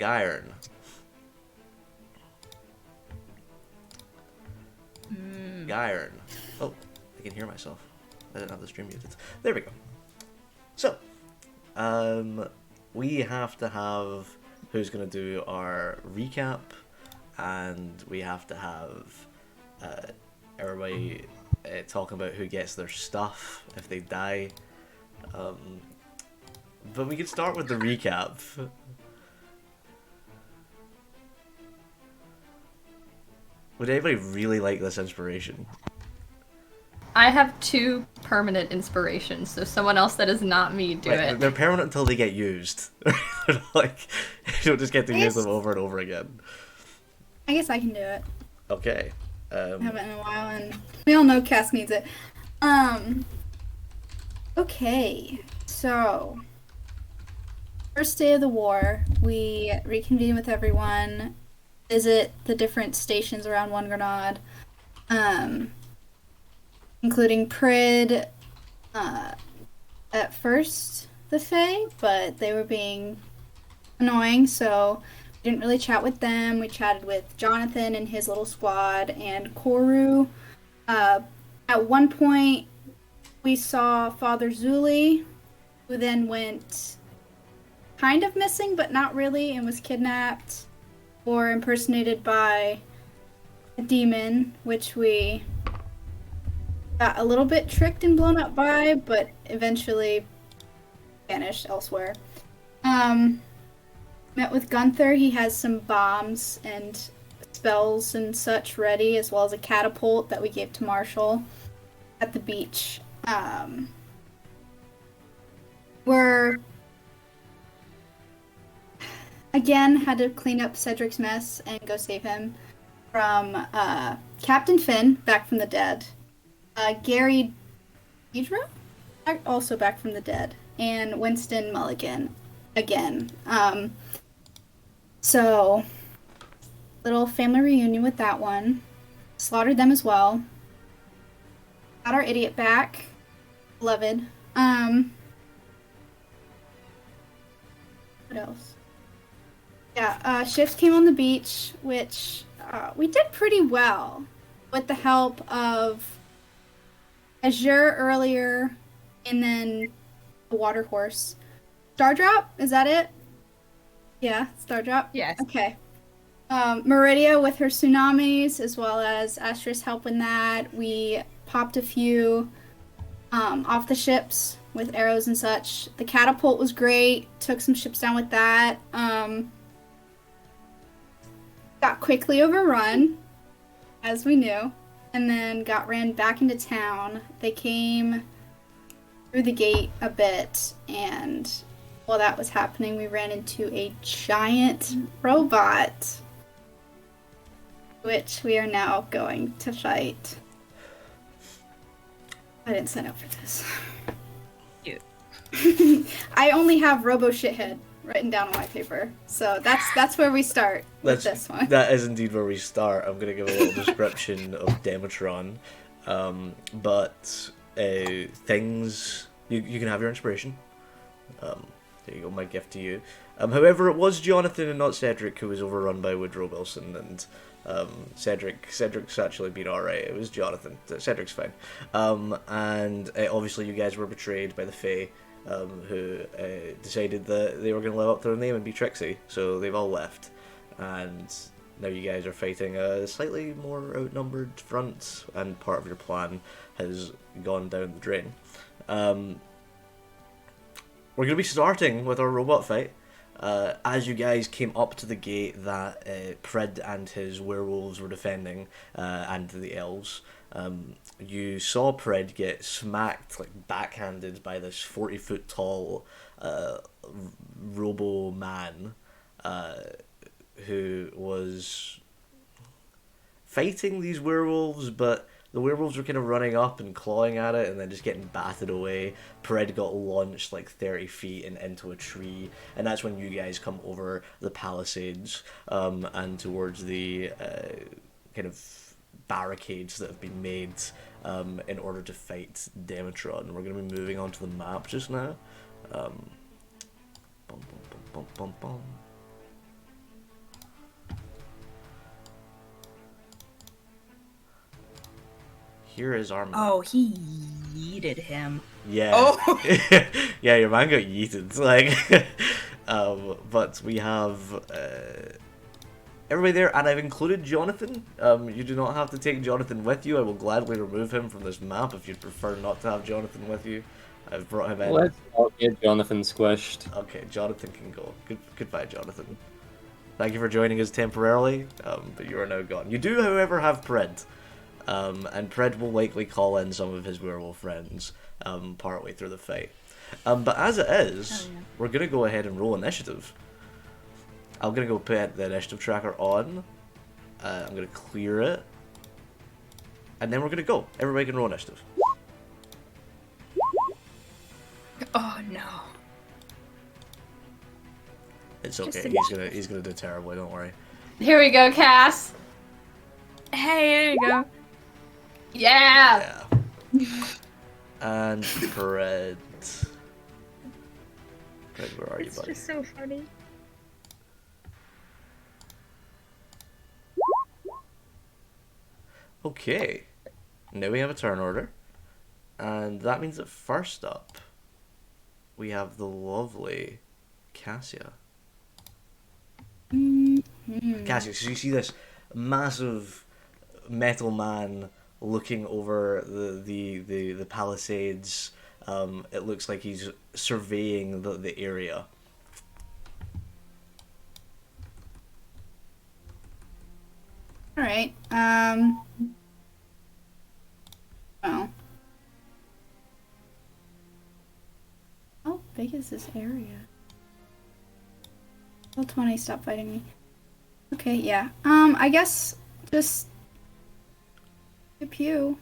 Iron. Iron. Oh, I can hear myself. I didn't have the stream muted. There we go. So, we have to have who's gonna do our recap, and we have to have everybody talking about who gets their stuff if they die. But we could start with the recap. Would anybody really like this inspiration? I have 2 permanent inspirations, so someone else that is not me do it. They're permanent until they get used. Like, you don't just get to use them over and over again. I guess I can do it. Okay. I haven't in a while, and we all know Cass needs it. Okay, so first day of the war, we reconvene with everyone, visit the different stations around Wunngrenad, including Prid, at first the Fae, but they were being annoying, so we didn't really chat with them. We chatted with Genathan and his little squad and Koru. At one point, we saw Father Zuli, who then went kind of missing, but not really, and was kidnapped or impersonated by a demon, which we got a little bit tricked and blown up by, but eventually vanished elsewhere. Met with Gunther. He has some bombs and spells and such ready, as well as a catapult that we gave to Marshall at the beach. We're again had to clean up Cedric's mess and go save him from Captain Finn, back from the dead. Gary Deidre, also back from the dead, and Winston Mulligan again. So, little family reunion with that one. Slaughtered them as well. Got our idiot back. Beloved. What else? Yeah, ships came on the beach, which we did pretty well with the help of Azure earlier, and then the water horse. Stardrop, is that it? Yeah, Stardrop? Yes. Okay. Meridia with her tsunamis, as well as Astra's help in that. We popped a few off the ships with arrows and such. The catapult was great. Took some ships down with that. Got quickly overrun, as we knew, and then got ran back into town. They came through the gate a bit, and while that was happening, we ran into a giant robot, which we are now going to fight. I didn't sign up for this. Cute. I only have Robo Shithead written down on my paper, so that's where we start with this one. That is indeed where we start. I'm going to give a little description of Demetron, but things you can have your inspiration. There you go, my gift to you. However, it was Genathan and not Cedric who was overrun by Woodrow Wilson, and Cedric's actually been alright. It was Genathan. Cedric's fine. And obviously you guys were betrayed by the Fae, who decided that they were going to live up to their name and be tricksy, so they've all left. And now you guys are fighting a slightly more outnumbered front, and part of your plan has gone down the drain. We're going to be starting with our robot fight. As you guys came up to the gate that Prid and his werewolves were defending, and the elves, you saw Prid get smacked, like backhanded, by this 40-foot tall robo man who was fighting these werewolves, but the werewolves were kind of running up and clawing at it and then just getting battered away. Pred got launched like 30 feet and into a tree, and that's when you guys come over the palisades and towards the kind of barricades that have been made in order to fight Demetron. We're going to be moving onto the map just now. Bum, bum, bum, bum, bum, bum. Here is our map. Oh, he yeeted him. Yeah. Oh. Yeah, your man got yeeted. Like, but we have everybody there, and I've included Genathan. You do not have to take Genathan with you. I will gladly remove him from this map if you'd prefer not to have Genathan with you. I've brought him in. Let's all get Jonathan squished. Okay, Genathan can go. Goodbye, Genathan. Thank you for joining us temporarily, but you are now gone. You do, however, have Pred. And Pred will likely call in some of his werewolf friends partway through the fight. But as it is, we're going to go ahead and roll initiative. I'm going to go put the initiative tracker on. I'm going to clear it. And then we're going to go. Everybody can roll initiative. Oh no. It's okay. He's gonna do terribly. Don't worry. Here we go, Cass. Hey, there you go. Yeah. Yeah. And Pred. Pred, where are you, It's buddy? just so funny. Okay. Now we have a turn order. And that means that first up, we have the lovely Cassia. Cassia, so you see this massive metal man looking over the palisades. It looks like he's surveying the area. Alright, oh. How big is this area? Well, 20, stop fighting me. Okay, yeah. I guess just pew.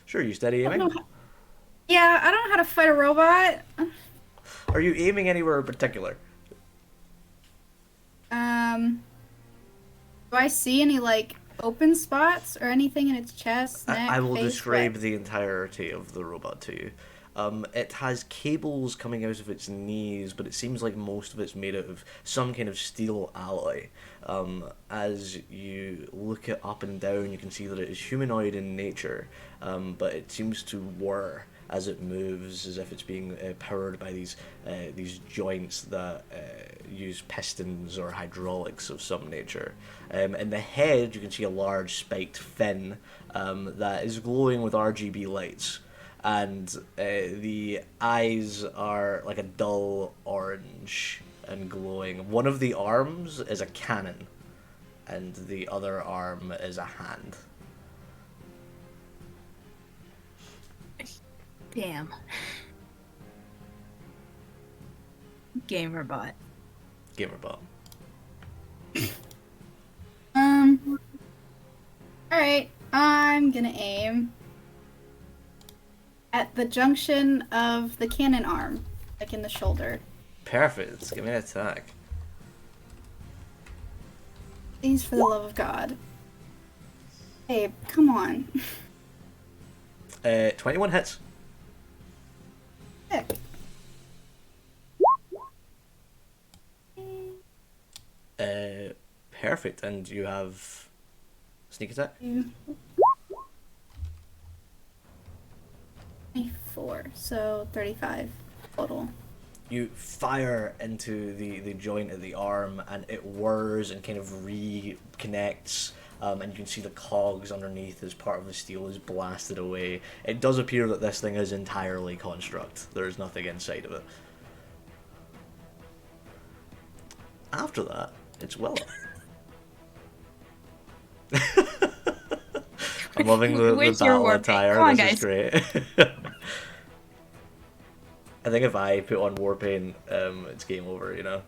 Sure, you steady I don't aiming? know yeah, I don't know how to fight a robot. Are you aiming anywhere in particular? Do I see any, like, open spots or anything in its chest, neck, I will face, describe what? the entirety of the robot to you. It has cables coming out of its knees, but it seems like most of it's made out of some kind of steel alloy. As you look it up and down, you can see that it is humanoid in nature, but it seems to whir as it moves, as if it's being powered by these joints that use pistons or hydraulics of some nature. In the head, you can see a large spiked fin that is glowing with RGB lights. And the eyes are like a dull orange and glowing. One of the arms is a cannon, and the other arm is a hand. Damn. Gamerbot. Gamerbot. Alright, I'm gonna aim at the junction of the cannon arm, like in the shoulder. Perfect. Give me an attack. Please, for the love of God. Babe, come on. 21 hits. Heck. Perfect. And you have sneak attack? 24, so 35 total. You fire into the joint of the arm, and it whirs and kind of reconnects, and you can see the cogs underneath as part of the steel is blasted away. It does appear that this thing is entirely construct. There is nothing inside of it. After that, it's Willa. I'm loving the Where's your battle war attire. paint? Come on, This is guys. great. I think if I put on war paint, it's game over, you know?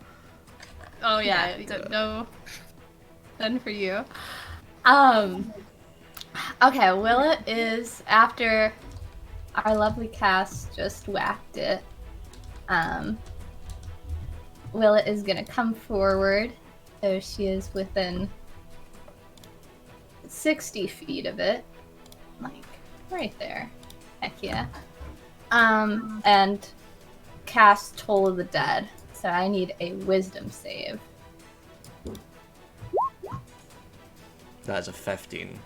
Oh yeah, Yeah. no, none for you. Okay, Willa is after our lovely Cass just whacked it. Willa is gonna come forward, so she is within 60 feet of it, like right there. Heck yeah. And cast Toll of the Dead. So I need a Wisdom save. That's a 15.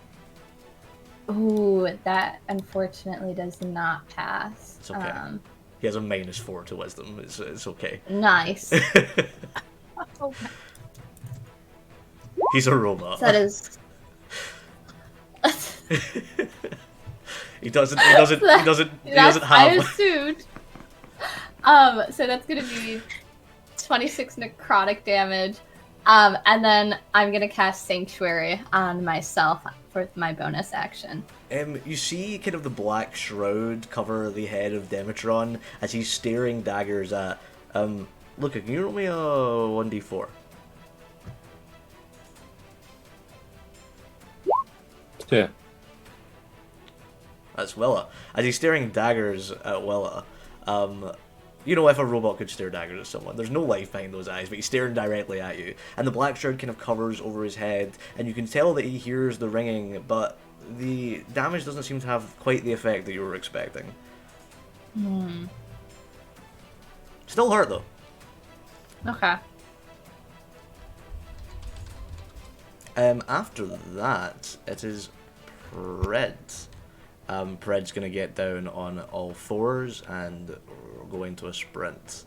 Ooh, that unfortunately does not pass. It's okay. He has a -4 to wisdom. It's okay. Nice. Okay. He's a robot. So that is. He doesn't I have. assumed. So that's gonna be 26 necrotic damage. And then I'm gonna cast Sanctuary on myself for my bonus action. You see kind of the black shroud cover the head of Demetron as he's staring daggers at. Look, can you roll me a 1d4? Two. That's Willa. As he's staring daggers at Willa, you know, if a robot could stare daggers at someone, there's no life behind those eyes, but he's staring directly at you. And the black shroud kind of covers over his head, and you can tell that he hears the ringing, but the damage doesn't seem to have quite the effect that you were expecting. Still hurt, though. Okay. After that, it is Pred. Pred's gonna get down on all fours and go into a sprint.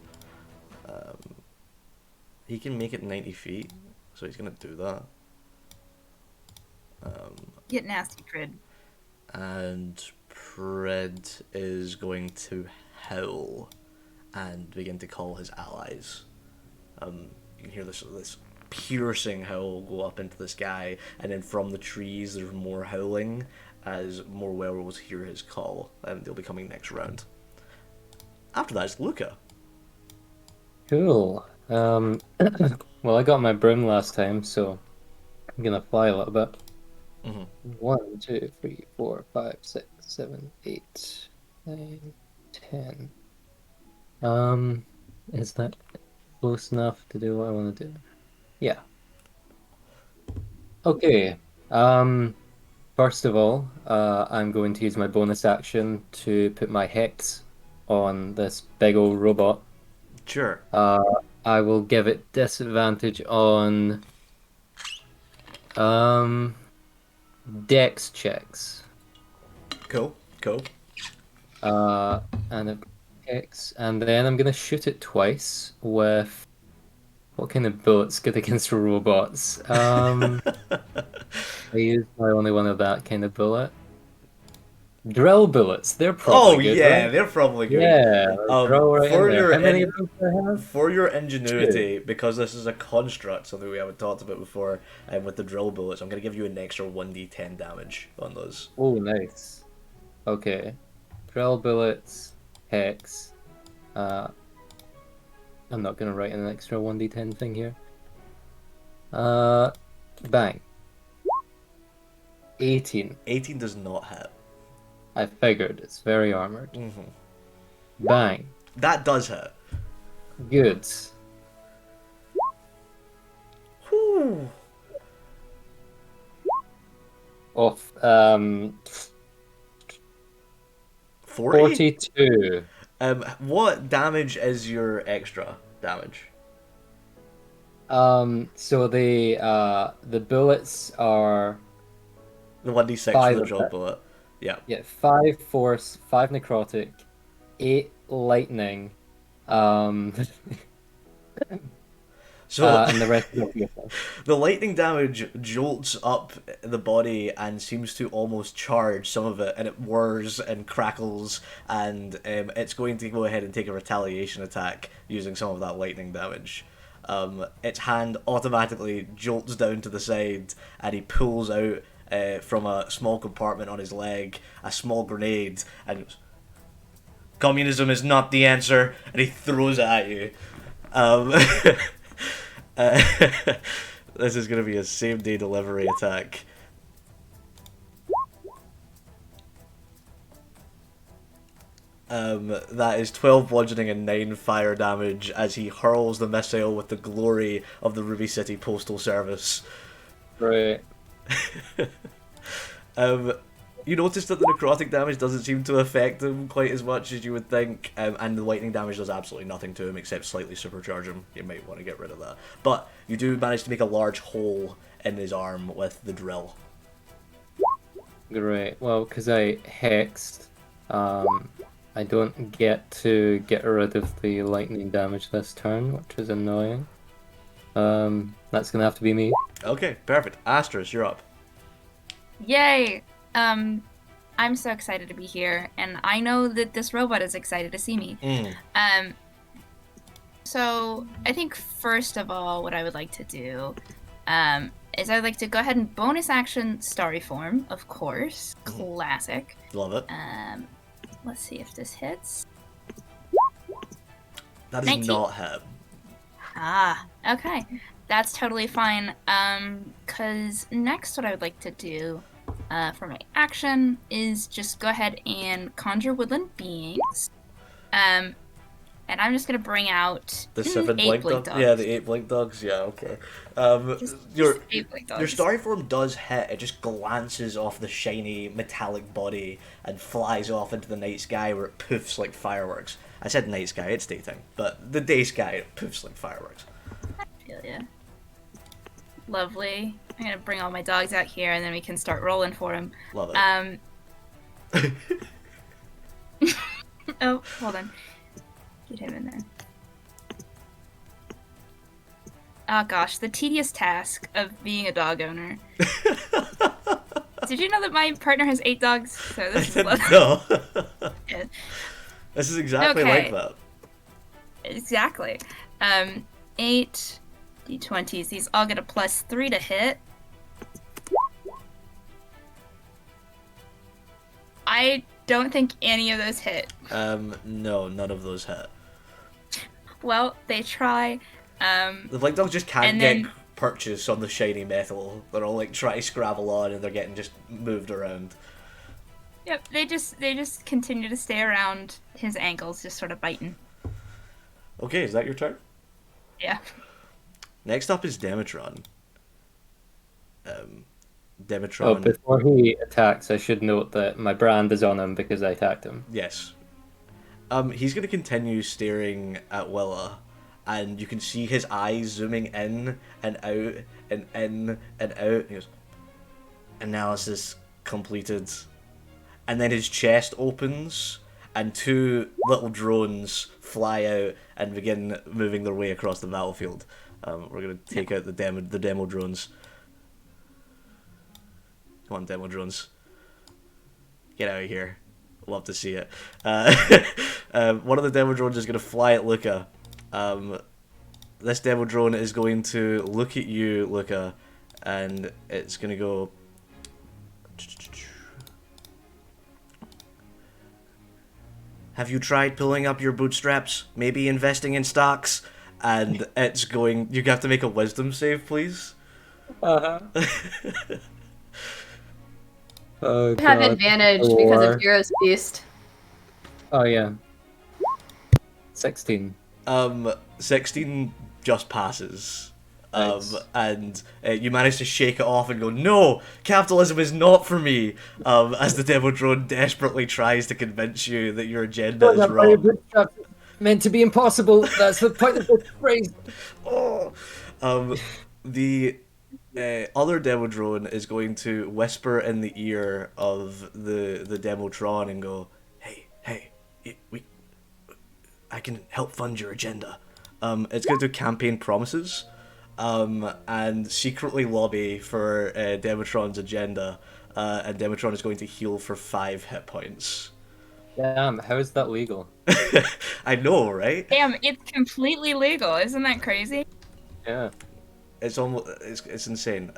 He can make it 90 feet, so he's gonna do that. Get nasty, Prid. And Pred is going to howl and begin to call his allies. You can hear this piercing howl go up into the sky, and then from the trees there's more howling as more werewolves hear his call, and they'll be coming next round. After that, it's Luca. Cool. Well, I got my broom last time, so I'm gonna fly a little bit. Mhm. 1, 2, 3, 4, 5, 6, 7, 8, 9, 10. Is that close enough to do what I want to do? Yeah. Okay. First of all, I'm going to use my bonus action to put my hex on this big old robot. Sure. I will give it disadvantage on dex checks. Cool. And a hex, and then I'm gonna shoot it twice with what kind of bullets good against robots? I used my only one of that kind of bullet. Drill bullets, they're probably good, yeah, right? they're probably good. Yeah, drill right for in there. your How many in- of them do I have? For your ingenuity, because this is a construct, something we haven't talked about before, with the drill bullets, I'm going to give you an extra 1d10 damage on those. Oh, nice. Okay. Drill bullets, hex. I'm not going to write an extra 1d10 thing here. Bang. 18. 18 does not hit. I figured, it's very armored. Mm-hmm. Bang. That does hit. Good. Whew. Off, 40? 42. What damage is your extra damage? So the bullets are The 1d6 Five for the of drill it. bullet. Yeah. 5 force, 5 necrotic, 8 lightning, So and the rest of the the lightning damage jolts up the body and seems to almost charge some of it, and it whirs and crackles, and it's going to go ahead and take a retaliation attack using some of that lightning damage. Its hand automatically jolts down to the side, and he pulls out from a small compartment on his leg a small grenade, and communism is not the answer, and he throws it at you. This is going to be a same-day delivery attack. That is 12 bludgeoning and 9 fire damage as he hurls the missile with the glory of the Ruby City Postal Service. Right. You notice that the necrotic damage doesn't seem to affect him quite as much as you would think, and the lightning damage does absolutely nothing to him except slightly supercharge him. You might want to get rid of that. But you do manage to make a large hole in his arm with the drill. Great. Well, because I hexed, I don't get to get rid of the lightning damage this turn, which is annoying. That's gonna have to be me. Okay, perfect. Astros, you're up. Yay! I'm so excited to be here, and I know that this robot is excited to see me. So I think first of all, what I would like to do, is I'd like to go ahead and bonus action Starry Form, of course, classic. Love it. Let's see if this hits. That is 19. not hit. Ah, okay. That's totally fine. Cause next what I would like to do, for my action is just go ahead and conjure woodland beings. And I'm just gonna bring out The 7 8 blink dogs? dogs. Yeah, the 8 blink dogs. Yeah, okay. Just Your 8 blink dogs. your starry form does hit. It just glances off the shiny metallic body and flies off into the night sky where it poofs like fireworks. I said night sky, it's daytime, but the day sky it poofs like fireworks. I feel ya. Lovely. I'm gonna bring all my dogs out here, and then we can start rolling for them. Love it. Oh, hold on. Get him in there. Oh gosh, the tedious task of being a dog owner. Did you know that my partner has 8 dogs? So this is No. Yeah. This is exactly Okay. like that. Exactly. 8 d20s. These all get a +3 to hit. I don't think any of those hit. No, none of those hit. Well, they try. The blink dogs just can't And get then- purchase on the shiny metal. They're all like trying to scrabble on and they're getting just moved around. Yep, they just continue to stay around his ankles, just sort of biting. Okay, is that your turn? Yeah. Next up is Demetron. Oh, Demetron. before he attacks, I should note that my brand is on him because I attacked him. Yes. He's gonna continue staring at Willa, and you can see his eyes zooming in and out and in and out. He goes, "Analysis completed," and then his chest opens, and 2 little drones fly out and begin moving their way across the battlefield. We're gonna take out the demo drones. Come on, demo drones. Get out of here. Love to see it. One of the demo drones is going to fly at Luca. This demo drone is going to look at you, Luca, and it's going to go... Have you tried pulling up your bootstraps? Maybe investing in stocks? And it's going... You have to make a wisdom save, please. Uh-huh. Oh, You have God. advantage because of 4. Hero's Feast. Oh, yeah. 16. 16 just passes. Nice. And you manage to shake it off and go, "No, capitalism is not for me," as the demo drone desperately tries to convince you that your agenda is wrong. Meant to be impossible. That's the point of the phrase. Oh. The other demo drone is going to whisper in the ear of the Demotron and go, "Hey, I can help fund your agenda." It's going to do campaign promises, and secretly lobby for Demotron's agenda, and Demotron is going to heal for 5 hit points. Damn, how is that legal? I know, right? Damn, it's completely legal. Isn't that crazy? Yeah. It's almost it's insane.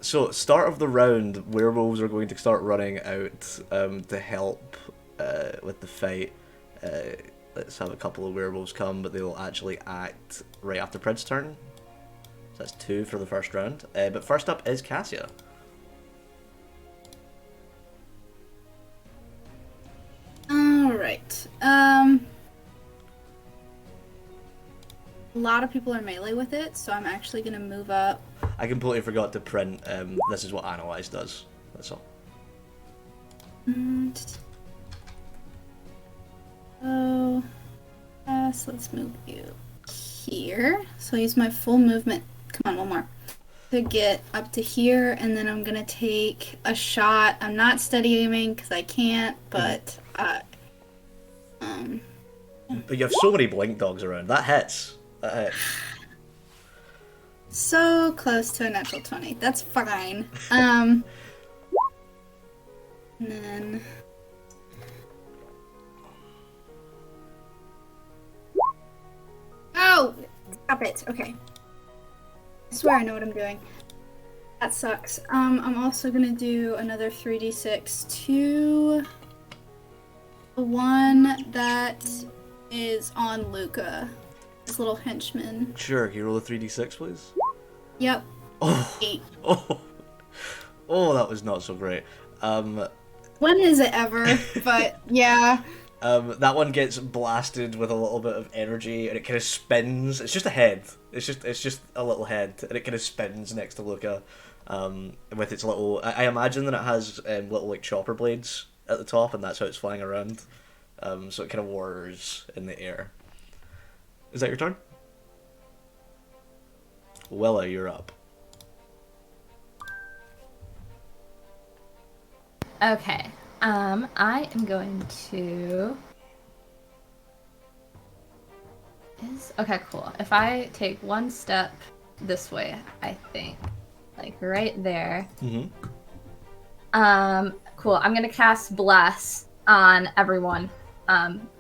So start of the round, werewolves are going to start running out to help with the fight. Let's have a couple of werewolves come, but they will actually act right after Prid's turn. So that's 2 for the first round. But first up is Cassia. Alright. A lot of people are melee with it, so I'm actually gonna move up. I completely forgot to print. This is what Analyze does. That's all. And so, so let's move you here. So I use my full movement. Come on, one more. to get up to here, and then I'm gonna take a shot. I'm not steady aiming because I can't, but But you have so many blink dogs around. That hits. That hits. so close to a natural 20. That's fine. And then oh, stop it. Okay. I swear I know what I'm doing. That sucks. I'm also gonna do another 3d6 to the one that is on Luca, his little henchman. Sure, can you roll a 3d6, please? Yep. Oh, 8. oh, that was not so great. When is it ever? But yeah. That one gets blasted with a little bit of energy, and it kind of spins. It's just a head. It's just a little head, and it kind of spins next to Luca, with its little. I imagine that it has little like chopper blades at the top, and that's how it's flying around. So it kind of whirs in the air. Is that your turn? Willa, you're up. Okay. I am going to. Okay, cool. If I take one step this way, I think, like right there. Mm-hmm. Cool. I'm gonna cast Bless on everyone.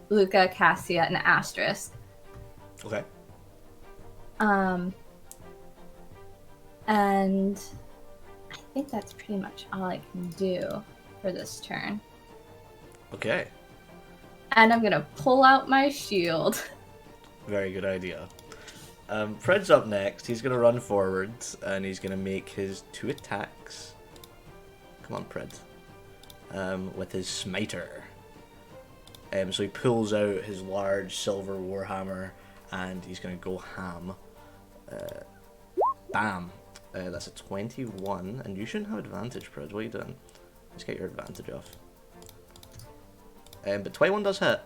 Luca, Cassia, and Asterisk. Okay. And I think that's pretty much all I can do for this turn. Okay. And I'm gonna pull out my shield. Very good idea. Fred's up next. He's gonna run forward and he's gonna make his 2 attacks. Come on, Fred. With his smiter. So he pulls out his large silver warhammer and he's gonna go ham. Bam. That's a 21, and you shouldn't have advantage, Fred. What are you doing? Let's get your advantage off. But 21 does hit.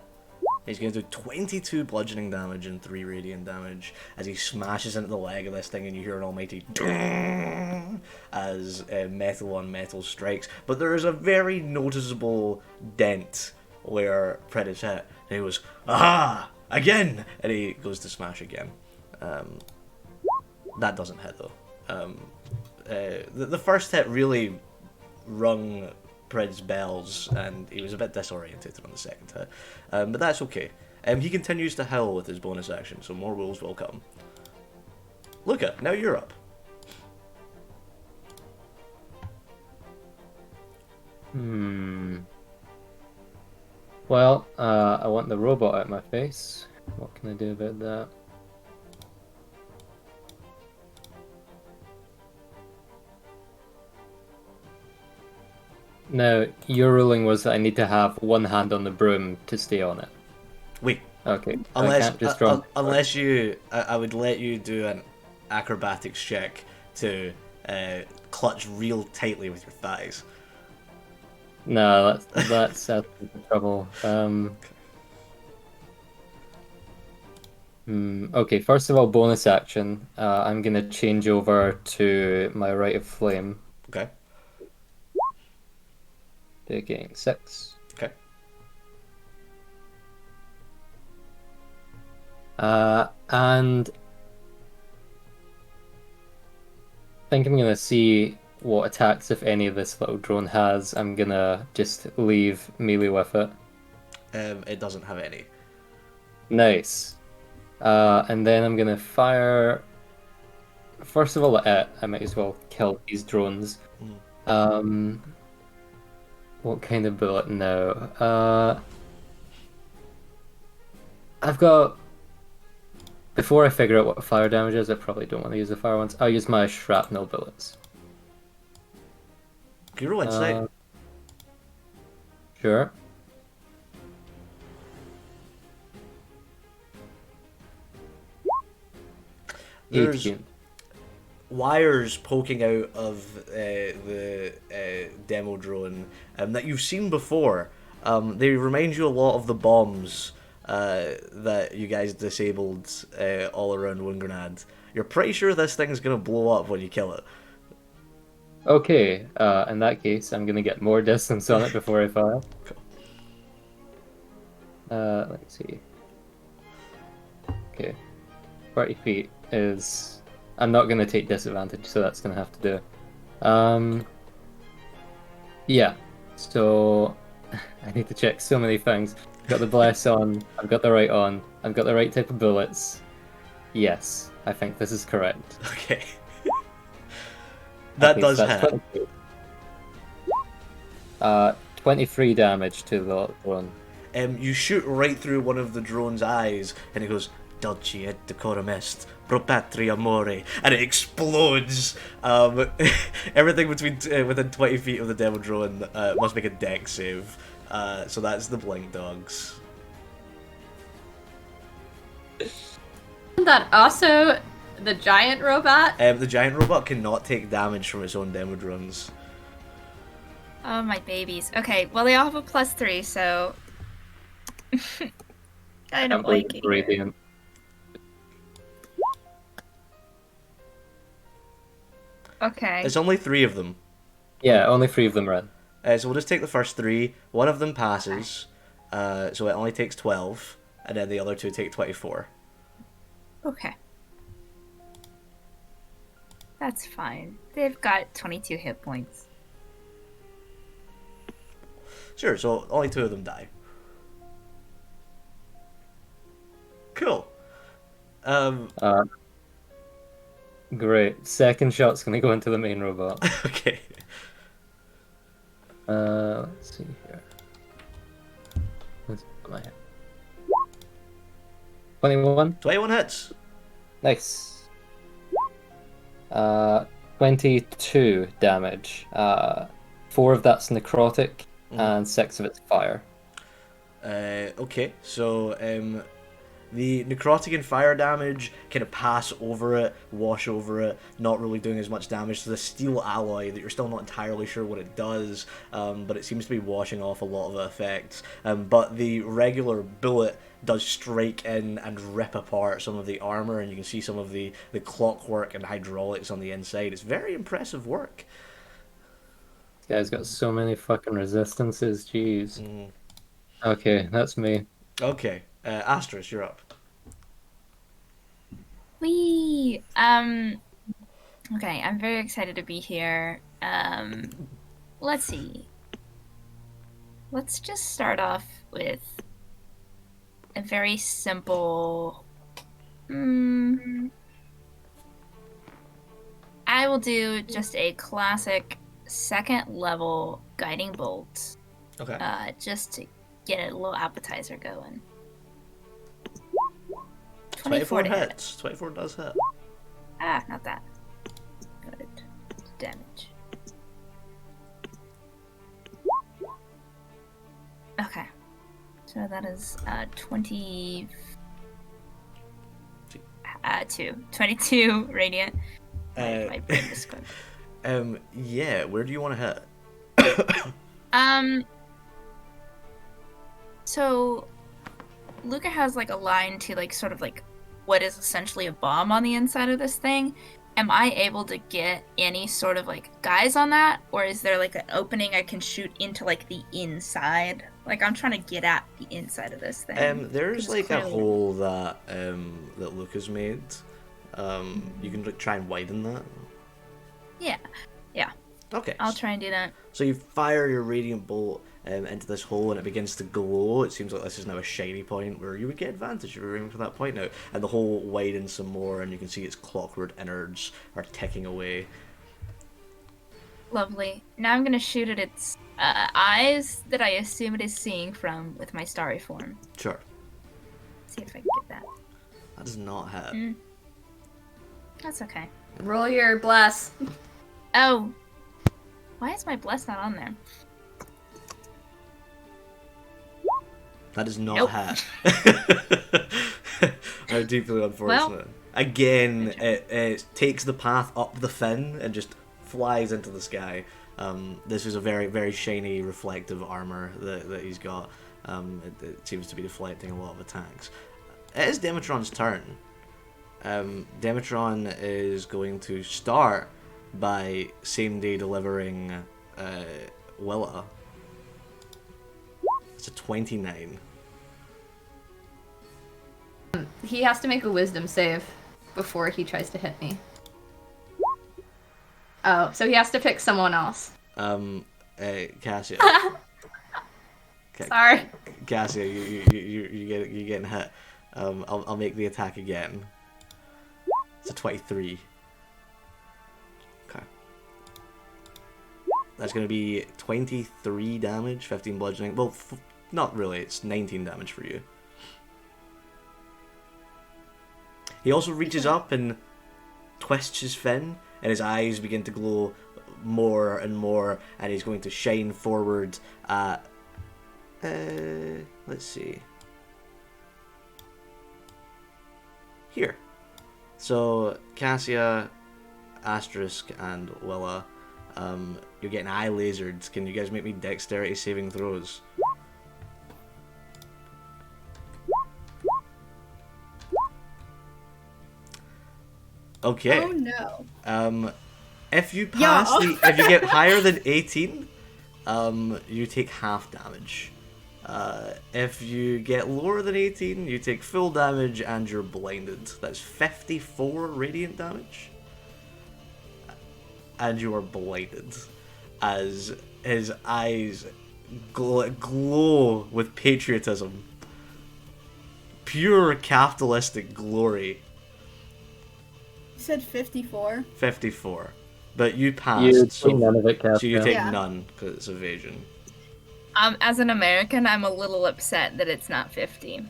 He's going to do 22 bludgeoning damage and 3 radiant damage as he smashes into the leg of this thing, and you hear an almighty as metal on metal strikes. But there is a very noticeable dent where Fred is hit, and he goes, "Aha! Again!" And he goes to smash again. That doesn't hit though. The first hit really rung Fred's bells, and he was a bit disorientated on the second hit. But that's okay. He continues to howl with his bonus action, so more wolves will come. Luca, now you're up. Well, I want the robot out my face. What can I do about that? Now, your ruling was that I need to have one hand on the broom to stay on it. Wait. Okay. Unless, I can't just draw. unless you, I would let you do an acrobatics check to clutch real tightly with your thighs. No, that's the trouble. Okay, first of all, bonus action. I'm gonna change over to my Rite of Flame. Okay. Taking 6. Okay. And I think I'm gonna see what attacks, if any, this little drone has. I'm gonna just leave melee with it. It doesn't have any. Nice. And then I'm gonna fire. First of all, I might as well kill these drones. What kind of bullet now? I've got. Before I figure out what fire damage is, I probably don't want to use the fire ones. I'll use my shrapnel bullets. Can you roll insight? Sure. There's 18. wires poking out of the demo drone that you've seen before. They remind you a lot of the bombs that you guys disabled all around Wunngrenad. You're pretty sure this thing's gonna blow up when you kill it. Okay, in that case, I'm gonna get more distance on it before I fire. Let's see. Okay, 40 feet is... I'm not gonna take disadvantage, so that's gonna have to do. Yeah, so... I need to check so many things. I've got the bless on, I've got the right on, I've got the right type of bullets. Yes, I think this is correct. Okay. That Okay, does so that's hit. 22. 23 damage to the one. You shoot right through one of the drone's eyes, and it goes, Dulci et decorum est, pro patria more, and it explodes. Everything within 20 feet of the devil drone must make a dex save. So that's the blink dogs. Isn't that also the giant robot? The giant robot cannot take damage from its own demo drones. Oh, my babies. Okay, well, they all have a +3, so... I don't like it. Radiant. Okay. It's only 3 of them. Yeah, only 3 of them ran. So we'll just take the first 3. One of them passes, so it only takes 12, and then the other 2 take 24. Okay. That's fine. They've got 22 hit points. Sure, so only 2 of them die. Cool. Great. Second shot's gonna go into the main robot. Okay. Let's see here. Let's put my head. 21. 21 hits. Nice. 22 damage. 4 of that's necrotic, and 6 of it's fire. Okay, so the necrotic and fire damage kind of pass over it, wash over it, not really doing as much damage to the steel alloy that you're still not entirely sure what it does, but it seems to be washing off a lot of the effects. But the regular bullet does strike in and rip apart some of the armor, and you can see some of the clockwork and hydraulics on the inside. It's very impressive work. This guy's got so many fucking resistances, jeez. Okay, that's me. Okay, Astris, you're up. Whee! Okay, I'm very excited to be here. Let's see. Let's just start off with a very simple... I will do just a classic second level guiding bolt. Okay. Just to get a little appetizer going. 24 to hit. hits. 24 does hit. Ah, not that. Good. Damage. Okay. So that is 22 radiant. My brain is quick. Yeah, where do you want to hit? So Luca has like a line to like sort of like what is essentially a bomb on the inside of this thing. Am I able to get any sort of like guys on that, or is there like an opening I can shoot into like the inside? Like I'm trying to get at the inside of this thing. There's like clearly... a hole that that Luca's made. You can like try and widen that. Yeah. Okay. I'll try and do that. So you fire your radiant bolt into this hole, and it begins to glow. It seems like this is now a shiny point where you would get advantage if you're aiming for that point now. And the hole widens some more, and you can see its clockwork innards are ticking away. Lovely. Now I'm gonna shoot at its eyes that I assume it is seeing from with my starry form. Sure. See if I can get that. That does not hit. That's okay. Roll your bless. Oh. Why is my bless not on there? That does not Nope. hit. How deeply unfortunate. Well, again, it takes the path up the fin and just flies into the sky. This is a very, very shiny, reflective armor that he's got. It seems to be deflecting a lot of attacks. It is Demetron's turn. Demetron is going to start by same-day delivering Willa. It's a 29. He has to make a wisdom save before he tries to hit me. Oh, so he has to pick someone else. Cassia. Sorry. Cassia, you're getting hit. I'll make the attack again. It's a 23. Okay. That's going to be 23 damage, 15 bludgeoning. Well, not really. It's 19 damage for you. He also reaches up and twists his fin, and his eyes begin to glow more and more, and he's going to shine forward at... let's see. Here. So, Cassia, Asterisk, and Willa, you're getting eye lasered. Can you guys make me dexterity saving throws? Okay. Oh no. If you pass if you get higher than 18, you take half damage. If you get lower than 18, you take full damage and you're blinded. That's 54 radiant damage. And you are blinded as his eyes glow with patriotism. Pure capitalistic glory. You said 54. 54. But you passed, You so, take none of it, so you Cassia. take Yeah. none, because it's evasion. As an American, I'm a little upset that it's not 50.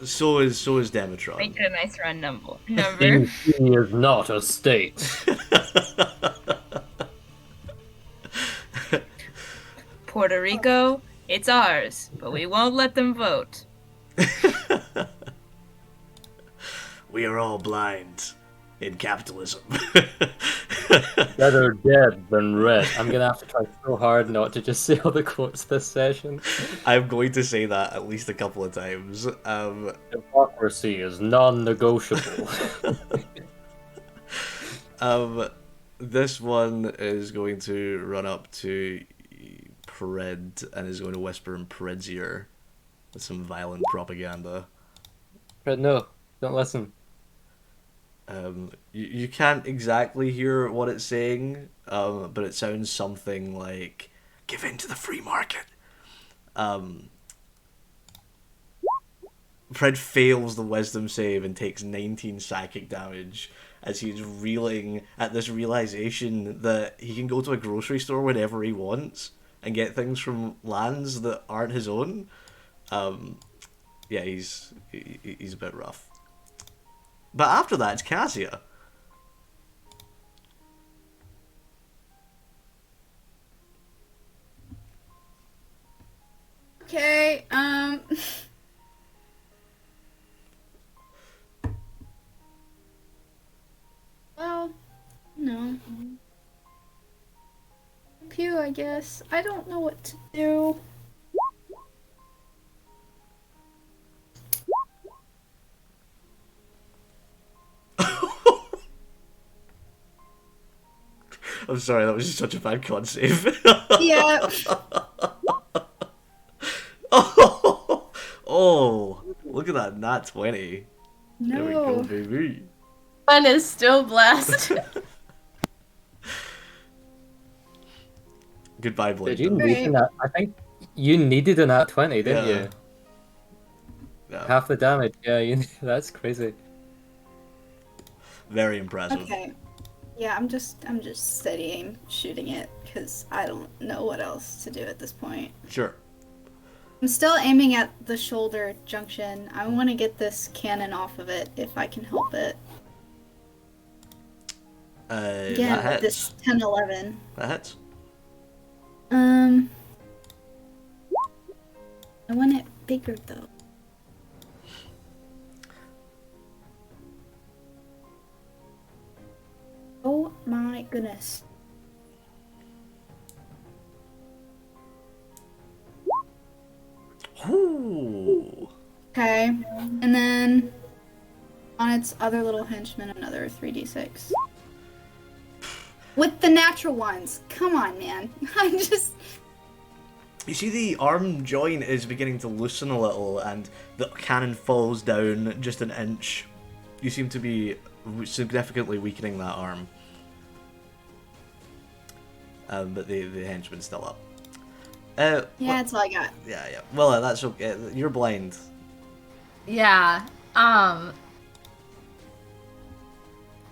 So is Demetron. Make it a nice round number. He is not a state. Puerto Rico, it's ours, but we won't let them vote. We are all blind in capitalism. Better dead than red. I'm gonna have to try so hard not to just say all the quotes this session. I'm going to say that at least a couple of times. Democracy is non-negotiable. This one is going to run up to Pred and is going to whisper in Pred's ear with some violent propaganda. But no, don't listen. You can't exactly hear what it's saying, but it sounds something like, "Give in to the free market." Fred fails the wisdom save and takes 19 psychic damage as he's reeling at this realization that he can go to a grocery store whenever he wants and get things from lands that aren't his own. Yeah, he's a bit rough. But after that, it's Cassia. Okay, well, no. Pew, I guess. I don't know what to do. I'm sorry, that was just such a bad con save. Yeah. Oh, look at that nat 20. There we go, No. baby. One is still blessed. Goodbye, Did you Blade. need that? I think you needed an at 20, didn't Yeah. you? Yeah, Half the damage. Yeah, that's crazy. very impressive. Okay. Yeah, I'm just steady aim shooting it because I don't know what else to do at this point. Sure. I'm still aiming at the shoulder junction. I want to get this cannon off of it if I can help it. Again, That with hits. this 10-11. That hits. I want it bigger though. Oh my goodness. Ooh. Okay. And then on its other little henchman, another 3d6. With the natural ones. Come on, man. I'm just... You see the arm joint is beginning to loosen a little, and the cannon falls down just an inch. You seem to be significantly weakening that arm. But the henchman's still up. Yeah, that's all I got. Yeah. Well, that's okay. You're blind. Yeah.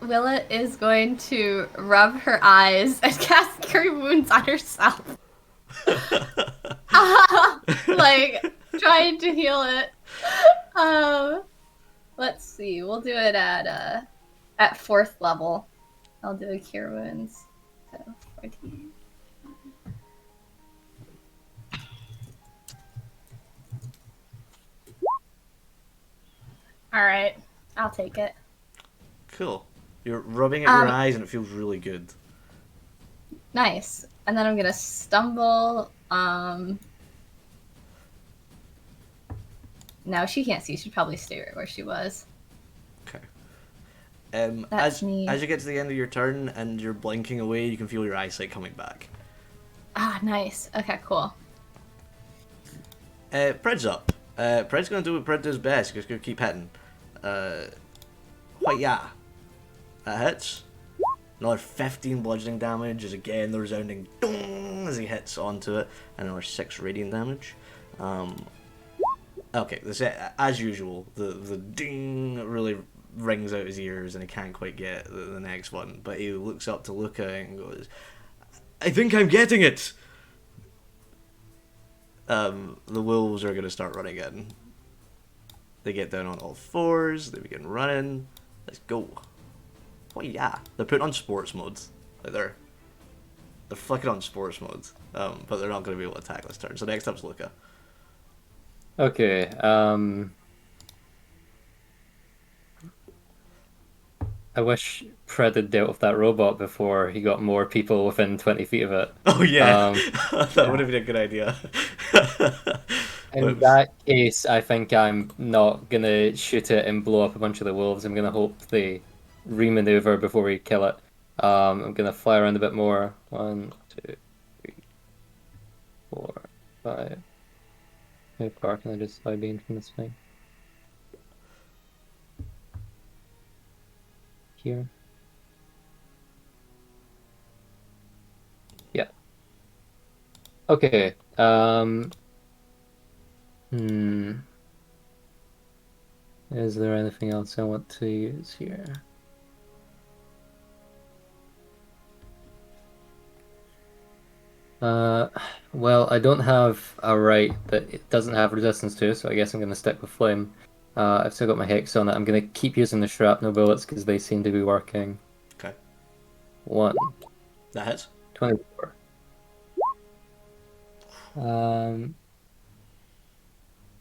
Willa is going to rub her eyes and cast Cure Wounds on herself. Like, trying to heal it. Let's see. We'll do it at 4th level. I'll do a Cure Wounds. So, 14. Alright. I'll take it. Cool. You're rubbing at your eyes and it feels really good. Nice. And then I'm gonna stumble. No, she can't see. She'd probably stay right where she was. Okay. That's me. As you get to the end of your turn and you're blinking away, you can feel your eyesight coming back. Ah, nice. Okay, cool. Pred's up. Pred's gonna do what Pred does best. He's gonna keep hitting. Yeah. That hits. Another 15 bludgeoning damage is again the resounding dong as he hits onto it, and another 6 radiant damage. Okay, as usual, the ding really rings out his ears and he can't quite get the next one, but he looks up to Luca and goes, I think I'm getting it! The wolves are going to start running in. They get down on all fours, they begin running. Let's go. Oh yeah, they're putting on sports mode. Like they're flicking on sports mode, but they're not going to be able to attack this turn. So next up's Luca. Okay, I wish Pred had dealt with that robot before he got more people within 20 feet of it. Oh yeah, that would have been a good idea. In that case, I think I'm not going to shoot it and blow up a bunch of the wolves. I'm going to hope they remaneuver before we kill it. I'm going to fly around a bit more. 1, 2, 3, 4, 5. How far can I just fly beam from this thing? Here. Yeah. Okay. Is there anything else I want to use here? Well, I don't have a right that it doesn't have resistance to, so I guess I'm going to stick with Flame. I've still got my Hex on it. I'm going to keep using the Shrapnel bullets because they seem to be working. Okay. 1. That hits. 24.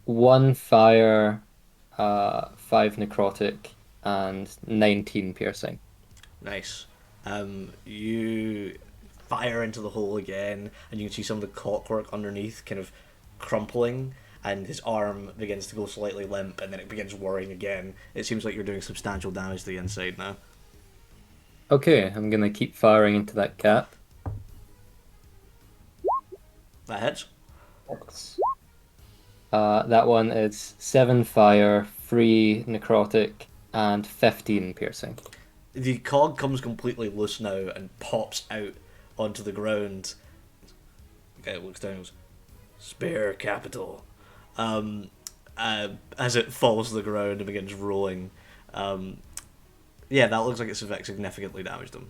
1 fire, 5 necrotic, and 19 piercing. Nice. You fire into the hole again, and you can see some of the clockwork underneath kind of crumpling, and his arm begins to go slightly limp, and then it begins whirring again. It seems like you're doing substantial damage to the inside now. Okay, I'm gonna keep firing into that cap. That hits. That one is 7 fire, 3 necrotic, and 15 piercing. The cog comes completely loose now and pops out onto the ground. Okay, looks down and goes, spare capital. As it falls to the ground and begins rolling. Yeah, that looks like it's significantly damaged him.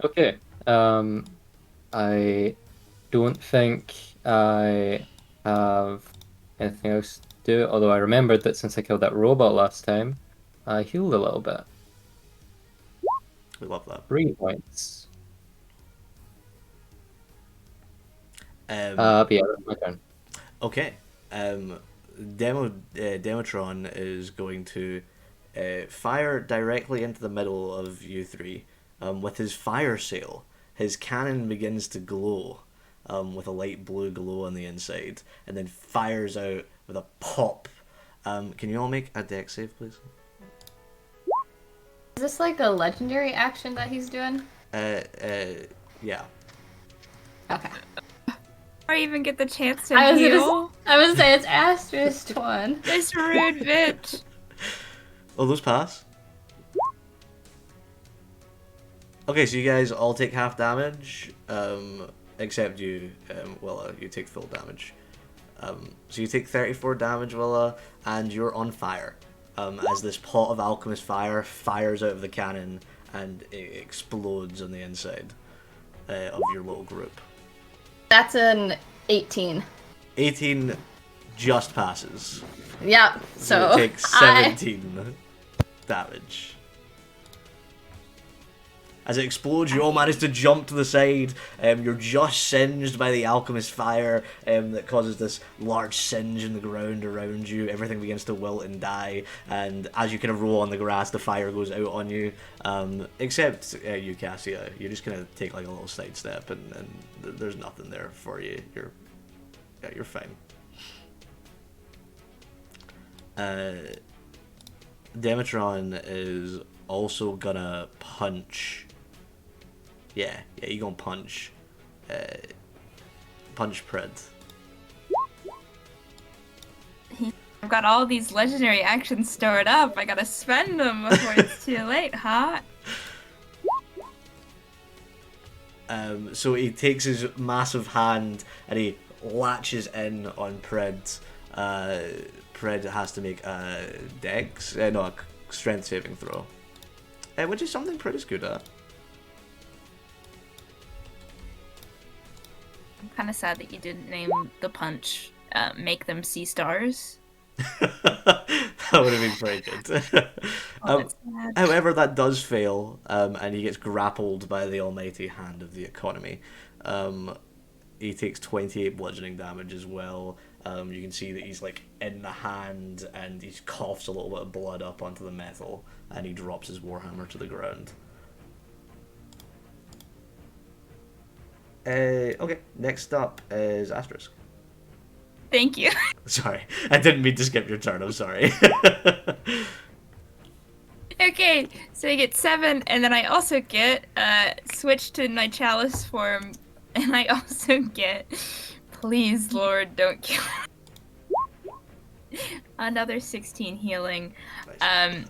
Okay. I don't think I have anything else to do, although I remembered that since I killed that robot last time, I healed a little bit. We love that. 3 points. Yeah, that's my turn. Okay. Demotron is going to fire directly into the middle of you three. With his fire sail, his cannon begins to glow with a light blue glow on the inside, and then fires out with a pop Can you all make a dex save, please? Is this like a legendary action that he's doing? Yeah. Okay. I even get the chance to I was heal. gonna say it's asterisk one. This rude bitch. Oh, those pass. Okay, so you guys all take half damage, except you, Willa, you take full damage. So you take 34 damage, Willa, and you're on fire. As this pot of alchemist fire fires out of the cannon and it explodes on the inside of your little group. That's an 18. 18 just passes. Yep. So it takes 17 damage. As it explodes, you all manage to jump to the side. You're just singed by the alchemist fire that causes this large singe in the ground around you. Everything begins to wilt and die. And as you kind of roll on the grass, the fire goes out on you. Except you, Cassia. You just kind of take like a little sidestep, and there's nothing there for you. You're fine. Demetron is also gonna punch. Yeah, you gonna punch. Punch Pred. I've got all these legendary actions stored up. I gotta spend them before it's too late, huh? So he takes his massive hand and he latches in on Pred. Pred has to make a dex, no, a strength saving throw. Which is something Pred is good at. I'm kind of sad that you didn't name the punch, make them see stars. That would have been very good. That's sad. However, that does fail, and he gets grappled by the almighty hand of the economy. He takes 28 bludgeoning damage as well. You can see that he's like in the hand, and he coughs a little bit of blood up onto the metal, and he drops his warhammer to the ground. Okay, next up is Asterisk. Thank you. Sorry, I didn't mean to skip your turn, I'm sorry. Okay, so I get 7, and then I also get switch to my chalice form, and I also get, please Lord, don't kill me. Another 16 healing. Nice.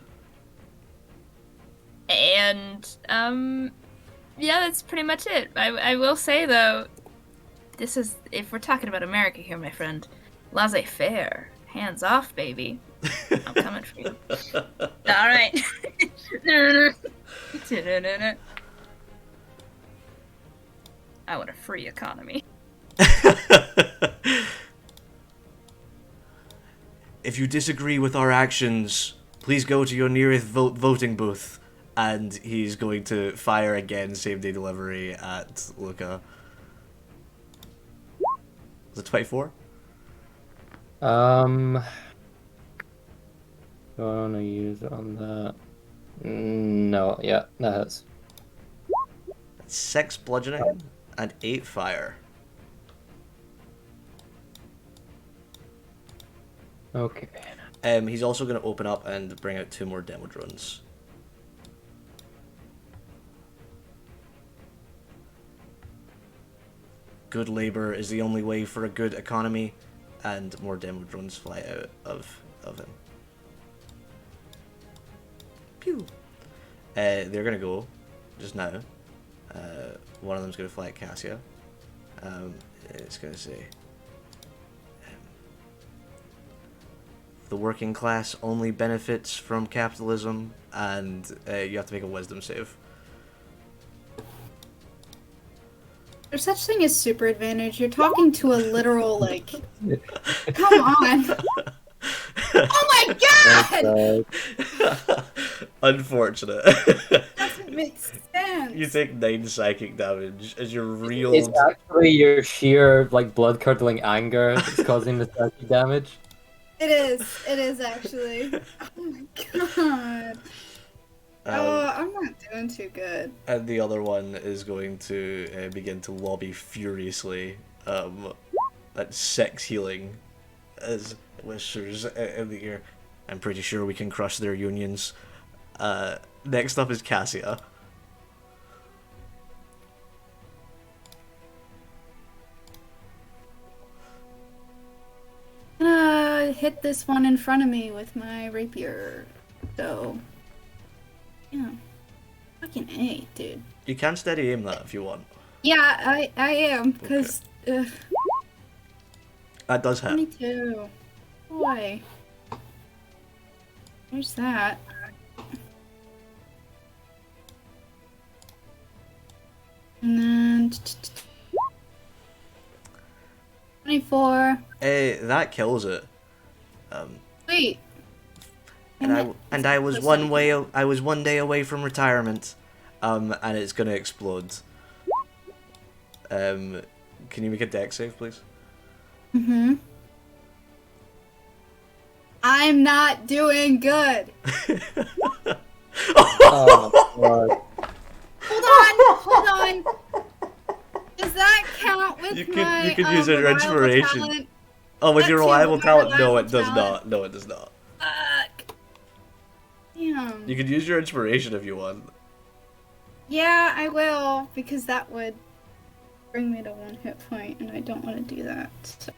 Yeah, that's pretty much it. I will say though, this is, if we're talking about America here, my friend, laissez-faire, hands off, baby. I'm coming for you. All right. I want a free economy. If you disagree with our actions, please go to your nearest voting booth. And he's going to fire again, same day delivery at Luca. Was it 24? Do I want to use it on that? No, yeah, that hits. 6 bludgeoning and 8 fire. Okay. He's also going to open up and bring out 2 more demo drones. Good labor is the only way for a good economy, and more demo drones fly out of him. Pew! They're gonna go just now. One of them's gonna fly at Cassia. It's gonna say, the working class only benefits from capitalism, and you have to make a wisdom save. There's such thing as super advantage. You're talking to a literal, like, come on. Oh my god! Unfortunate. Doesn't make sense. You take 9 psychic damage as you're It's reeled. actually your sheer, like, blood-curdling anger that's causing the psychic damage. It is actually. Oh my god. I'm not doing too good. And the other one is going to begin to lobby furiously at 6 healing as it whispers in the ear. I'm pretty sure we can crush their unions. Next up is Cassia. I'm gonna hit this one in front of me with my rapier. So, yeah. Fucking A, dude. You can steady aim that if you want. Yeah, I am, because, That does hit. 22. Boy. There's that. And then 24. That kills it. Wait. And I was one day away from retirement. And it's gonna explode. Can you make a dex save, please? Mm-hmm. I'm not doing good. Oh, God. Hold on. Does that count with You my could use your reliable inspiration. talent? Oh, with That's your your reliable talent? No, reliable it does talent. not. No, it does not. Fuck. Damn. You could use your inspiration if you want. Yeah, I will, because that would bring me to 1 hit point, and I don't want to do that. So.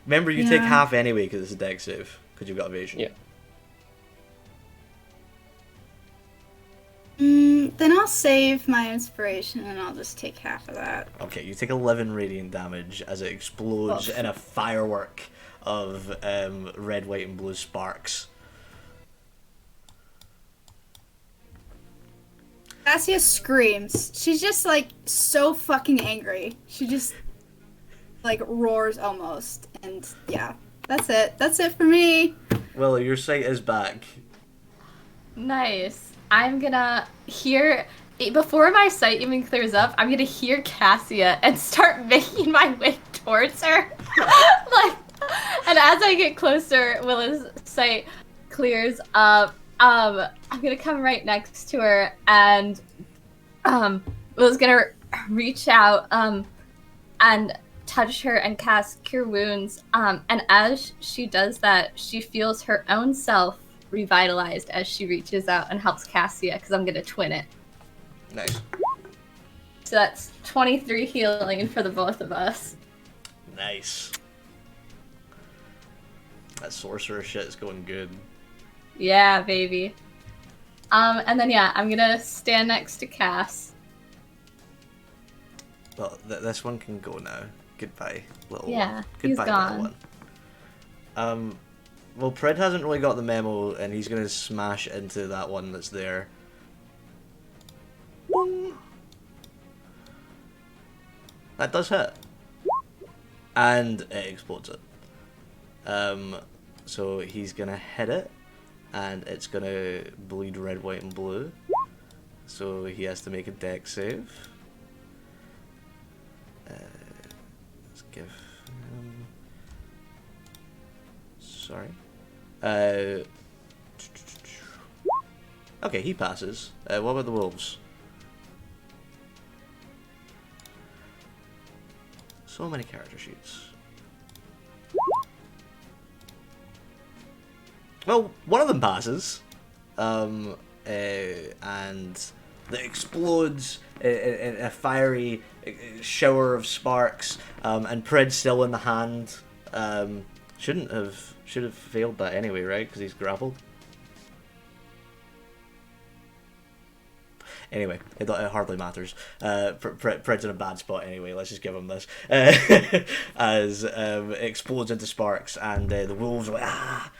Remember, you take Yeah. half anyway because it's a dex save, because you've got evasion. Yeah. Then I'll save my inspiration, and I'll just take half of that. Okay, you take 11 radiant damage as it explodes in a firework of red, white, and blue sparks. Cassia screams. She's just, like, so fucking angry. She just, like, roars almost. And, yeah. That's it. That's it for me. Willow, your sight is back. Nice. I'm gonna hear, before my sight even clears up, I'm gonna hear Cassia and start making my way towards her. Like, and as I get closer, Willow's sight clears up. I'm gonna come right next to her, and Willow's gonna reach out and touch her and cast Cure Wounds. And as she does that, she feels her own self revitalized as she reaches out and helps Cassia, because I'm gonna twin it. Nice. So that's 23 healing for the both of us. Nice. That sorcerer shit is going good. Yeah, baby. And then yeah, I'm gonna stand next to Cass. Well, this one can go now. Goodbye, little Yeah, one. he's Goodbye, gone. little one. Well, Pred hasn't really got the memo, and he's gonna smash into that one that's there. Boom. That does hit. And it explodes it. So he's gonna hit it, and it's gonna bleed red, white, and blue. So he has to make a dex save. Let's give him... Sorry. Okay, he passes. What about the wolves? So many character sheets. Well, one of them passes. And that explodes in a fiery shower of sparks. And Pred's still in the hand. Should have failed that anyway, right? Because he's grappled. Anyway, it hardly matters. Pred's in a bad spot anyway. Let's just give him this. As it explodes into sparks, and the wolves are like, ah!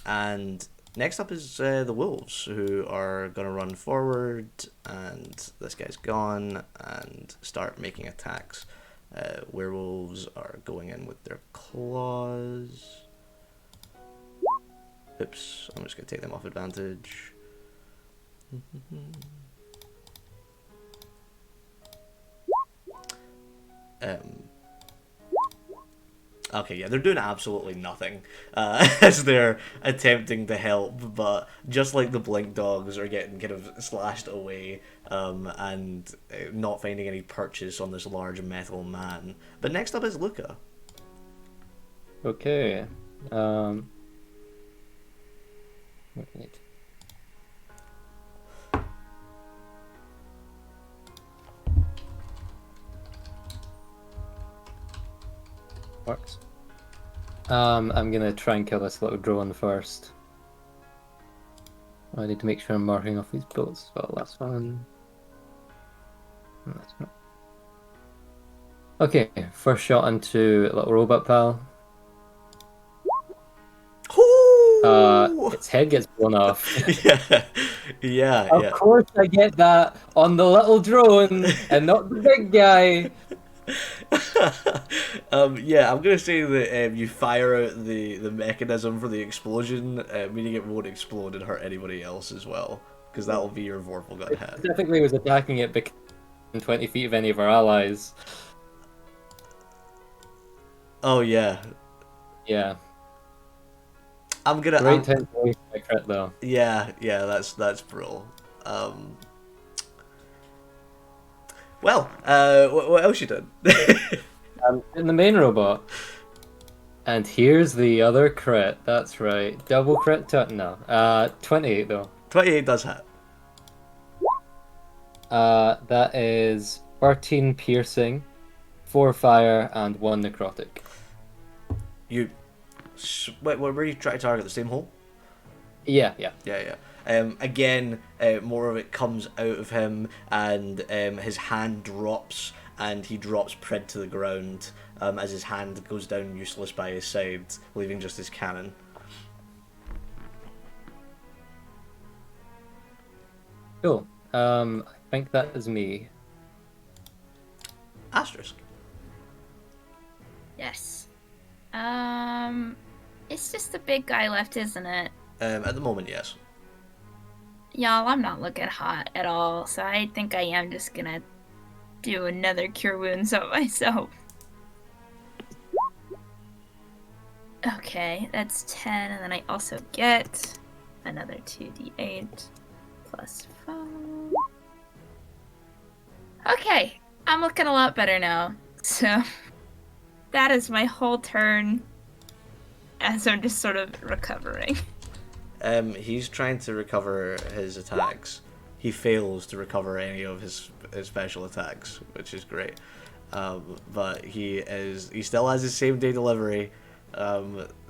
And next up is the wolves, who are going to run forward, and this guy's gone, and start making attacks. Werewolves are going in with their claws. Oops, I'm just going to take them off advantage. Okay, yeah, they're doing absolutely nothing as they're attempting to help, but just like the blink dogs are getting kind of slashed away and not finding any purchase on this large metal man. But next up is Luca. Okay. What we need. Works. I'm gonna try and kill this little drone first. I need to make sure I'm marking off these bullets as well. Last one. That's not. Okay, first shot into little robot pal. Ooh! Its head gets blown off. Yeah, yeah, Of yeah. course I get that on the little drone and not the big guy. Yeah, I'm gonna say that you fire out the mechanism for the explosion, meaning it won't explode and hurt anybody else as well, because that will be your Vorpal gun It hit. specifically was attacking it because within 20 feet of any of our allies. Oh yeah, Yeah. I'm gonna. Great time to waste my crit though. Yeah, yeah, that's brutal. Well, what else you done? In the main robot. And here's the other crit. That's right. Double crit no. 28 though. 28 does hit. That is 13 piercing, 4 fire, and 1 necrotic. You. Wait, where are you trying to target? The same hole? Yeah, yeah. Yeah, yeah. Again, more of it comes out of him, and his hand drops, and he drops Pred to the ground as his hand goes down useless by his side, leaving just his cannon. Cool. I think that is me. Asterisk. Yes. It's just the big guy left, isn't it? At the moment, yes. Y'all, I'm not looking hot at all, so I think I am just gonna do another Cure Wounds on myself. Okay, that's 10, and then I also get another 2d8 plus 5. Okay, I'm looking a lot better now. So, that is my whole turn as I'm just sort of recovering. He's trying to recover his attacks. He fails to recover any of his special attacks, which is great. But he still has his same day delivery.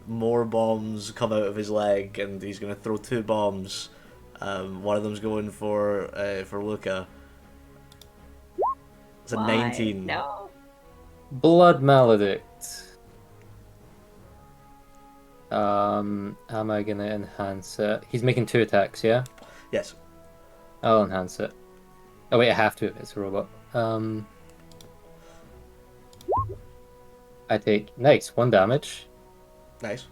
More bombs come out of his leg, and he's gonna throw 2 bombs. One of them's going for Luca. It's a Why? 19. No. Blood Maledict. How am I gonna enhance it? He's making 2 attacks, yeah? Yes. I'll enhance it. Oh wait, I have to. It's a robot. I take 1 damage, Nice.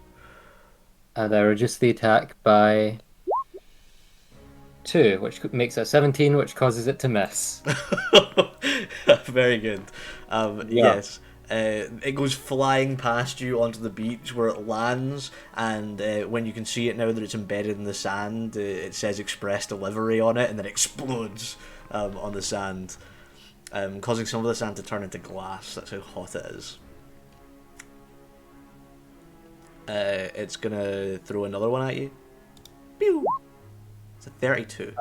and I reduce the attack by 2, which makes it 17, which causes it to miss. Very good. Yeah. Yes. It goes flying past you onto the beach where it lands, and when you can see it now that it's embedded in the sand, it says Express Delivery on it, and then explodes on the sand, causing some of the sand to turn into glass. That's how hot it is. It's gonna throw another one at you. Pew! It's a 32.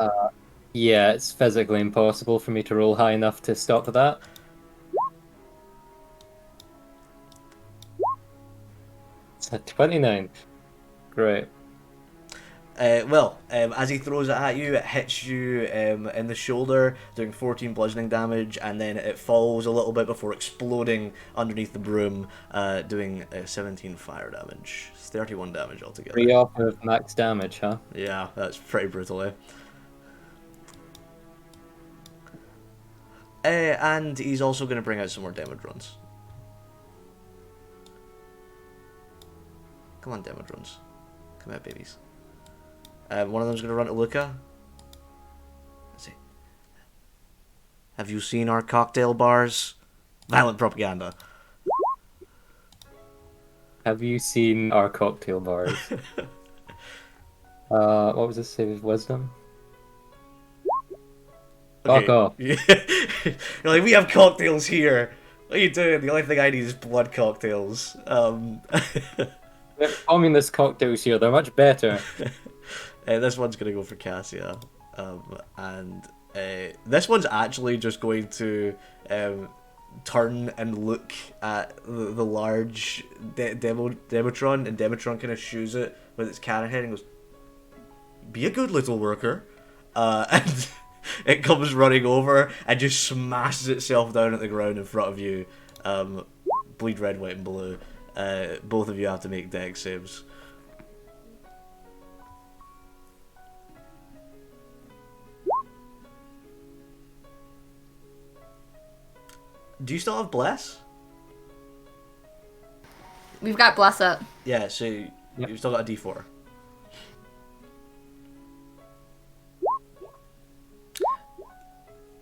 Yeah, it's physically impossible for me to roll high enough to stop that. It's a 29. Great. As he throws it at you, it hits you in the shoulder, doing 14 bludgeoning damage, and then it falls a little bit before exploding underneath the broom, doing 17 fire damage. It's 31 damage altogether. 3 off of max damage, huh? Yeah, that's pretty brutal, eh? And he's also going to bring out some more damage runs. Come on, damage runs. Come out, babies. One of them's going to run to Luca. Let's see. Have you seen our cocktail bars? Violent propaganda. Have you seen our cocktail bars? What was this save of wisdom? Fuck off. You're like, we have cocktails here. What are you doing? The only thing I need is blood cocktails. We have communist cocktails here. They're much better. This one's gonna go for Cassia, and this one's actually just going to turn and look at the large Demotron, and Demotron kind of shoos it with its cannon head and goes, "Be a good little worker," and it comes running over and just smashes itself down at the ground in front of you. Bleed red, white, and blue. Both of you have to make dex saves. Do you still have bless? We've got bless up. Yeah, so you've still got a d4.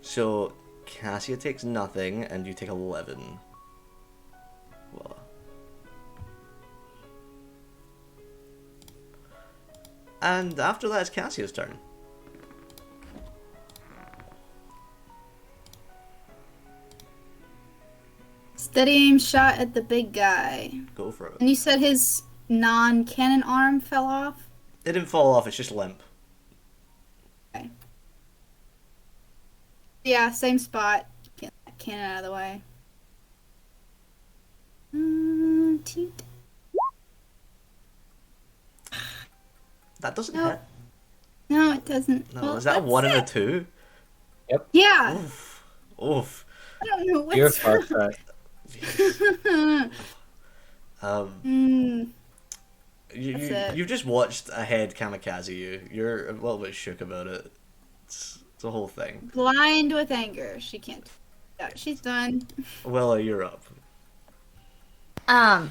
So Cassia takes nothing, and you take 11. Well. And after that, it's Cassia's turn. Steady aim shot at the big guy. Go for it. And you said his non-cannon arm fell off? It didn't fall off, it's just limp. Okay. Yeah, same spot. Get that cannon out of the way. Toot. That doesn't No. hit. No, it doesn't. No, Well, is that a that's 1 and a it. 2? Yeah. Oof. Oof. I don't know You're what's far track. You, it. you've just watched a head kamikaze you. You're a little bit shook about it. It's a whole thing. Blind with anger. She can't. Yeah, she's done. Willa, you're up.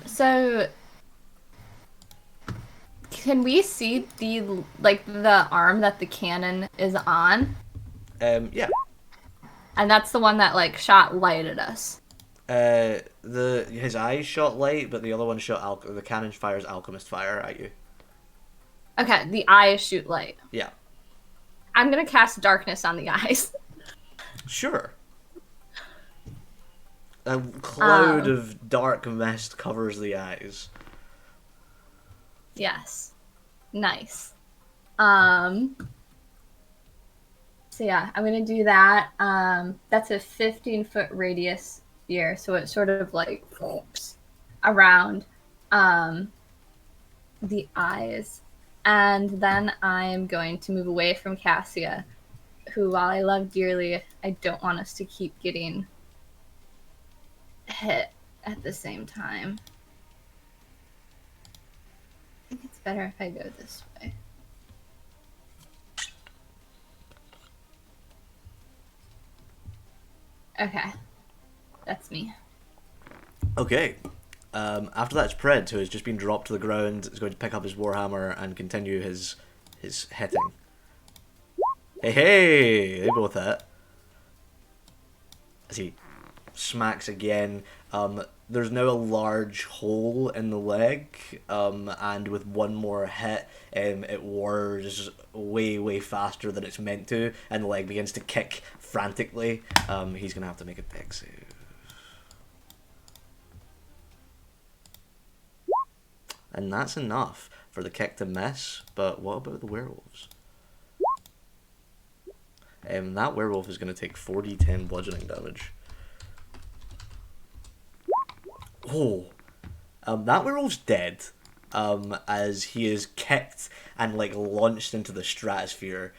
So can we see the arm that the cannon is on? Yeah. And that's the one that shot light at us. His eyes shot light, but the other one shot the cannon fires alchemist fire at you. Okay, the eyes shoot light. Yeah. I'm gonna cast darkness on the eyes. Sure. A cloud of dark mist covers the eyes. Yes. Nice. So yeah, I'm gonna do that. That's a 15-foot radius sphere, so it sort of whoops around the eyes. And then I'm going to move away from Cassia, who, while I love dearly, I don't want us to keep getting hit at the same time. I think it's better if I go this way. Okay. That's me. Okay. After that, it's Pred, who has just been dropped to the ground. Is going to pick up his warhammer and continue his hitting. Hey! They both hit. As he smacks again. There's now a large hole in the leg, and with one more hit, it whirs way faster than it's meant to, and the leg begins to kick frantically. He's gonna have to make a dex save. And that's enough for the kick to miss, but what about the werewolves? That werewolf is going to take 4d10 bludgeoning damage. Oh, that werewolf's dead, as he is kicked and launched into the stratosphere.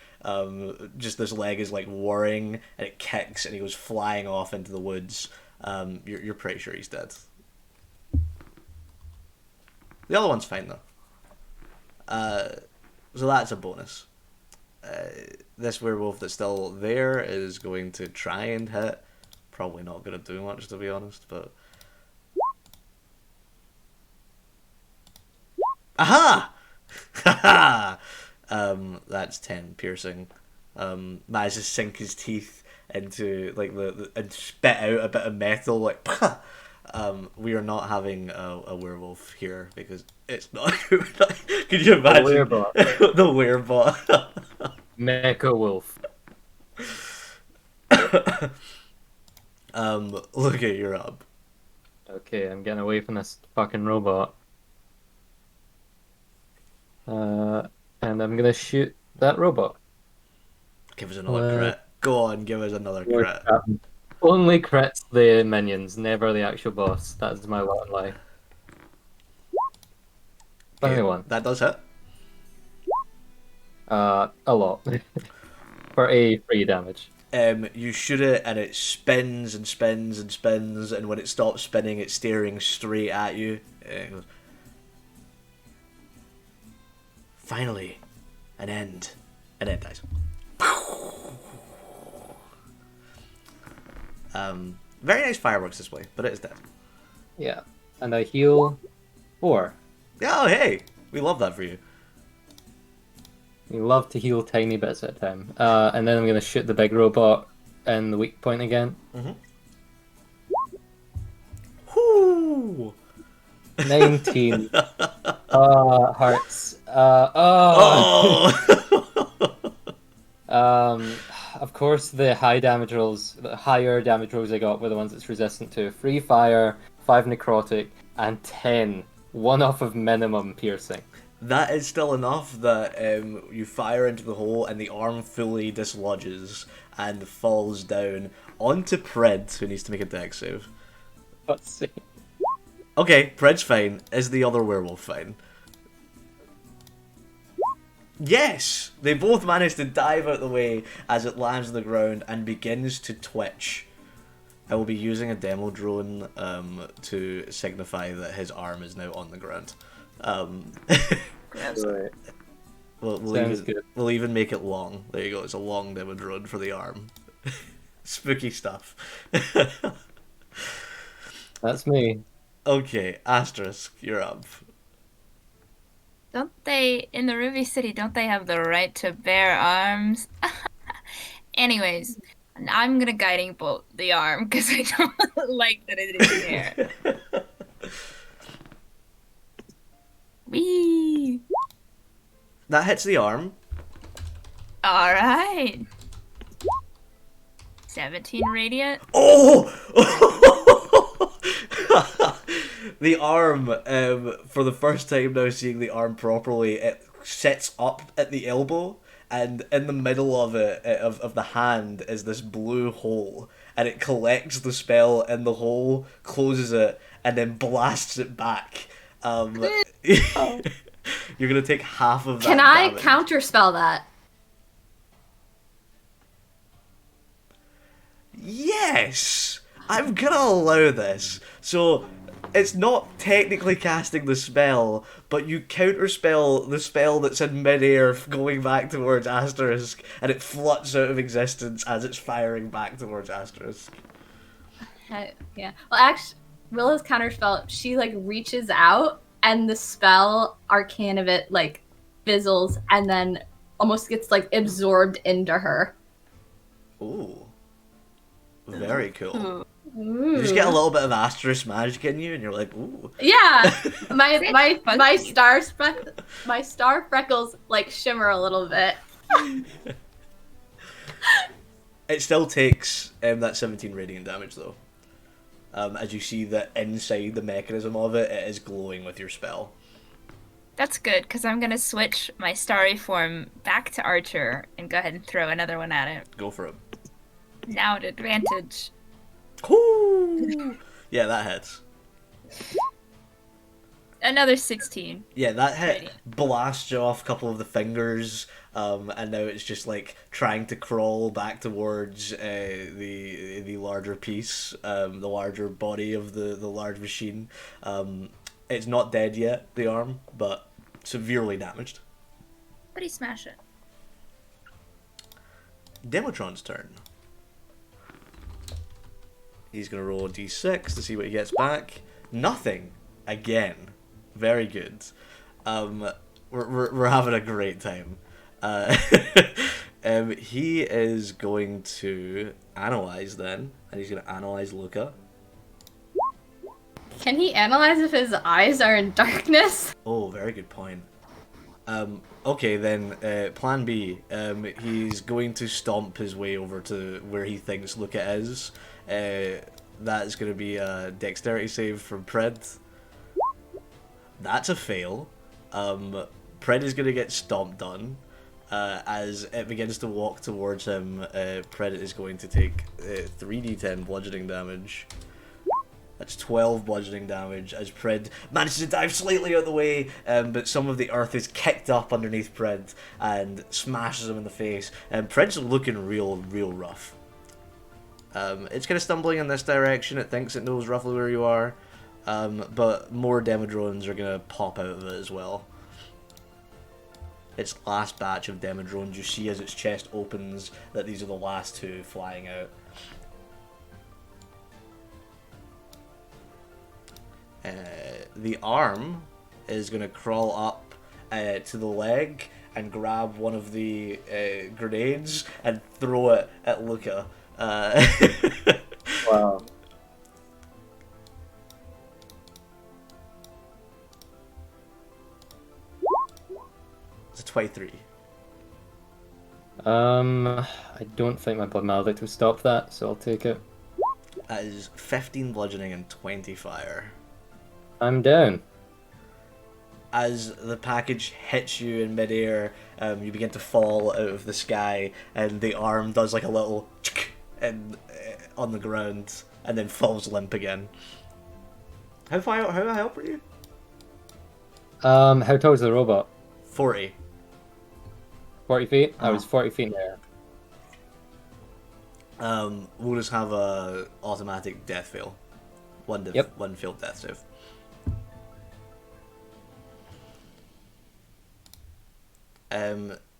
Just this leg is whirring, and it kicks, and he goes flying off into the woods. You're pretty sure he's dead. The other one's fine though. So that's a bonus. This werewolf that's still there is going to try and hit. Probably not going to do much, to be honest, but... Aha! Haha! That's 10 piercing. Managed to sink his teeth into and spit out a bit of metal we are not having a werewolf here because it's not. Can you imagine the werebot? Mecha wolf. Luca, you're up. Okay, I'm getting away from this fucking robot. And I'm gonna shoot that robot. Give us another Well, crit. Go on, give us another Lord, crit. only crits the minions, never the actual boss. That's my lot in life. Okay, 21. that does hit. A lot. For a 3 damage. You shoot it and it spins and spins and spins, and when it stops spinning, it's staring straight at you. It goes, finally, an end. And then dies. Very nice fireworks display, but it is dead. Yeah. And I heal 4. Oh, hey! We love that for you. We love to heal tiny bits at a time. And then I'm gonna shoot the big robot in the weak point again. Whoo! 19. Hearts. Oh! Of course, the higher damage rolls I got were the ones it's resistant to. 3 fire, 5 necrotic, and 10. 1 off of minimum piercing. That is still enough that you fire into the hole and the arm fully dislodges and falls down onto Pred, who needs to make a dex save. Let's see. Okay, Pred's fine. Is the other werewolf fine? Yes! They both manage to dive out the way as it lands on the ground and begins to twitch. I will be using a demo drone to signify that his arm is now on the ground. Right. We'll even make it long. There you go, it's a long demo drone for the arm. Spooky stuff. That's me. Okay, Asterisk, you're up. Don't they, in the Ruby City, don't they have the right to bear arms? Anyways, I'm gonna guiding bolt the arm because I don't like that it is there. Whee! That hits the arm. Alright. 17 radiant. Oh! The arm, for the first time now seeing the arm properly, it sets up at the elbow, and in the middle of it, of the hand, is this blue hole, and it collects the spell in the hole, closes it, and then blasts it back. You're gonna take half of that. Can I damage. counterspell that? Yes! I'm gonna allow this. So, it's not technically casting the spell, but you counterspell the spell that's in midair going back towards Asterisk, and it fluts out of existence as it's firing back towards Asterisk. Yeah. Well, actually, Willow's counterspell, she like reaches out, and the spell arcane of it like fizzles, and then almost gets like absorbed into her. Ooh. Very cool. Ooh. You just get a little bit of Asterisk magic in you, and you're like, ooh. Yeah, my star freckles like shimmer a little bit. It still takes that 17 radiant damage though. As you see that inside the mechanism of it, it is glowing with your spell. That's good, because I'm gonna switch my starry form back to Archer and go ahead and throw another one at it. Go for it. Now at advantage. Ooh. Yeah, that hits. Another 16. Yeah, that hit Radiant. blasts you off a couple of the fingers, and now it's just like trying to crawl back towards the larger piece, the larger body of the large machine. It's not dead yet, the arm, but severely damaged. But he smash it. Demotron's turn. He's going to roll a d6 to see what he gets back. Nothing. Again. Very good. We're having a great time. He is going to analyze then, and he's going to analyze Luca. Can he analyze if his eyes are in darkness? Oh, very good point. Okay, then, plan B. He's going to stomp his way over to where he thinks Luca is. That's going to be a dexterity save from Pred. That's a fail. Pred is going to get stomped on. As it begins to walk towards him, Pred is going to take 3d10 bludgeoning damage. That's 12 bludgeoning damage as Pred manages to dive slightly out of the way, but some of the earth is kicked up underneath Pred and smashes him in the face. And Pred's looking real rough. It's kind of stumbling in this direction. It thinks it knows roughly where you are, but more Demodrones are going to pop out of it as well. Its last batch of Demodrones, you see as its chest opens that these are the last two flying out. The arm is going to crawl up to the leg and grab one of the grenades and throw it at Luca. Wow. It's a 23. I don't think my blood maledict will stop that, so I'll take it. That is 15 bludgeoning and 20 fire. I'm down. As the package hits you in midair, you begin to fall out of the sky, and the arm does like a little and on the ground, and then falls limp again. How help are you? How tall is the robot? 40. 40 feet? I was 40 feet in the air. We'll just have a automatic death fail. One failed death save.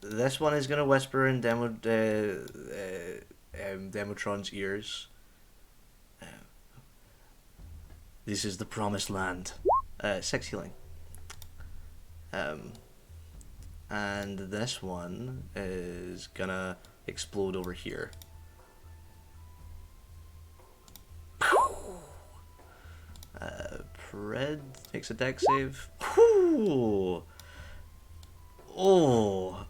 This one is gonna whisper in Demotron's ears. This is the promised land. 6 healing. And this one is gonna explode over here. Pred makes a dex save. Oh,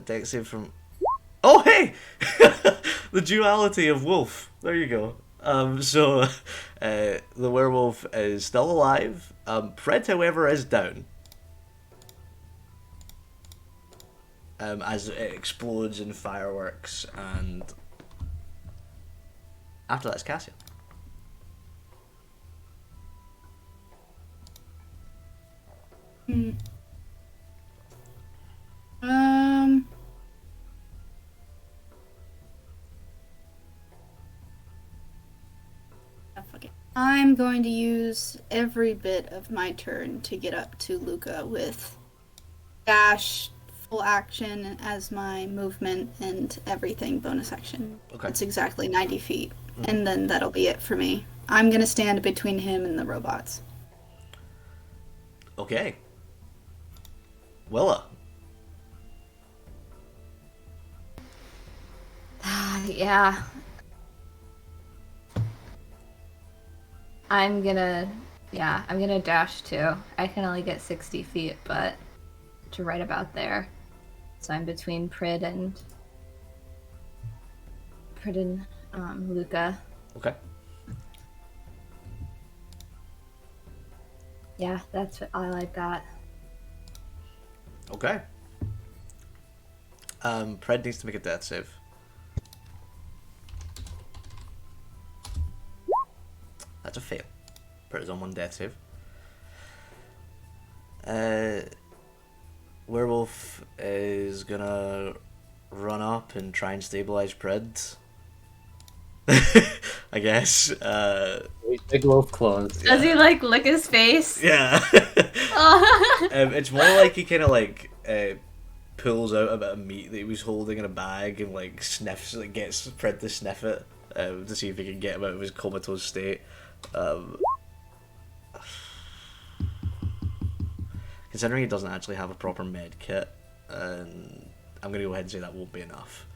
dex save from. Oh, hey, the duality of wolf. There you go. So the werewolf is still alive. Pred, however, is down. As it explodes in fireworks, and after that's Cassia. I'm going to use every bit of my turn to get up to Luca with dash, full action as my movement, and everything bonus action. Okay. It's exactly 90 feet, and then that'll be it for me. I'm going to stand between him and the robots. Okay. Willa. Yeah. I'm gonna dash too. I can only get 60 feet, but to right about there. So I'm between Prid and Luca. Okay. Yeah, that's what I like that. Okay. Pred needs to make a death save. That's a fail. Pred is on one death save. Werewolf is gonna run up and try and stabilize Pred. I guess. Big wolf claws. Does he like lick his face? Yeah. It's more like he kind of like pulls out a bit of meat that he was holding in a bag and like sniffs, like gets Pred to sniff it to see if he can get him out of his comatose state. Considering he doesn't actually have a proper med kit, I'm gonna go ahead and say that won't be enough,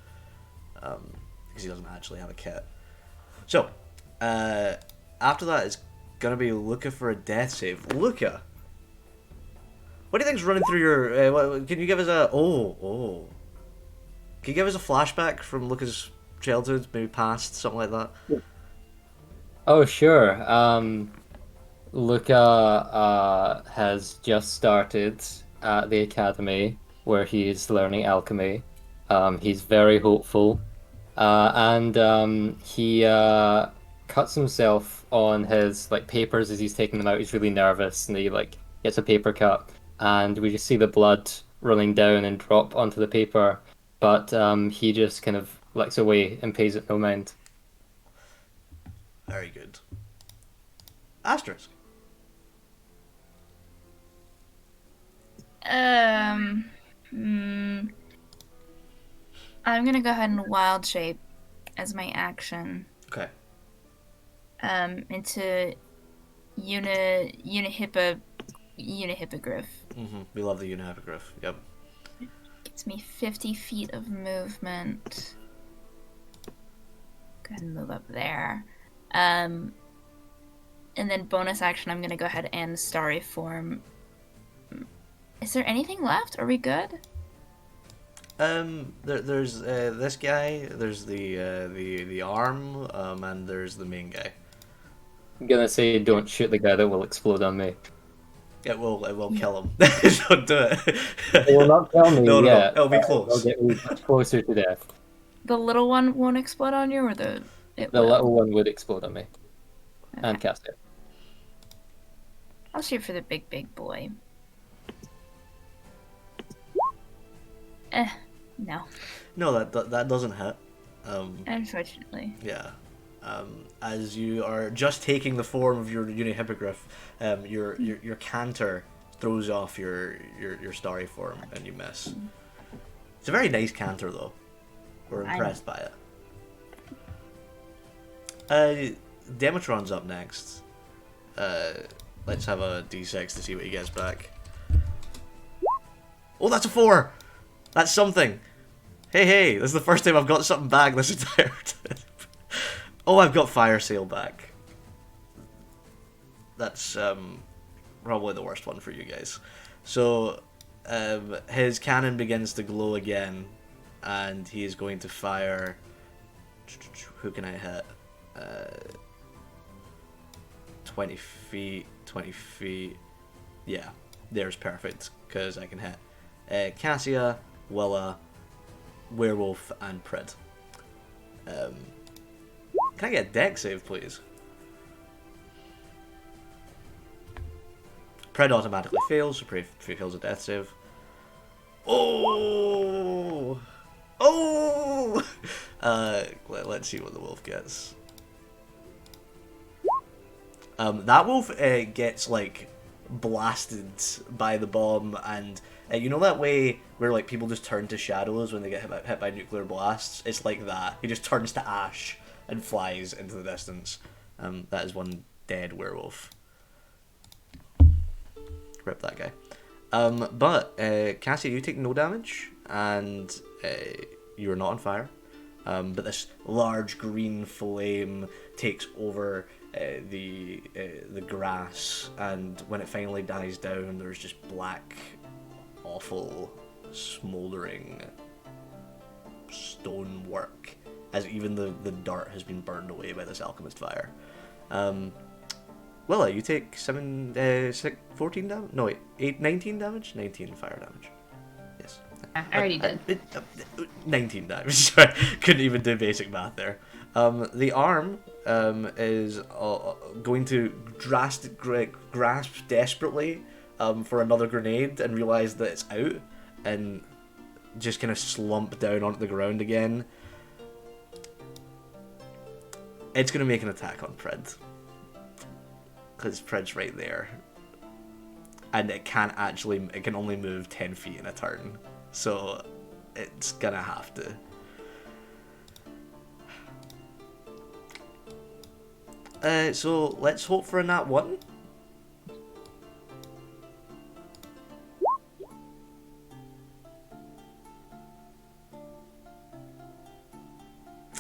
because he doesn't actually have a kit. So, after that, it's gonna be Luca for a death save. Luca, What do you think's running through your? Can you give us a? Oh. Can you give us a flashback from Luca's childhood, maybe past, something like that? Oh, sure. Luca has just started at the academy where he's learning alchemy. He's very hopeful, and he cuts himself on his like papers as he's taking them out. He's really nervous, and he like gets a paper cut, and we just see the blood running down and drop onto the paper. But he just kind of looks away and pays it no mind. Very good. Asterisk. I'm gonna go ahead and wild shape as my action. Okay. Into unihippogriff. We love the unihippogriff. Yep. Gets me 50 feet of movement. Go ahead and move up there. And then bonus action, I'm gonna go ahead and starry form. Is there anything left? Are we good? There's this guy. There's the arm. And there's the main guy. I'm gonna say don't shoot the guy that will explode on me. It will kill him. Don't do it. It will not kill me No, yet. it'll be It'll close. get me much closer to death. The little one won't explode on you, or the little one would explode on me. Okay. And cast it. I'll shoot for the big boy. No. No, that doesn't hit. Unfortunately. Yeah. As you are just taking the form of your unihippogriff, your canter throws off your starry form and you miss. It's a very nice canter though. We're impressed by it. Demetron's up next. Let's have a d6 to see what he gets back. Oh, that's a 4! That's something! Hey, this is the first time I've got something back this entire time. Oh, I've got Fire Sail back. That's probably the worst one for you guys. So, his cannon begins to glow again, and he is going to fire... Who can I hit? 20 feet, 20 feet. Yeah, there's perfect, because I can hit Cassia, Willa, Werewolf, and Prid. Can I get a deck save, please? Pred automatically fails, so Pred fails a death save. Oh! Let's see what the wolf gets. That wolf gets, like, blasted by the bomb, and you know that way where, like, people just turn to shadows when they get hit by nuclear blasts? It's like that. He just turns to ash and flies into the distance. That is one dead werewolf. Rip that guy. But Cassie, you take no damage, and you are not on fire. But this large green flame takes over the grass, and when it finally dies down, there's just black, awful, smouldering stonework, as even the dirt has been burned away by this alchemist fire. Willa, you take 14 damage? No, wait, 19 damage? 19 fire damage. Yes. I already did. 19 damage. Sorry, couldn't even do basic math there. The arm is going to grasp desperately for another grenade and realize that it's out, and just kind of slump down onto the ground again. It's going to make an attack on Pred, because Pred's right there, and it can only move 10 feet in a turn, so it's gonna have to. So let's hope for a nat 1.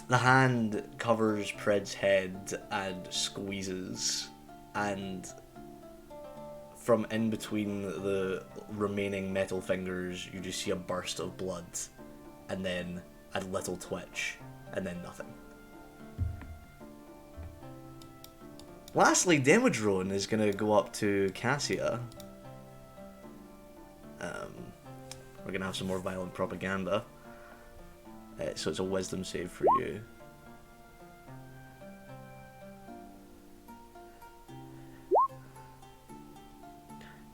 The hand covers Pred's head and squeezes, and from in between the remaining metal fingers, you just see a burst of blood, and then a little twitch, and then nothing. Lastly, Demodrone is going to go up to Cassia. We're going to have some more violent propaganda. So it's a wisdom save for you.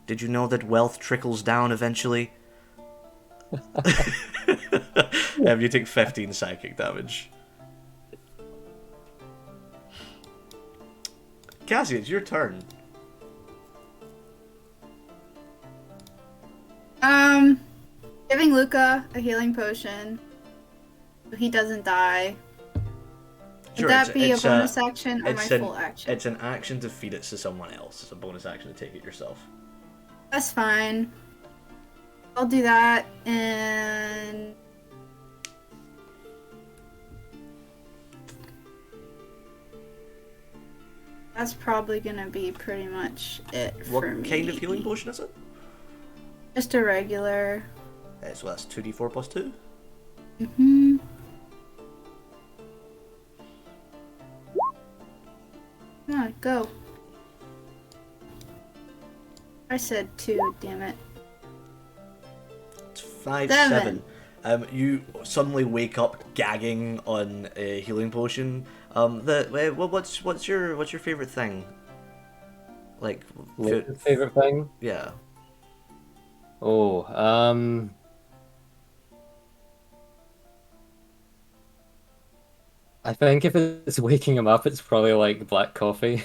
Did you know that wealth trickles down eventually? You take 15 psychic damage. Cassie, it's your turn. Giving Luca a healing potion so he doesn't die. Sure, Would that be a bonus a, action or my full action? It's an action to feed it to someone else. It's a bonus action to take it yourself. That's fine. I'll do that, and that's probably gonna be pretty much it for me. What kind of healing potion is it? Just a regular. So that's 2d4 plus 2? Mm-hmm. Come on, go. I said 2, damn it. It's 5, 7. 7. You suddenly wake up gagging on a healing potion. What's your favorite thing? Like, Favorite thing? Yeah. Oh, I think if it's waking him up, it's probably like black coffee.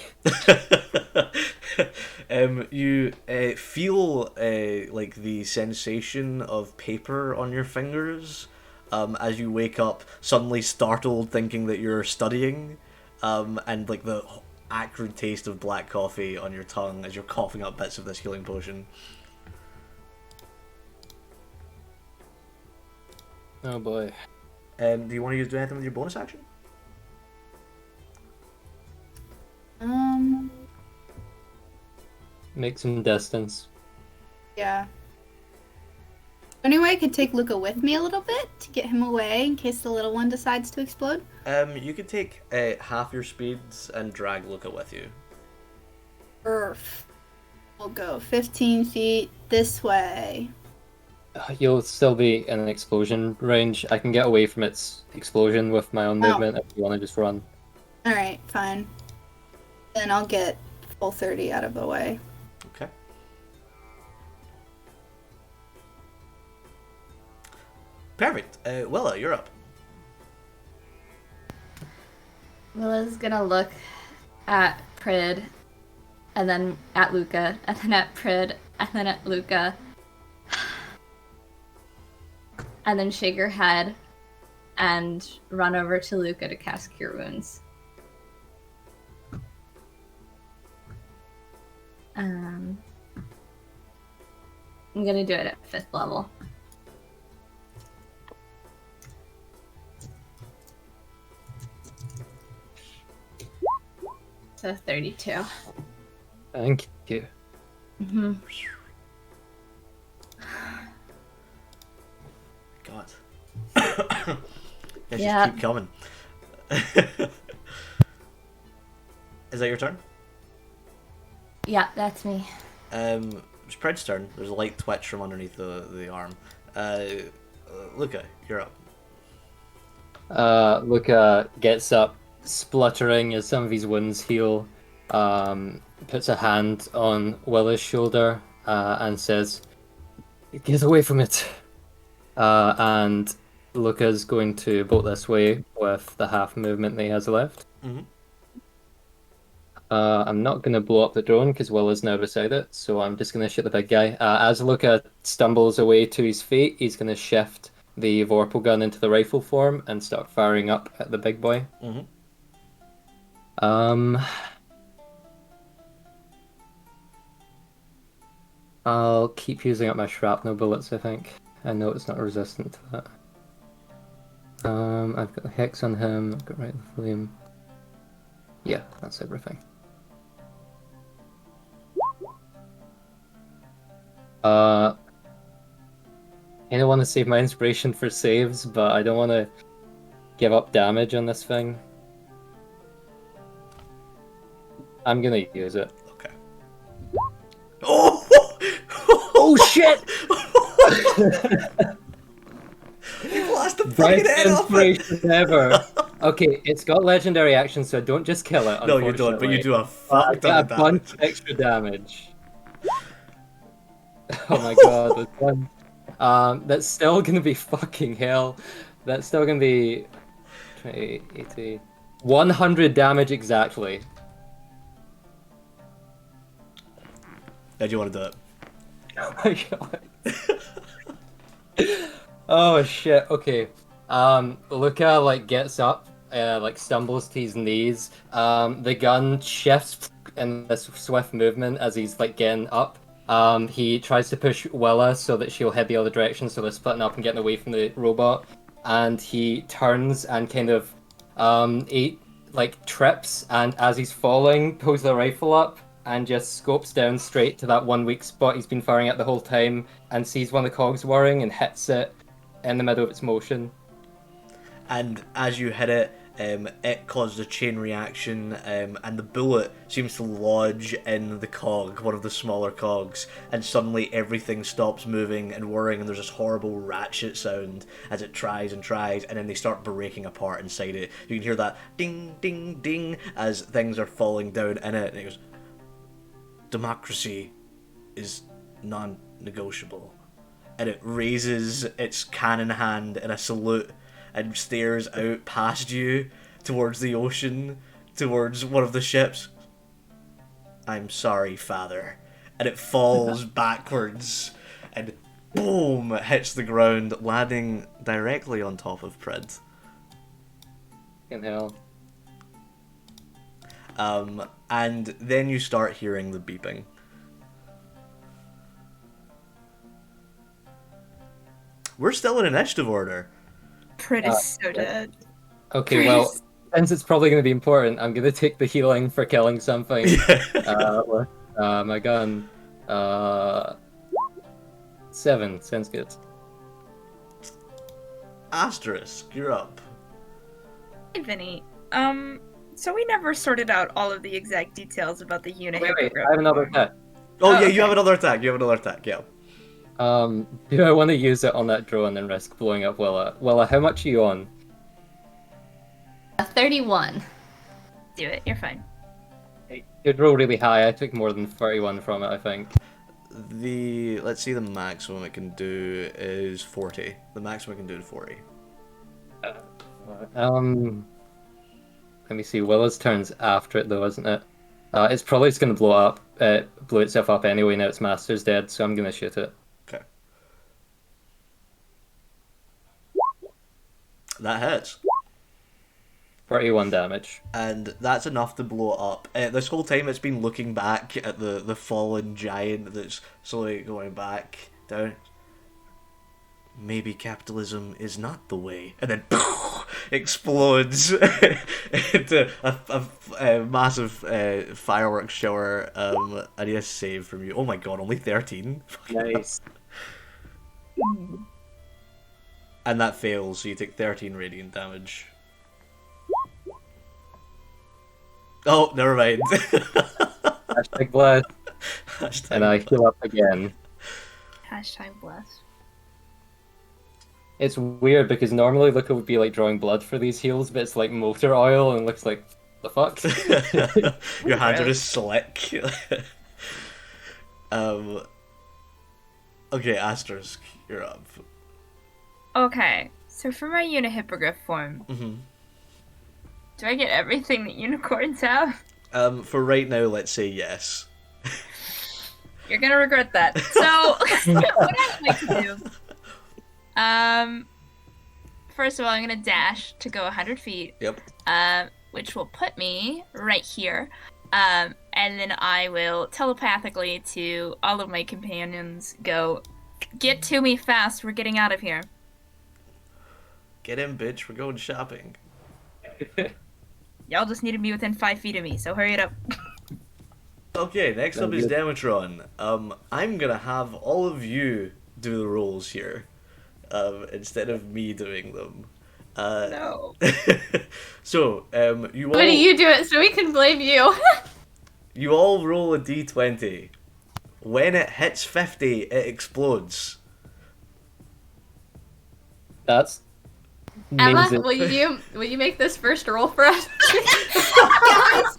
You feel like the sensation of paper on your fingers as you wake up, suddenly startled, thinking that you're studying, and like the acrid taste of black coffee on your tongue as you're coughing up bits of this healing potion. Oh boy. Do you want to do anything with your bonus action? Make some distance. Yeah. Anyway, I could take Luca with me a little bit to get him away in case the little one decides to explode. You could take half your speeds and drag Luca with you. We'll go 15 feet this way. You'll still be in an explosion range. I can get away from its explosion with my own movement if you want to just run. Alright, fine. Then I'll get full 30 out of the way. Okay. Perfect. Willa, you're up. Willa's gonna look at Prid, and then at Luca, and then at Prid, and then at Luca, and then shake her head and run over to Luca to cast Cure Wounds. I'm gonna do it at 5th level. So 32. Thank you. Mm-hmm. God. They Yeah. just keep coming. Is that your turn? Yeah, that's me. It's Pred's turn. There's a light twitch from underneath the arm. Luca, you're up. Luca gets up, spluttering as some of his wounds heal, puts a hand on Willa's shoulder, and says, "Get away from it." And Luca's going to bolt this way with the half movement that he has left. Mm-hmm. I'm not going to blow up the drone because Willa's now beside it, so I'm just going to shoot the big guy. As Luca stumbles away to his feet, he's going to shift the Vorpal gun into the rifle form and start firing up at the big boy. Mm-hmm. I'll keep using up my shrapnel bullets, I think. I know it's not resistant to that. I've got the Hex on him, I've got Right Flame. Yeah, that's everything. I don't want to save my inspiration for saves, but I don't want to give up damage on this thing. I'm gonna use it. Okay. Oh! Oh shit! You blasted the fucking Best head off it! inspiration ever. Okay, it's got legendary action, so I don't just kill it. No, you don't, but you do a I fuck ton get a of bunch damage. of extra damage. Oh my god, this one. That's still gonna be fucking hell. That's still gonna be 20, 80, 100 damage exactly. How do you want to do it? Oh my god. Oh shit, okay. Luca like gets up, like stumbles to his knees. The gun shifts in this swift movement as he's like getting up. He tries to push Willa so that she'll head the other direction, so they're splitting up and getting away from the robot. And he turns and kind of trips, and as he's falling, pulls the rifle up and just scopes down straight to that one weak spot he's been firing at the whole time, and sees one of the cogs whirring and hits it in the middle of its motion. And as you hit it, it causes a chain reaction, and the bullet seems to lodge in the cog, one of the smaller cogs, and suddenly everything stops moving and whirring, and there's this horrible ratchet sound as it tries and tries, and then they start breaking apart inside it. You can hear that ding, ding, ding as things are falling down in it, and it goes, "Democracy is non-negotiable." And it raises its cannon hand in a salute and stares out past you towards the ocean, towards one of the ships. "I'm sorry, father." And it falls backwards and boom, hits the ground, landing directly on top of Prid. In hell. And then you start hearing the beeping. We're still in initiative order. Prid is so dead. Okay, well, since it's probably going to be important, I'm going to take the healing for killing something. With my gun. 7, sounds good. Asterisk, you're up. Hey, Vinny. So we never sorted out all of the exact details about the unit. Wait, I have another attack. Oh, yeah, okay. you have another attack. Yeah. Do I want to use it on that drone and risk blowing up Willa? Willa, how much are you on? 31. Do it. You're fine. You'd roll really high. I took more than 31 from it, I think. Let's see, the maximum it can do is 40. The maximum it can do is 40. Let me see. Willa's turn's after it, though, isn't it? It's probably just going to blow up. Blow itself up anyway. Now its master's dead, so I'm going to shoot it. Okay. That hits. 31 damage. And that's enough to blow it up. This whole time it's been looking back at the fallen giant that's slowly going back down. Maybe capitalism is not the way. And then explodes into a massive fireworks shower. I need a save from you. Oh my god, only 13? Nice. And that fails, so you take 13 radiant damage. Oh, never mind. Hashtag bless. Hashtag And I heal up again. Hashtag bless. It's weird because normally Luca would be like drawing blood for these heals, but it's like motor oil and looks like the fuck. Your hands are just slick. Okay, Asterisk, you're up. Okay, so for my unihippogriff form, do I get everything that unicorns have? For right now, let's say yes. You're gonna regret that. So, what I'd like to do, first of all, I'm gonna dash to go 100 feet. Yep. Which will put me right here. And then I will telepathically to all of my companions go, "Get to me fast, we're getting out of here." Get in, bitch, we're going shopping. Y'all just need to be within 5 feet of me, so hurry it up. Okay, next up Very is good. Demetron. I'm gonna have all of you do the rolls here, instead of me doing them. No. So, you Why do all you do it so we can blame you? you all roll a d20. When it hits 50, it explodes. That's Emma, means it. will you make this first roll for us? Guys,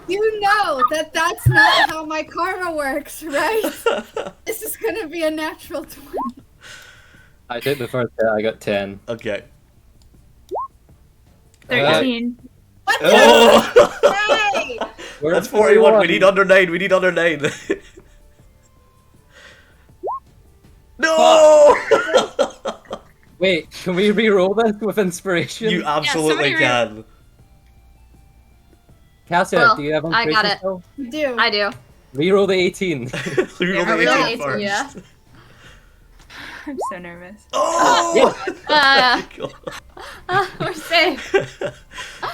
you know that that's not how my karma works, right? This is gonna be a natural 20. I took the first hit. I got 10. Okay. 13. What the Oh! hey! We're That's at 41. We need under 9. We need under 9. No! Wait, can we re-roll this with inspiration? You absolutely somebody can. Cassia, Well, do you have I inspiration got it. still? You do. I do. Re-roll the 18. We roll There the we 18 go. 18, first. yeah. I'm so nervous. Oh! We're safe.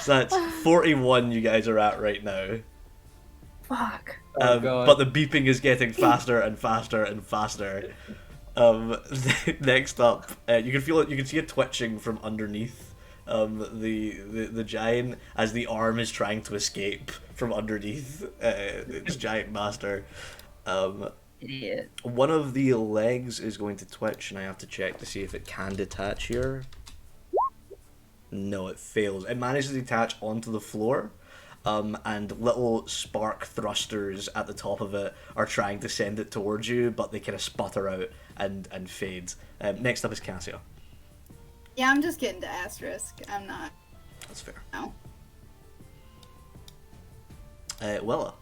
So that's 41 you guys are at right now. Fuck. Oh, God. But the beeping is getting faster and faster and faster. Next up, you can feel it. You can see it twitching from underneath the giant as the arm is trying to escape from underneath its giant master. Idiot. One of the legs is going to twitch, and I have to check to see if it can detach here. No, it fails. It manages to detach onto the floor, and little spark thrusters at the top of it are trying to send it towards you, but they kind of sputter out and fade. Next up is Cassia. Yeah, I'm just getting to asterisk. I'm not. That's fair. No. Willa.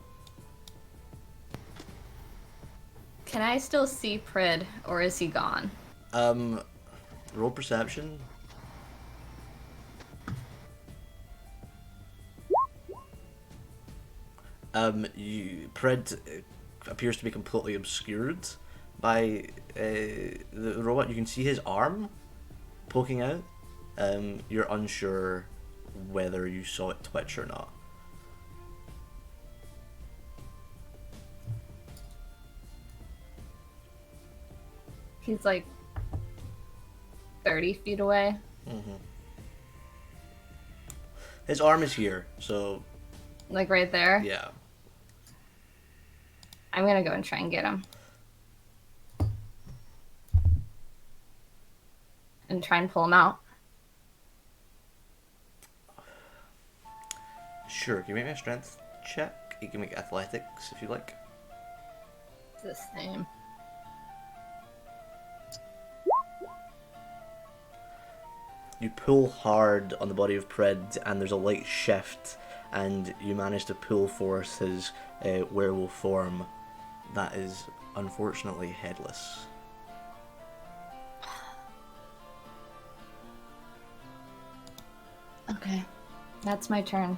Can I still see Prid, or is he gone? Roll perception. Pred appears to be completely obscured by the robot. You can see his arm poking out. You're unsure whether you saw it twitch or not. He's like 30 feet away. His arm is here, so Like right there. yeah. I'm gonna go and try and get him. And try and pull him out. Sure, can you make me a strength check? You can make athletics if you like. It's the same. You pull hard on the body of Pred, and there's a light shift, and you manage to pull forth his werewolf form. That is unfortunately headless. Okay. That's my turn.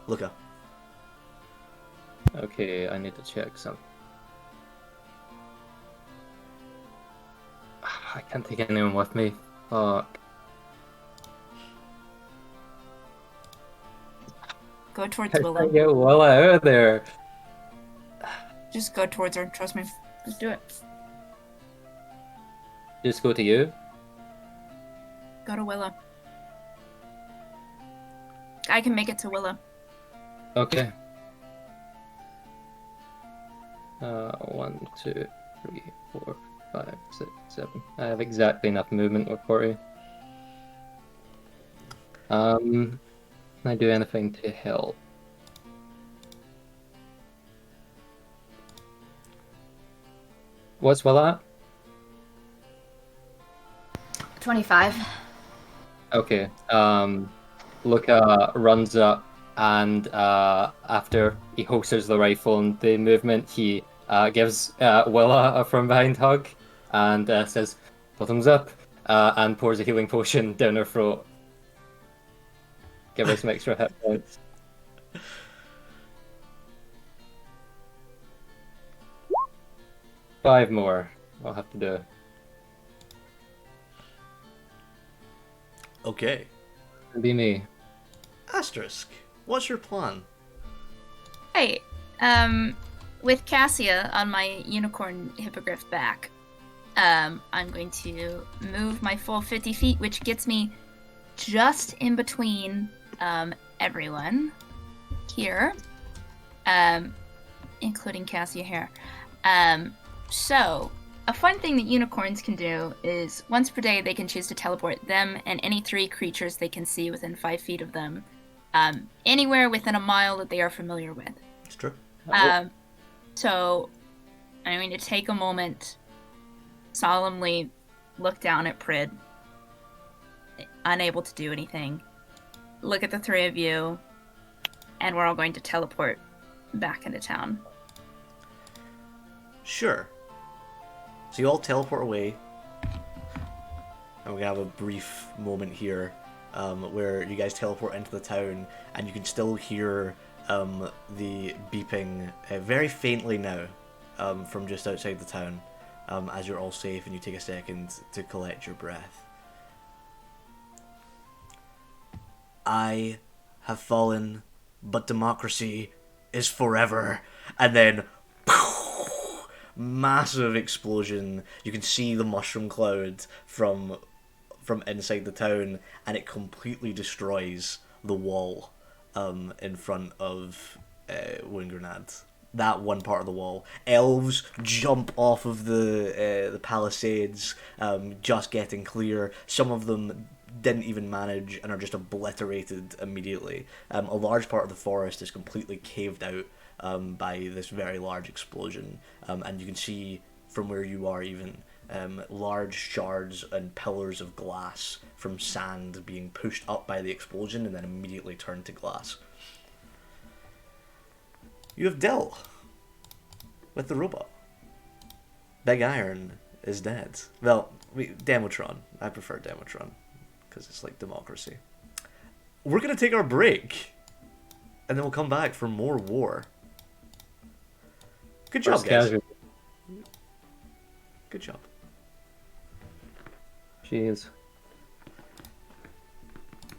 Look up. Okay, I need to check some. I can't take anyone with me. Fuck. Go towards How do I Willow. get Willa out of there? Just go towards her. Trust me. Just do it. Just go to you? Go to Willow. I can make it to Willow. Okay. 1, 2, 3, 4, 5, 6, 7. I have exactly enough movement with 40. Can I do anything to help? What's Willa at? 25. Okay. Luca runs up and after he holsters the rifle and the movement, he gives Willa a from behind hug and says, "Bottoms up," and pours a healing potion down her throat. Give her some extra hit points. Five more. I'll have to do. Okay. Be me. Asterisk, what's your plan? Hey, with Cassia on my unicorn hippogriff back, I'm going to move my full 50 feet, which gets me just in between everyone here, including Cassia here. So, a fun thing that unicorns can do is once per day they can choose to teleport them and any 3 creatures they can see within 5 feet of them anywhere within a mile that they are familiar with. It's true. So, I'm going to take a moment, solemnly look down at Prid, unable to do anything, look at the 3 of you, and we're all going to teleport back into town. Sure. So you all teleport away, and we're gonna have a brief moment here where you guys teleport into the town, and you can still hear the beeping very faintly now from just outside the town as you're all safe and you take a second to collect your breath. I have fallen, but democracy is forever. And then massive explosion. You can see the mushroom cloud from inside the town, and it completely destroys the wall in front of Wunngrenad. That one part of the wall. Elves jump off of the palisades, just getting clear. Some of them didn't even manage and are just obliterated immediately. A large part of the forest is completely caved out by this very large explosion, and you can see from where you are even large shards and pillars of glass from sand being pushed up by the explosion and then immediately turned to glass. You have dealt with the robot. Big Iron is dead. Well, Demotron. I prefer Demotron because it's like democracy. We're gonna take our break, and then we'll come back for more war. Good job, guys. Good job. Jeez.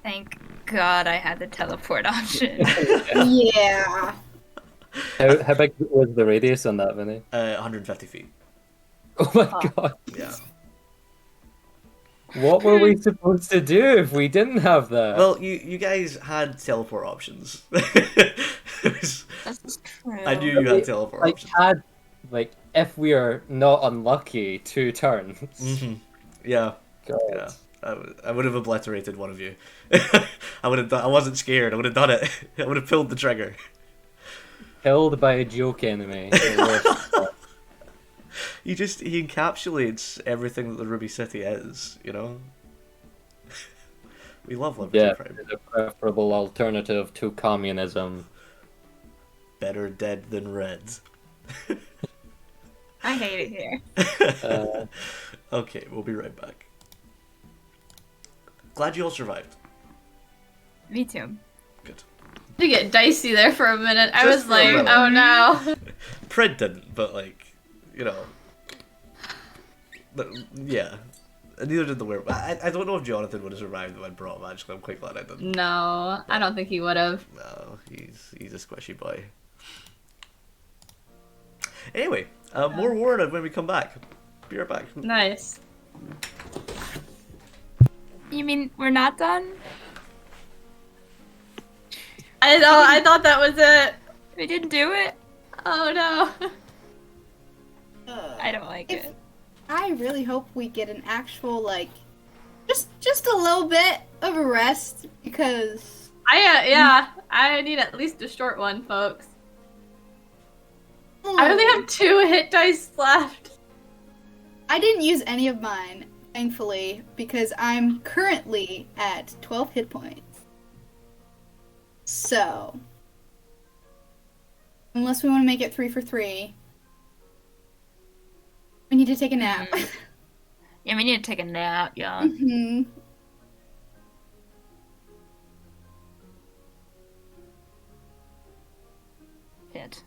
Thank God I had the teleport option. Yeah. How big was the radius on that, Vinny? 150 feet. Oh my god. Yeah. What were we supposed to do if we didn't have that? Well, you guys had teleport options. That's true. I knew you had teleport like, options. If we are not unlucky, 2 turns. Mm-hmm. Yeah. God. Yeah. I would have obliterated one of you. I would have. I wasn't scared. I would have done it. I would have pulled the trigger. Killed by a joke enemy. He encapsulates everything that the Ruby City is. You know. We love Liberty Prime. The preferable alternative to communism. Better dead than red. I hate it here. Okay, we'll be right back. Glad you all survived. Me too. Good. To get dicey there for a minute. I Just was for a like, minute. oh no. Pred didn't, but like, you know. But, yeah. Neither did the werewolf. I don't know if Genathan would have survived if I'd brought him, actually. I'm quite glad I didn't. No, I don't think he would have. No, he's a squishy boy. Anyway, more Wunngrenad when we come back. Be right back. Nice. You mean we're not done? I thought that was it. We didn't do it? Oh no. I don't like If- it. I really hope we get an actual, like, just a little bit of a rest, because... I need at least a short one, folks. I only have 2 hit dice left. I didn't use any of mine, thankfully, because I'm currently at 12 hit points. So... Unless we want to make it 3 for 3... We need to take a nap. Yeah, we need to take a nap, yeah. Mm-hmm. Hit.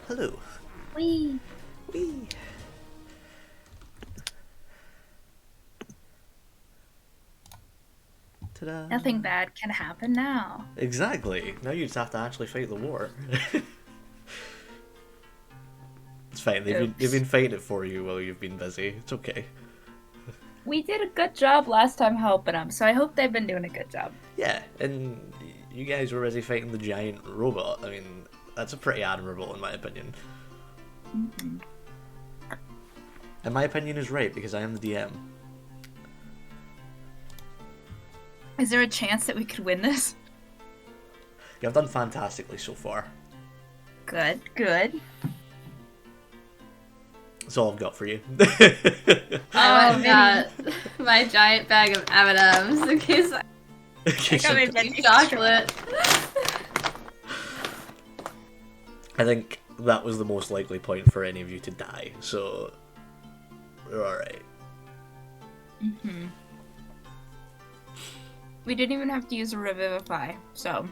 Hello. Whee! Whee. Ta-da. Nothing bad can happen now. Exactly. Now you just have to actually fight the war. It's fine. They've been fighting it for you while you've been busy. It's okay. We did a good job last time helping them, so I hope they've been doing a good job. Yeah, and you guys were busy fighting the giant robot. I mean, that's a pretty admirable, in my opinion. Mm-hmm. And my opinion is right because I am the DM. Is there a chance that we could win this? You have done fantastically so far. Good, good. That's all I've got for you. I went got my giant bag of M&Ms in case I eat chocolate. I think that was the most likely point for any of you to die, so we're alright. Mm-hmm. We didn't even have to use a revivify, so...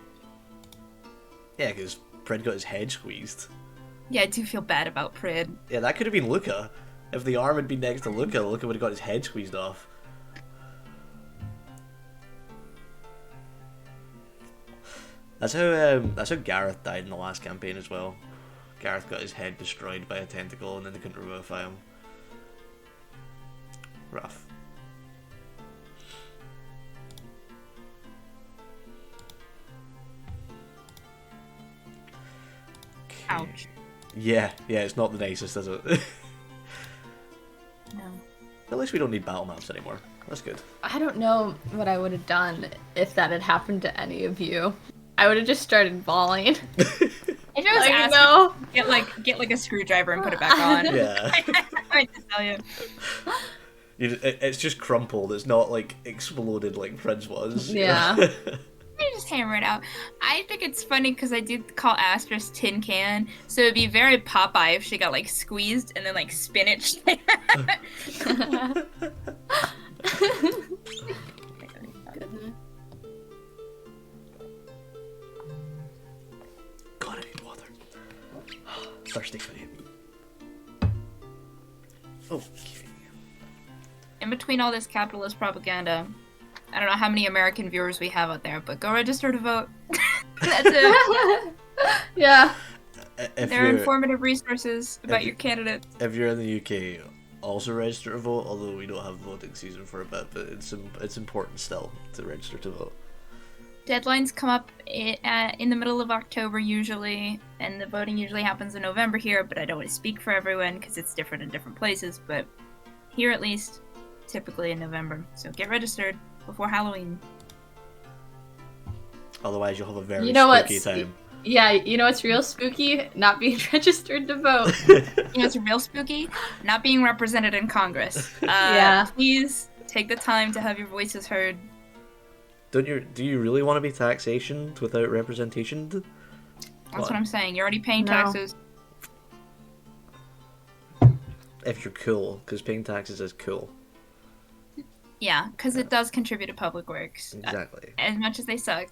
Yeah, because Pred got his head squeezed. Yeah, I do feel bad about Prid. Yeah, that could have been Luca. If the arm had been next to Luca, Luca would have got his head squeezed off. That's how Gareth died in the last campaign as well. Gareth got his head destroyed by a tentacle and then they couldn't revivify him. Rough. Ouch. Yeah, it's not the nicest, is it? No. At least we don't need battle maps anymore. That's good. I don't know what I would have done if that had happened to any of you. I would have just started bawling. If it was Like, asked, no. get like a screwdriver and put it back on. Yeah. I just tell you. It's just crumpled. It's not like exploded like Prince was. Yeah. I just hammer it out. I think it's funny because I did call Asterisk Tin Can, so it'd be very Popeye if she got like squeezed and then like spinach. Goodness. God, I need water. Thirsty for you. Okay. In between all this capitalist propaganda, I don't know how many American viewers we have out there, but go register to vote. That's it. Yeah. If They're you're, informative resources about your candidate. if you're in the UK, also register to vote. Although we don't have voting season for a bit, but it's important still to register to vote. Deadlines come up in the middle of October usually, and the voting usually happens in November here, but I don't want to speak for everyone because it's different in different places, but here at least, typically in November. So get registered before Halloween. Otherwise, you'll have a very You know spooky what's time. Yeah, you know what's real spooky? Not being registered to vote. You know what's real spooky? Not being represented in Congress. Yeah. Please take the time to have your voices heard. Do you really want to be taxationed without representation? That's what I'm saying. You're already paying No. taxes. If you're cool, because paying taxes is cool. Yeah, because it does contribute to public works. Exactly. As much as they suck.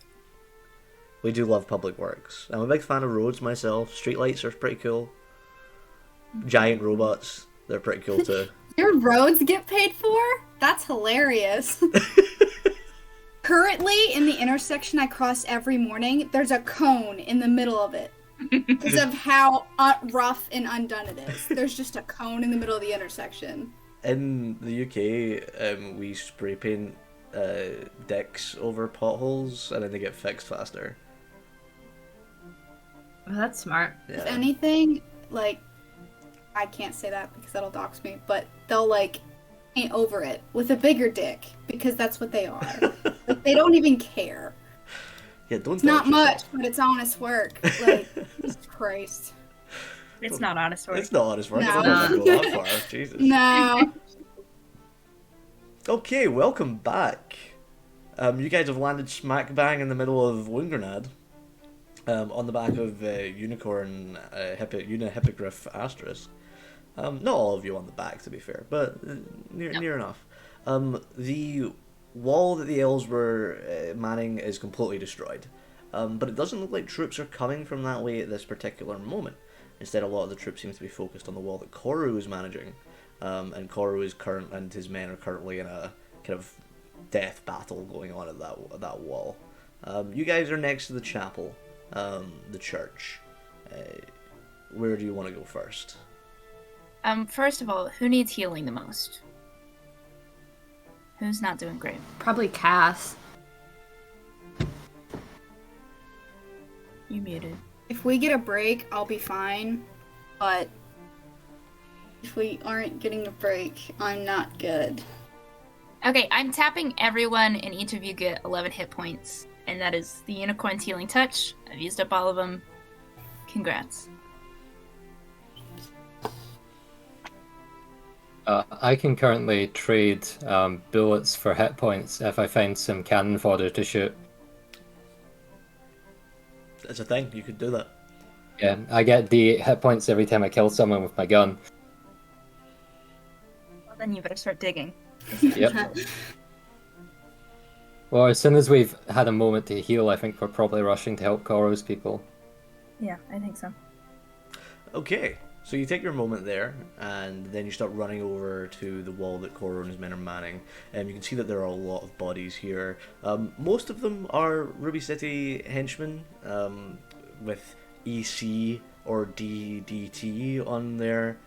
We do love public works. I'm a big fan of roads myself. Streetlights are pretty cool. Giant robots, they're pretty cool too. Your roads get paid for? That's hilarious. Currently, in the intersection I cross every morning, there's a cone in the middle of it. Because of how rough and undone it is. There's just a cone in the middle of the intersection. In the UK, we spray paint decks over potholes and then they get fixed faster. Oh, that's smart. If Yeah. anything, like, I can't say that because that'll dox me, but they'll, like, paint over it with a bigger dick because that's what they are. Like, they don't even care. Yeah, don't It's not touch much, yourself. but it's honest work. Like, Jesus Christ. It's not honest work. It's not honest work. No. I don't go that far. Jesus. No. Okay, welcome back. You guys have landed smack bang in the middle of Wunngrenad. On the back of Unicorn Hippogriff Asterisk. Not all of you on the back, to be fair, but near enough. The wall that the elves were manning is completely destroyed. But it doesn't look like troops are coming from that way at this particular moment. Instead, a lot of the troops seems to be focused on the wall that Koru is managing, and Koru is and his men are currently in a kind of death battle going on at that wall. You guys are next to the chapel, the church. Where do you want to go first? First of all, who needs healing the most? Who's not doing great? Probably Cass. You muted. If we get a break, I'll be fine. But if we aren't getting a break, I'm not good. Okay, I'm tapping everyone, and each of you get 11 hit points. And that is the Unicorn's Healing Touch. I've used up all of them. Congrats. I can currently trade bullets for hit points if I find some cannon fodder to shoot. It's a thing, you could do that. Yeah, I get D8 hit points every time I kill someone with my gun. Well, then you better start digging. Yep. Well, as soon as we've had a moment to heal, I think we're probably rushing to help Koru's people. Yeah, I think so. Okay, so you take your moment there, and then you start running over to the wall that Koru and his men are manning. And you can see that there are a lot of bodies here. Most of them are Ruby City henchmen, with EC or DDT on their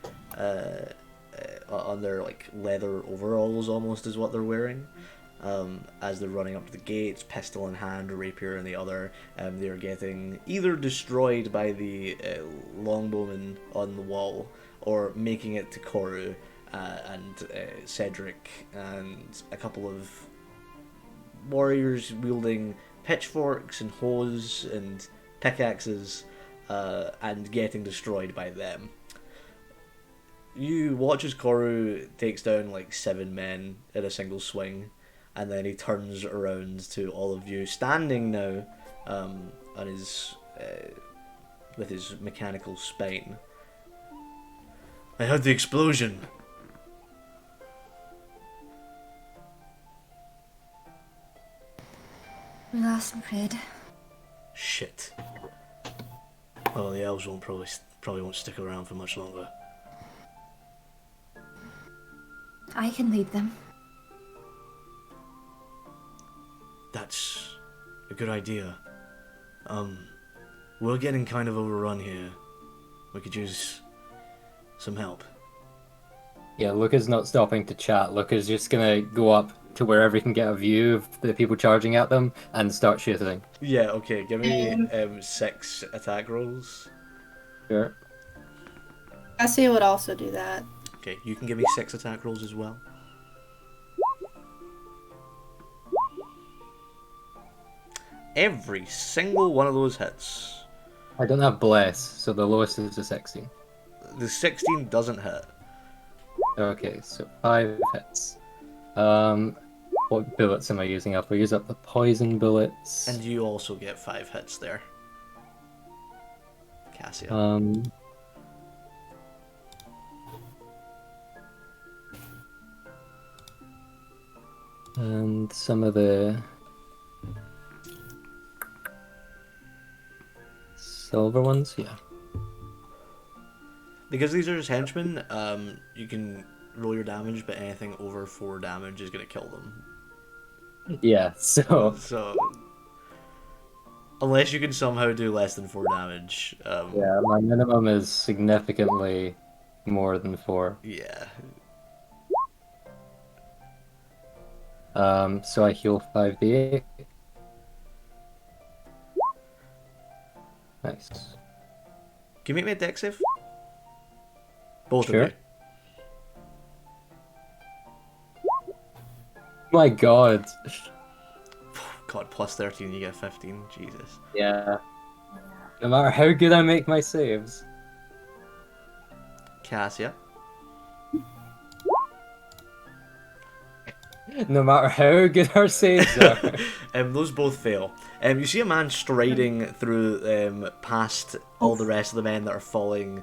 like leather overalls, almost is what they're wearing. As they're running up to the gates, pistol in hand, rapier in the other, they are getting either destroyed by the longbowmen on the wall, or making it to Koru and Cedric, and a couple of warriors wielding pitchforks and hoes and pickaxes, and getting destroyed by them. You watch as Koru takes down like 7 men in a single swing, and then he turns around to all of you, standing now on his with his mechanical spine. I heard the explosion. We lost Grid. Shit. Well, the elves won't probably won't stick around for much longer. I can lead them. That's a good idea. We're getting kind of overrun here. We could use some help. Yeah, Luca's not stopping to chat. Luca's just gonna go up to wherever he can get a view of the people charging at them and start shooting. Yeah, okay, give me 6 attack rolls. Sure. Cassia would also do that. Okay, you can give me 6 attack rolls as well. Every single one of those hits. I don't have Bless, so the lowest is a 16. The 16 doesn't hit. Okay, so 5 hits. What bullets am I using up? I use up the poison bullets. And you also get 5 hits there. Cassia. And some of the silver ones, yeah. Because these are just henchmen, you can roll your damage, but anything over 4 damage is going to kill them. Yeah, so So, unless you can somehow do less than 4 damage, yeah, my minimum is significantly more than 4. yeah. So I heal 5d8. Nice. Can you make me a dex save? Both Sure. of you. My god. God, plus 13, you get 15. Jesus. Yeah. No matter how good I make my saves. Cassia. No matter how good our saves are. Those both fail. You see a man striding through past all the rest of the men that are falling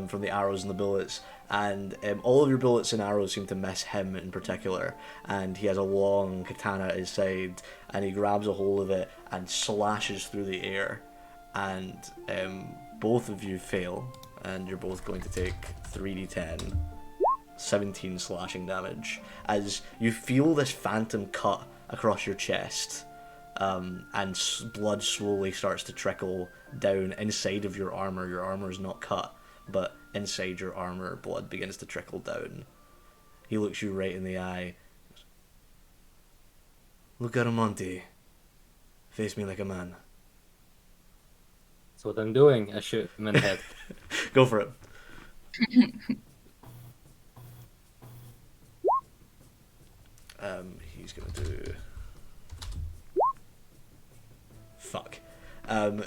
from the arrows and the bullets, and all of your bullets and arrows seem to miss him in particular, and he has a long katana at his side, and he grabs a hold of it and slashes through the air, and both of you fail. and you're both going to take 3d10, 17 slashing damage, as you feel this phantom cut across your chest, and blood slowly starts to trickle down inside of your armor. Your armor is not cut, but inside your armor, blood begins to trickle down. He looks you right in the eye. Look at him, Monty. Face me like a man. That's what I'm doing. I shoot him in the head. Go for it. He's gonna do... Fuck.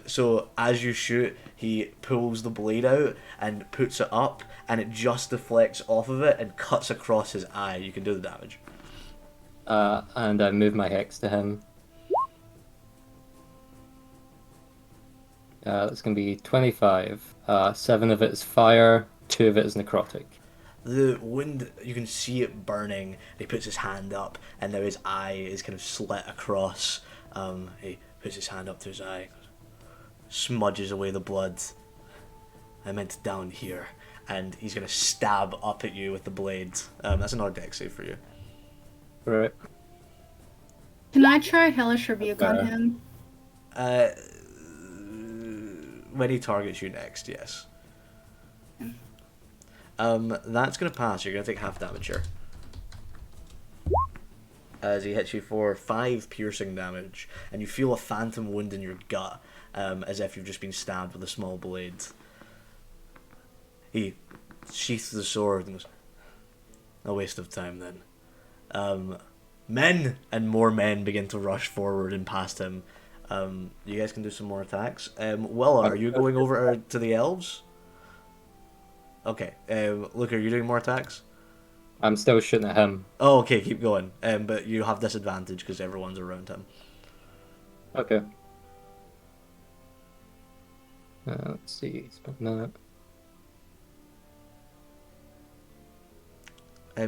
So as you shoot, he pulls the blade out and puts it up, and it just deflects off of it and cuts across his eye. You can do the damage. And I move my hex to him. That's going to be 25. 7 of it is fire, 2 of it is necrotic. The wound, you can see it burning. He puts his hand up, and now his eye is kind of slit across. He puts his hand up to his eye, smudges away the blood. I meant down here. And he's going to stab up at you with the blade. That's another dex save for you. Right. Can I try Hellish Rebuke on him? When he targets you next, yes. That's going to pass. You're going to take half damage here. As he hits you for 5 piercing damage, and you feel a phantom wound in your gut, as if you've just been stabbed with a small blade. He sheaths the sword and goes, a waste of time then. Men! And more men begin to rush forward and past him. You guys can do some more attacks. Willa, are you going over to the elves? Okay. Luke, are you doing more attacks? I'm still shooting at him. Oh, okay, keep going. But you have disadvantage because everyone's around him. Okay. Let's see. Spend a minute.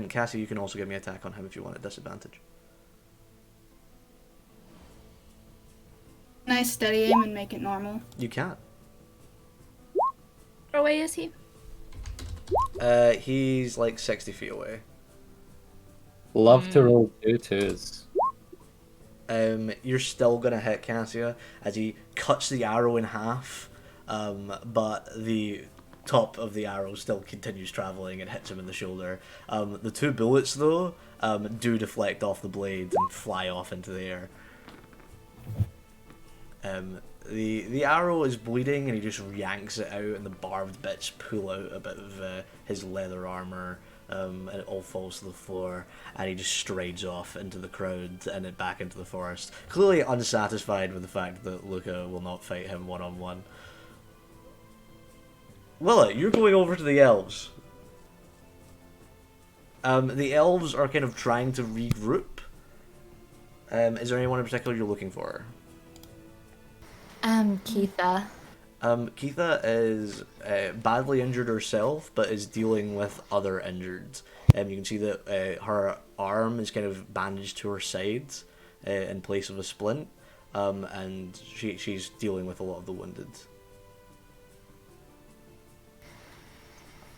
Cassie, you can also give me attack on him if you want at disadvantage. Can I steady aim and make it normal? You can. Where away is he? He's like 60 feet away. Love to roll 2 twos. You're still gonna hit Cassia as he cuts the arrow in half, but the top of the arrow still continues traveling and hits him in the shoulder. The 2 bullets though do deflect off the blade and fly off into the air. The arrow is bleeding and he just yanks it out, and the barbed bits pull out a bit of his leather armor, and it all falls to the floor, and he just strides off into the crowd and then back into the forest, clearly unsatisfied with the fact that Luca will not fight him one-on-one. Willa, you're going over to the elves. The elves are kind of trying to regroup. Is there anyone in particular you're looking for? Keitha. Keitha is badly injured herself, but is dealing with other injured. You can see that her arm is kind of bandaged to her side in place of a splint, and she's dealing with a lot of the wounded.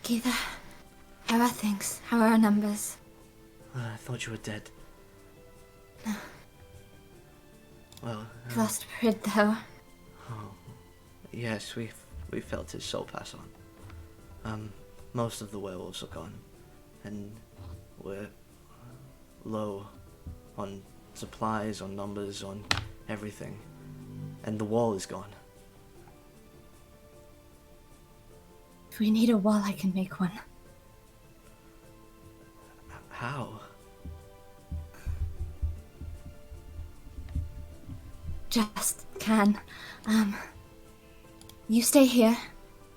Keitha, how are things? How are our numbers? I thought you were dead. No. Well, We've lost Prid, though. yes, we felt his soul pass on. Most of the werewolves are gone, and we're low on supplies, on numbers, on everything, and the wall is gone. If we need a wall, I can make one. How? Just can. You stay here.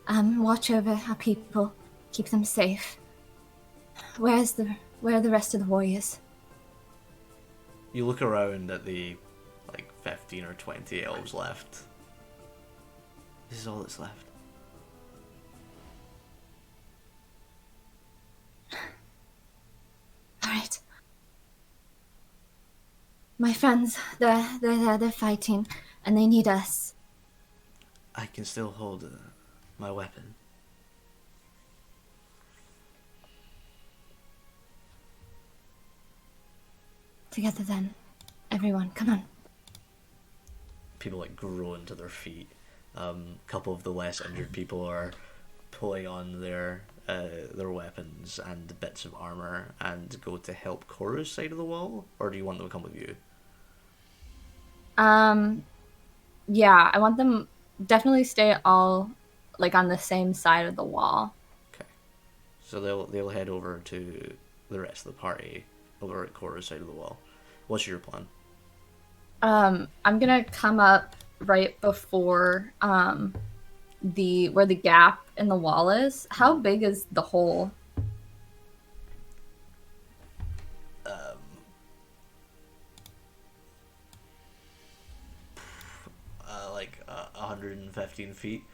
Watch over our people. Keep them safe. Where are the rest of the warriors? You look around at the 15 or 20 elves left. This is all that's left. Alright. My friends, they're there, they're fighting, and they need us. I can still hold my weapon. Together then. Everyone, come on. People like groan to their feet. A couple of the less injured people are pulling on their weapons and bits of armor and go to help Koru's side of the wall, or do you want them to come with you? Yeah, I want them definitely stay all like on the same side of the wall. Okay, so they'll head over to the rest of the party over at Koru's side of the wall. What's your plan? I'm gonna come up right before where the gap in the wall is. How big is the hole? Like 115 feet.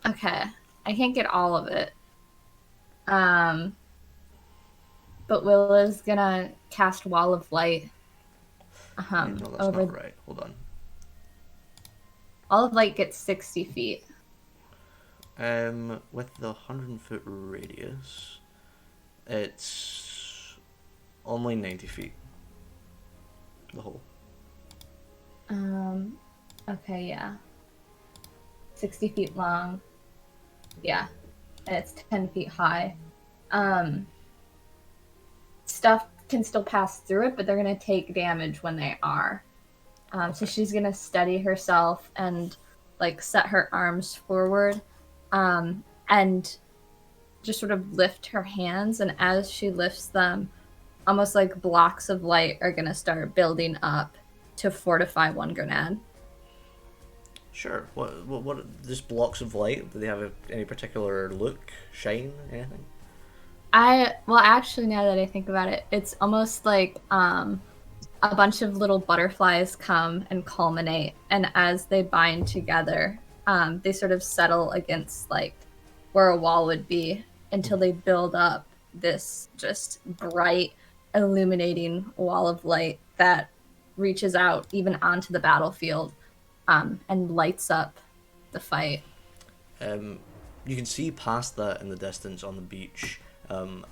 Okay, I can't get all of it. But Willa's gonna cast Wall of Light. No, that's Over. not right. Hold on. Wall of Light gets 60 feet. With the 100-foot radius, it's only 90 feet. The hole. Okay, yeah. 60 feet long. Yeah. And it's 10 feet high. Stuff can still pass through it, but they're gonna take damage when they are. So she's gonna steady herself and like set her arms forward, and just sort of lift her hands. And as she lifts them, almost like blocks of light are gonna start building up to fortify Wunngrenad. Sure. What? Just blocks of light? Do they have any particular look, shine, anything? Actually, now that I think about it, it's almost like a bunch of little butterflies come and culminate, and as they bind together, they sort of settle against like where a wall would be until they build up this just bright, illuminating wall of light that reaches out even onto the battlefield, and lights up the fight. You can see past that in the distance on the beach.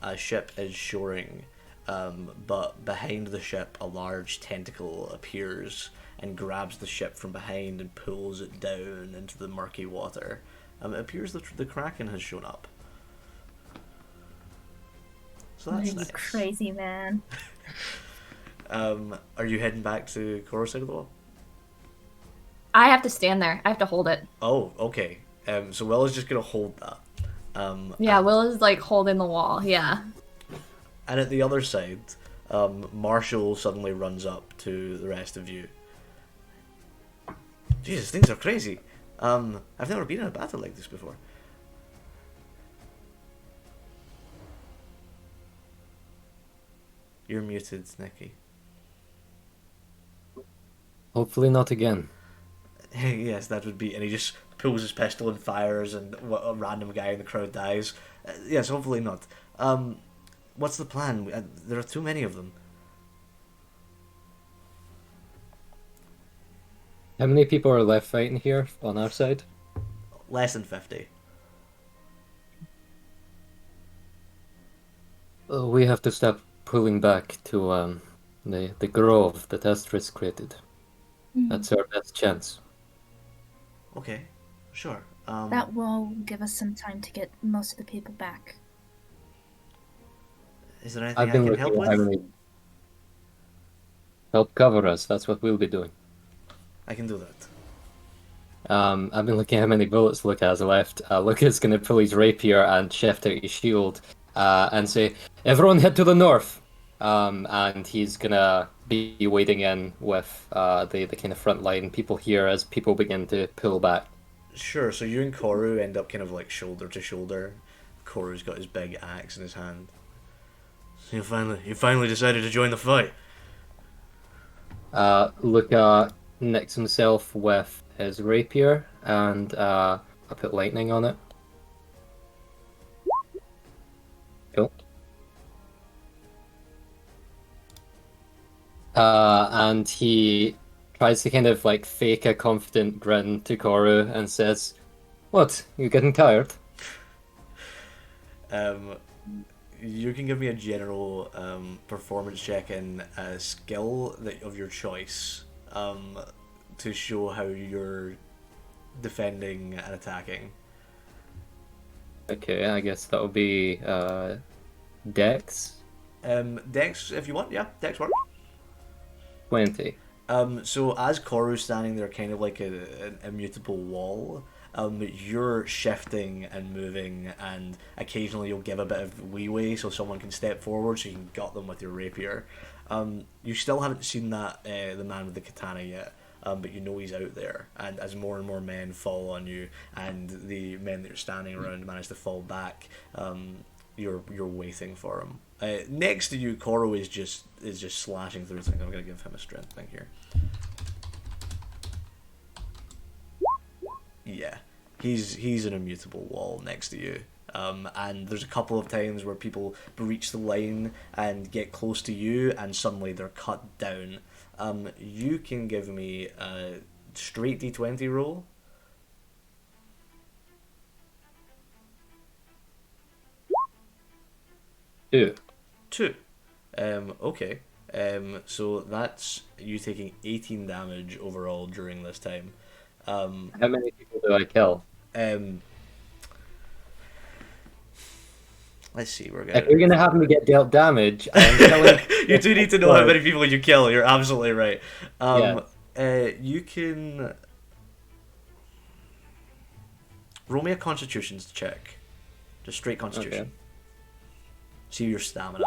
A ship is shoring, but behind the ship a large tentacle appears and grabs the ship from behind and pulls it down into the murky water. It appears that the Kraken has shown up. So that's nice. Crazy, man. Are you heading back to Koru's side of the wall? I have to stand there. I have to hold it. Oh, okay. So Willa's just gonna hold that. Yeah, Will is like holding the wall. Yeah. And at the other side, Marshall suddenly runs up to the rest of you. Jesus, things are crazy. I've never been in a battle like this before. You're muted, Nicky. Hopefully not again. Yes, that would be... And he just pulls his pistol and fires, and a random guy in the crowd dies. Yes, hopefully not. What's the plan? There are too many of them. How many people are left fighting here on our side? Less than 50. We have to stop pulling back to the grove that Astrid created. That's our best chance. Okay, sure. That will give us some time to get most of the people back. Is there anything I've I been can looking help at with? how many... Help cover us, that's what we'll be doing. I can do that. I've been looking at how many bullets Luca has left. Luca's going to pull his rapier and shift out his shield and say, "Everyone head to the north!" And he's going to be wading in with the kind of front line people here as people begin to pull back. Sure, so you and Koru end up kind of like shoulder to shoulder. Koru's got his big axe in his hand. So you finally decided to join the fight. Luca nicks himself with his rapier, and I put lightning on it. Cool. And he tries to kind of like fake a confident grin to Koru and says, "What? You getting tired?" you can give me a general performance check in a skill of your choice to show how you're defending and attacking. Okay, I guess that'll be Dex Dex, if you want, yeah, Dex works. 20. So as Koru's standing there, kind of like an immutable wall, you're shifting and moving, and occasionally you'll give a bit of leeway so someone can step forward, so you can gut them with your rapier. You still haven't seen that the man with the katana yet, but you know he's out there. And as more and more men fall on you, and the men that you're standing around manage to fall back, you're waiting for him. Next to you, Koro is just slashing through things. I'm gonna give him a strength thing here. Yeah, he's an immutable wall next to you. And there's a couple of times where people breach the line and get close to you, and suddenly they're cut down. You can give me a straight D20 roll. Two. Okay. So that's you taking 18 damage overall during this time. How many people do I kill? Let's see. If you're gonna have me get dealt damage, I'm killing. You do need to know how many people you kill. You're absolutely right. Yeah. You can roll me a Constitution check, just straight Constitution. Okay. See your stamina.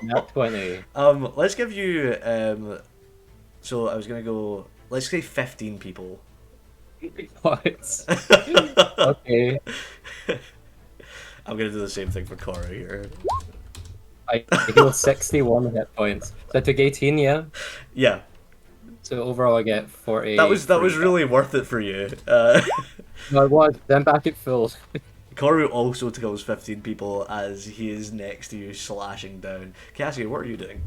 Not 20. Let's give you so I was gonna go. Let's say 15 people. What? Okay. I'm gonna do the same thing for Cora here. I heal 61 hit points. So I took 18, yeah? Yeah. So overall I get 40. That was really worth it for you. No, it was. Then back at full. Koru also kills 15 people as he is next to you, slashing down. Cassie, what are you doing?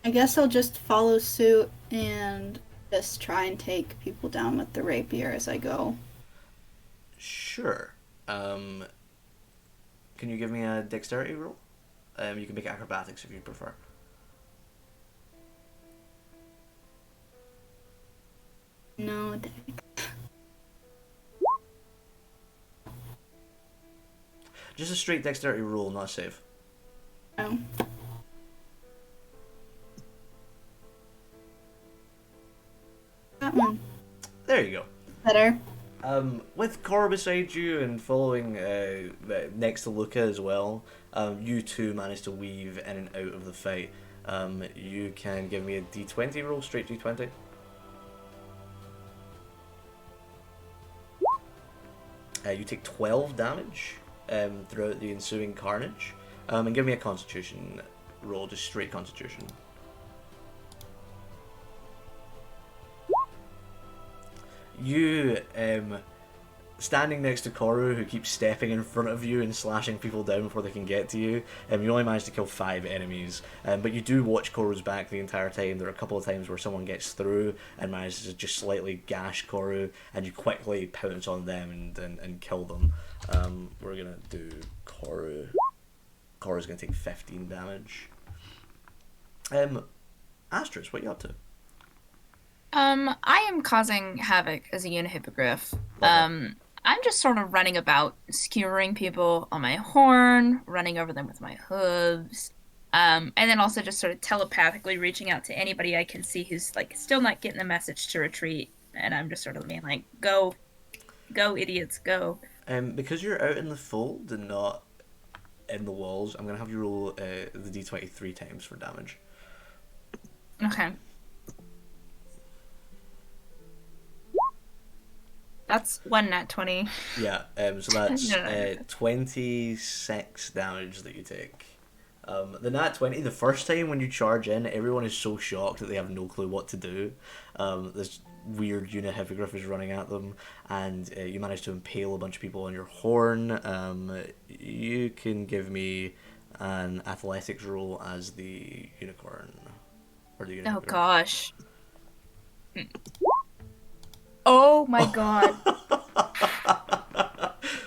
I guess I'll just follow suit and just try and take people down with the rapier as I go. Sure. Can you give me a dexterity roll? You can make acrobatics if you prefer. No, Just a straight dexterity roll, not a save. no. That one. There you go. Better. With Cora beside you and following next to Luca as well, you two manage to weave in and out of the fight. You can give me a d20 roll, straight d20. You take 12 damage throughout the ensuing carnage. And give me a constitution roll, just straight constitution. You, standing next to Koru, who keeps stepping in front of you and slashing people down before they can get to you, you only managed to kill 5 enemies. But you do watch Koru's back the entire time. There are a couple of times where someone gets through and manages to just slightly gash Koru, and you quickly pounce on them and kill them. We're gonna do Koru. Koru's gonna take 15 damage. Astris, what are you up to? I am causing havoc as a unihippogriff. I'm just sort of running about, skewering people on my horn, running over them with my hooves, and then also just sort of telepathically reaching out to anybody I can see who's like still not getting the message to retreat, and I'm just sort of being like, "Go, idiots, go!" Because you're out in the fold and not in the walls, I'm gonna have you roll the d20 3 times for damage. Okay. That's 1 nat 20. Yeah, so that's 26 damage that you take. The nat 20, the first time when you charge in, everyone is so shocked that they have no clue what to do. This weird unihippogriff is running at them, and you manage to impale a bunch of people on your horn. You can give me an athletics roll as the unicorn. Or the unihippogriff. Oh gosh. Oh my god.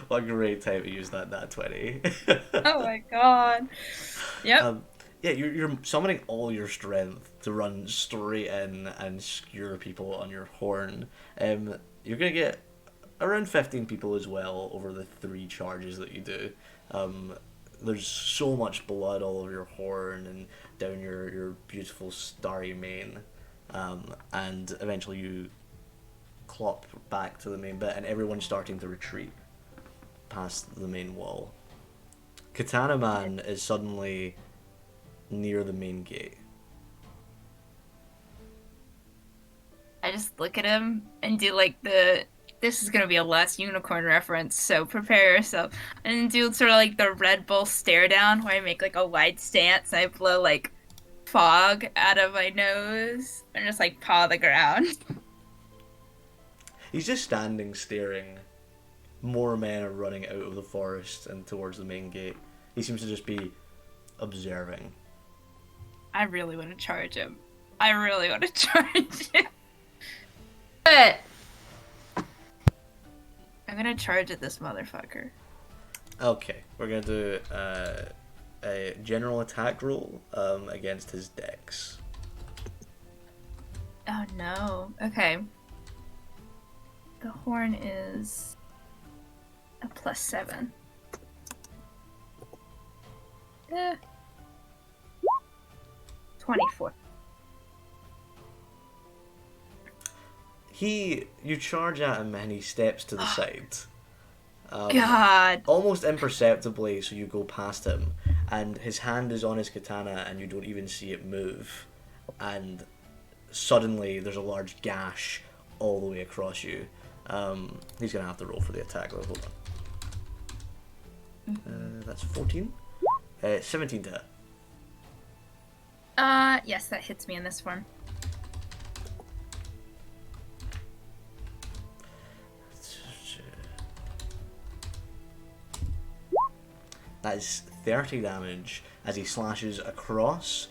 What a great time to use that nat 20. Oh my god. Yep. Yeah, you're summoning all your strength to run straight in and skewer people on your horn. You're gonna get around 15 people as well over the 3 charges that you do. There's so much blood all over your horn and down your beautiful starry mane. And eventually you clop back to the main bit and everyone's starting to retreat past the main wall. Katana Man is suddenly near the main gate. I just look at him and do like this is gonna be a Last Unicorn reference, so prepare yourself. And do sort of like the Red Bull stare down where I make like a wide stance and I blow like fog out of my nose and just like paw the ground. He's just standing staring. More men are running out of the forest and towards the main gate. He seems to just be observing. I really want to charge him. I really want to charge him. But I'm gonna charge at this motherfucker. Okay, we're gonna do a general attack roll against his dex. Oh no. Okay. The horn is a +7. 24. You charge at him and he steps to the side. God. Almost imperceptibly, so you go past him, and his hand is on his katana and you don't even see it move. And suddenly there's a large gash all the way across you. He's going to have to roll for the attack though, hold on. That's 14. 17 to hit. Yes, that hits me in this form. That is 30 damage as he slashes across.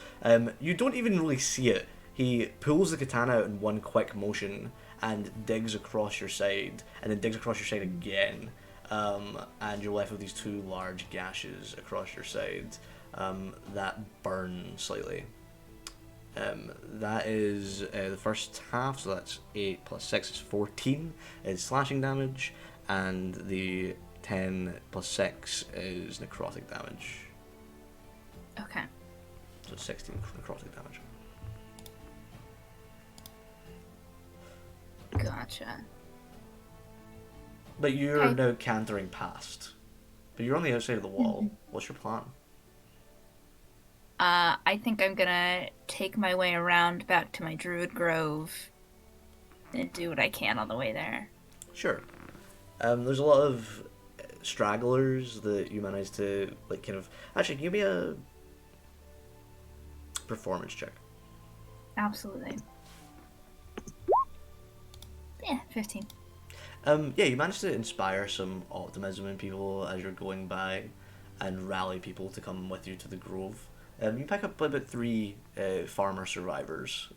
You don't even really see it. He pulls the katana out in one quick motion and digs across your side, and then digs across your side again. And you're left with these 2 large gashes across your side that burn slightly. That is the first half, so that's 8 plus 6 is 14 is slashing damage, and the 10 plus 6 is necrotic damage. Okay. So 16 necrotic damage. Gotcha. But you're Okay. now cantering past. But you're on the outside of the wall. What's your plan? I think I'm gonna take my way around back to my Druid Grove and do what I can on the way there. Sure. There's a lot of stragglers that you manage to, like, kind of... Actually, give me a performance check. Absolutely. Yeah, 15. Yeah, you manage to inspire some optimism in people as you're going by and rally people to come with you to the grove. You pick up about 3 farmer survivors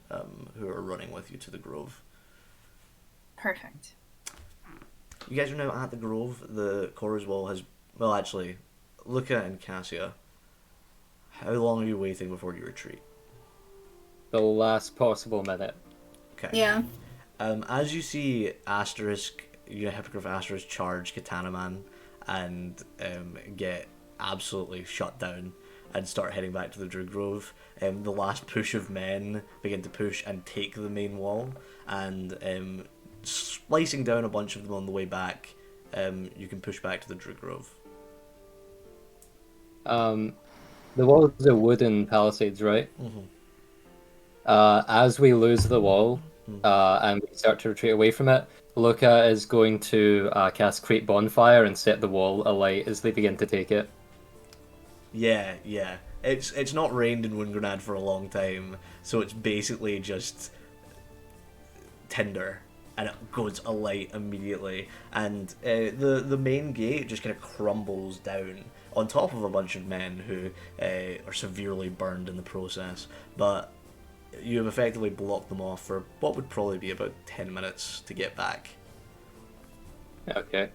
who are running with you to the grove. Perfect. You guys are now at the grove. The Cora's wall has... Well, actually, Luca and Cassia, how long are you waiting before you retreat? The last possible minute. Okay. Yeah. As you see Asterisk, Hippogriff Asterisk charge Katana Man and get absolutely shut down and start heading back to the Druid Grove, the last push of men begin to push and take the main wall, and slicing down a bunch of them on the way back, you can push back to the Druid Grove. The walls are wooden palisades, right? Mm-hmm. As we lose the wall and we start to retreat away from it, Luca is going to cast Create Bonfire and set the wall alight as they begin to take it. Yeah. It's not rained in Wunngrenad for a long time, so it's basically just tinder, and it goes alight immediately. And the main gate just kind of crumbles down on top of a bunch of men who are severely burned in the process. But you have effectively blocked them off for what would probably be about 10 minutes to get back. Okay.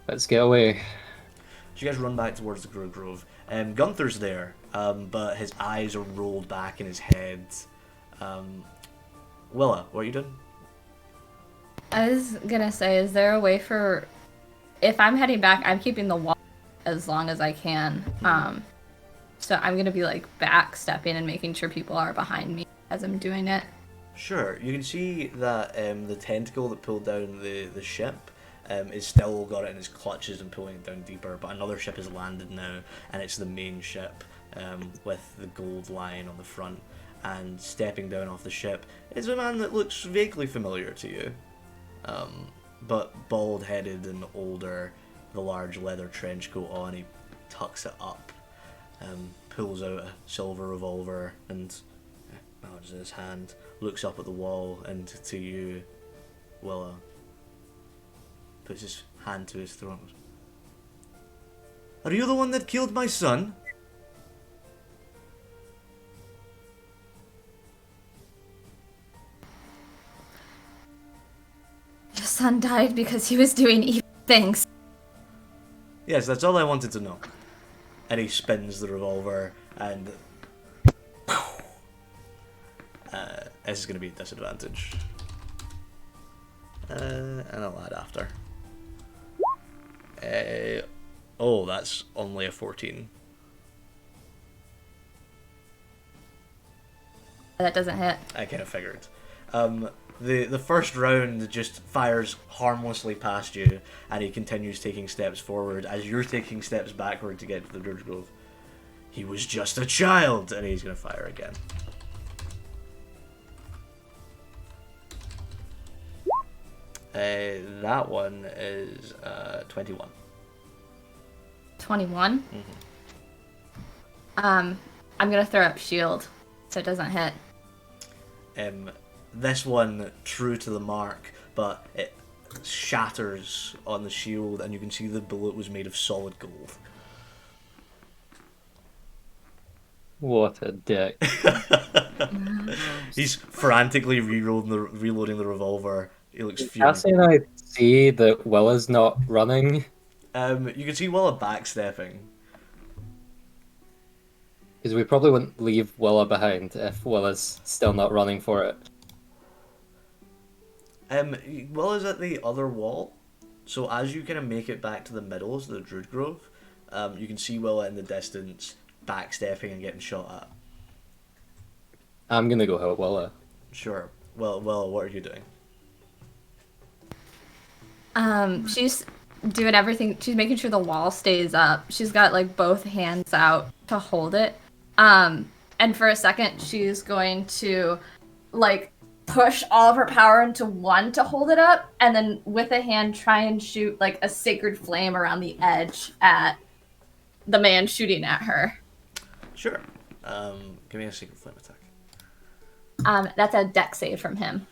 Let's get away. So you guys run back towards the Grove. Gunther's there, but his eyes are rolled back in his head. Willa, what are you doing? I was gonna say, is there a way for, if I'm heading back, I'm keeping the wall as long as I can. So I'm gonna be like backstepping and making sure people are behind me as I'm doing it. Sure, you can see that the tentacle that pulled down the ship is still got it in his clutches and pulling it down deeper, but another ship has landed now, and it's the main ship with the gold lion on the front. And stepping down off the ship is a man that looks vaguely familiar to you, but bald-headed and older, the large leather trench coat on, he tucks it up, pulls out a silver revolver and holds in his hand, looks up at the wall and to you, Willa, puts his hand to his throat. Are you the one that killed my son? Your son died because he was doing evil things. Yes, that's all I wanted to know. And he spins the revolver, and this is going to be a disadvantage. And I'll add after. Oh, that's only a 14. That doesn't hit. I kind of figured. The first round just fires harmlessly past you, and he continues taking steps forward as you're taking steps backward to get to the Dirge Grove. He was just a child, and he's going to fire again. That one is 21. 21? Mm-hmm. I'm gonna throw up shield, so it doesn't hit. This one, true to the mark, but it shatters on the shield, and you can see the bullet was made of solid gold. What a dick. He's frantically reloading the revolver. He looks furious. Cassie and I see that Willa's not running, You can see Willa backstepping. because we probably wouldn't leave Willa behind if Willa's still not running for it. Willa's at the other wall, so as you kind of make it back to the middle of the Druid Grove, you can see Willa in the distance, backstepping and getting shot at. I'm gonna go help Willa. Sure. Well, what are you doing? She's doing everything. She's making sure the wall stays up. She's got like both hands out to hold it. And for a second, she's going to like push all of her power into one to hold it up, and then with a hand try and shoot like a sacred flame around the edge at the man shooting at her. Sure. Give me a secret flame attack. That's a dex save from him.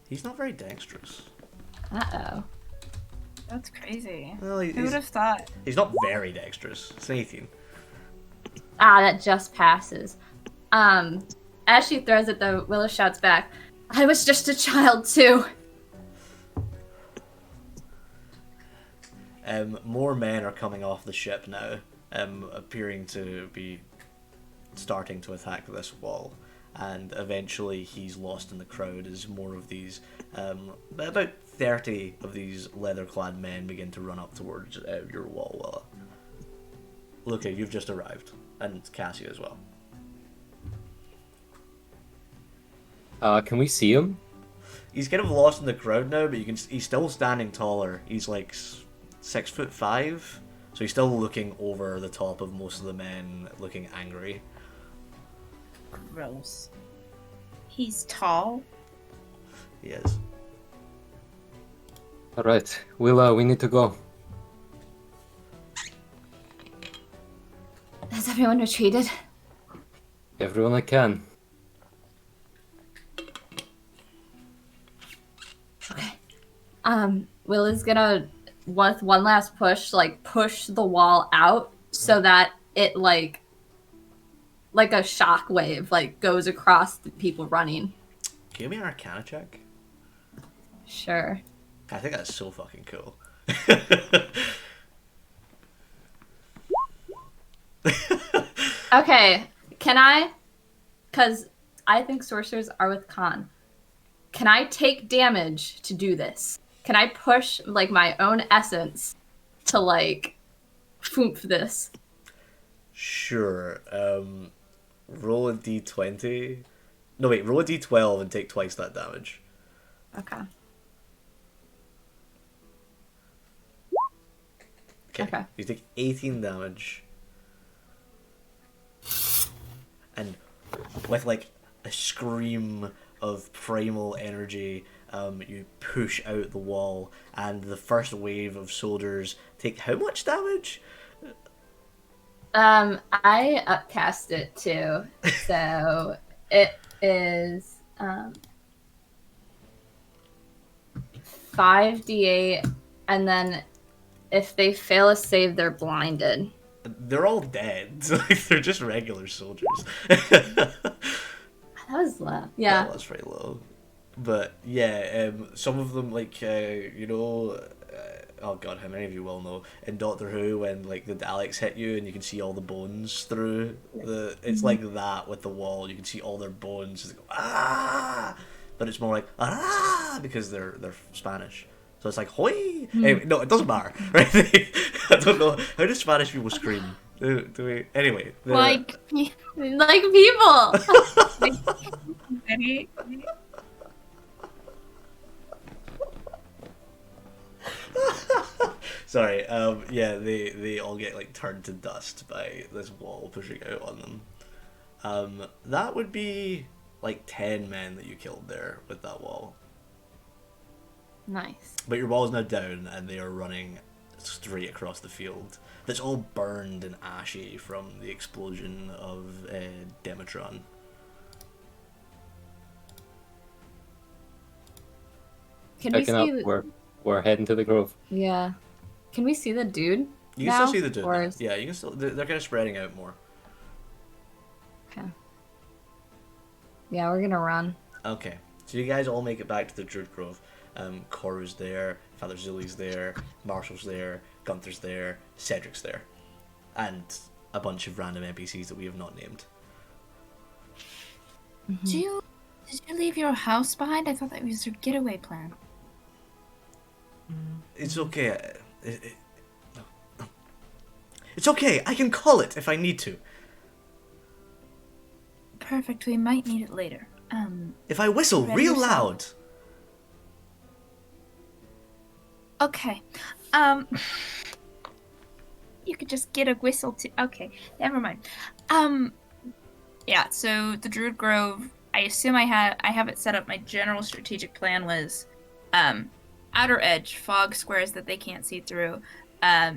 He's not very dexterous. Uh-oh. That's crazy. Well, Who would have thought? He's not very dexterous. It's an 18. That just passes. As she throws it, though, Willow shouts back, I was just a child, too. More men are coming off the ship now, appearing to be starting to attack this wall, and eventually he's lost in the crowd as more of these, about 30 of these leather-clad men begin to run up towards your wall, Willa. Luca, you've just arrived, and Cassia as well. Can we see him? He's kind of lost in the crowd now, but he's still standing taller. He's like 6'5", so he's still looking over the top of most of the men, looking angry. Gross. He's tall. He is. Alright, Willa, we need to go. Has everyone retreated? Everyone I can. Okay. Will is gonna, with one last push, like, push the wall out so that it, like, like a shock wave like goes across the people running. Give me an Arcana check. Sure. I think that's so fucking cool. Okay, can I? Because I think sorcerers are with con. Can I take damage to do this? Can I push like my own essence to like foof this? Sure. Roll a d20. No, wait, roll a d12 and take twice that damage. Okay. Okay. You take 18 damage. And with like a scream of primal energy, you push out the wall, and the first wave of soldiers take how much damage? I upcast it too, so it is 5d8, and then if they fail a save, they're blinded. They're all dead. Like, they're just regular soldiers. That was low. Yeah. That was pretty low. But yeah, some of them, like, oh god, how many of you will know in Doctor Who when like the Daleks hit you and you can see all the bones through the. It's like that with the wall. You can see all their bones. They go, ah, but it's more like ah because they're Spanish. So it's like hoy. Anyway, no, it doesn't matter, right? I don't know how do Spanish people scream. Do we? Anyway, Like people. Sorry, yeah, they all get like turned to dust by this wall pushing out on them. That would be like 10 men that you killed there with that wall. Nice. But your wall is now down and they are running straight across the field. That's all burned and ashy from the explosion of Demetron. Can we Picking up, see? we're heading to the grove. Yeah. Can we see the dude? You can now? still see the dude. Or Now. is- Yeah, you can still. They're kind of spreading out more. Okay. Yeah, we're gonna run. Okay, so you guys all make it back to the Druid Grove. Koru's there, Father Zuli's there, Marshall's there, Gunther's there, Cedric's there, and a bunch of random NPCs that we have not named. Did you leave your house behind? I thought that was your getaway plan. It's okay. It's okay. I can call it if I need to. Perfect. We might need it later. If I whistle Ready real yourself. loud. Okay. You could just get a whistle to. Okay, never mind. Yeah. So the Druid Grove. I assume I have it set up. My general strategic plan was, outer edge, fog squares that they can't see through, a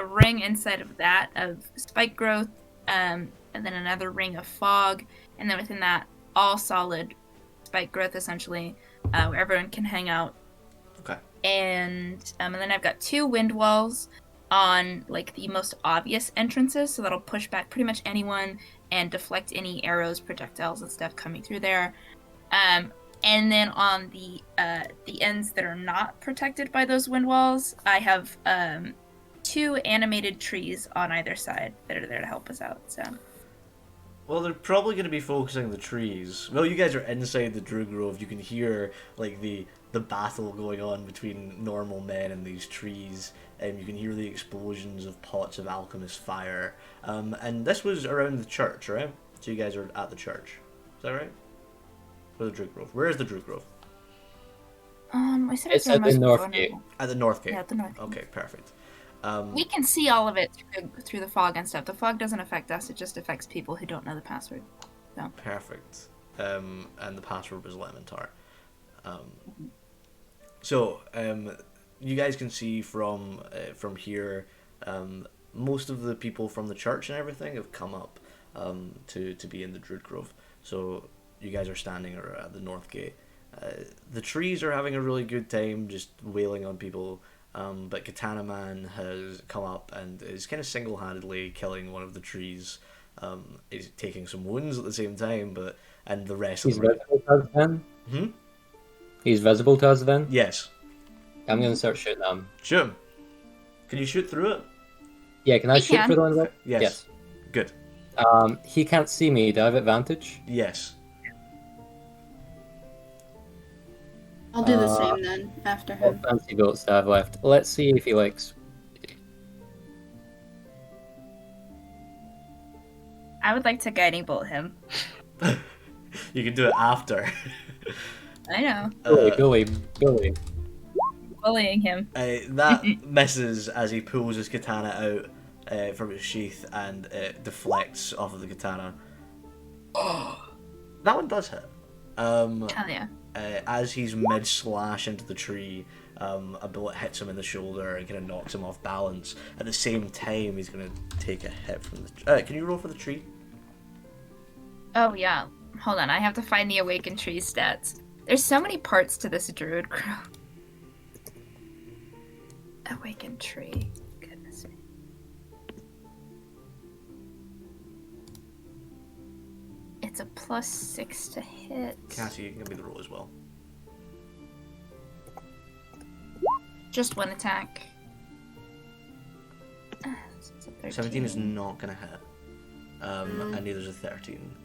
ring inside of that of spike growth, and then another ring of fog, and then within that, all solid spike growth essentially, where everyone can hang out. Okay. And then I've got 2 wind walls on like the most obvious entrances, so that'll push back pretty much anyone and deflect any arrows, projectiles, and stuff coming through there. And then on the ends that are not protected by those wind walls, I have 2 animated trees on either side that are there to help us out. So. Well, they're probably going to be focusing the trees. Well, you guys are inside the Druid Grove. You can hear like the battle going on between normal men and these trees. You can hear the explosions of pots of alchemist fire. And this was around the church, right? So you guys are at the church. Is that right? Or the Druid Grove? Where is the Druid Grove? I said It's it's at the North Gate. At the North Gate. Yeah, at the North Gate. Okay, perfect. We can see all of it through the fog and stuff. The fog doesn't affect us; it just affects people who don't know the password. So. Perfect. And the password was Lementar. So you guys can see from here, most of the people from the church and everything have come up to be in the Druid Grove. So you guys are standing at the North Gate. The trees are having a really good time just wailing on people. But Katana Man has come up and is kind of single-handedly killing one of the trees. He's taking some wounds at the same time, and the rest He's of them. visible to us then? Hmm? He's visible to us then? Yes. I'm gonna start shooting at him. Shoot him. Can you shoot through it? Yeah, can I He shoot can. for the one that? Yes. Good. He can't see me. Do I have advantage? Yes. I'll do the same then after What him. fancy bullets do I have left? Let's see if he likes. I would like to guiding bolt him. You can do it after. I know. Bully. Bullying him. That misses as he pulls his katana out from his sheath and deflects off of the katana. That one does hit. Hell yeah. As he's mid-slash into the tree, a bullet hits him in the shoulder and kind of knocks him off balance. At the same time, he's going to take a hit from the... can you roll for the tree? Oh yeah. Hold on, I have to find the awakened tree stats. There's so many parts to this druid crew. Awakened tree. Goodness me. It's a +6 to hit. Cassie, you can give me the roll as well. Just one attack. It's a 13. 17 is not going to hit. And neither is a 13.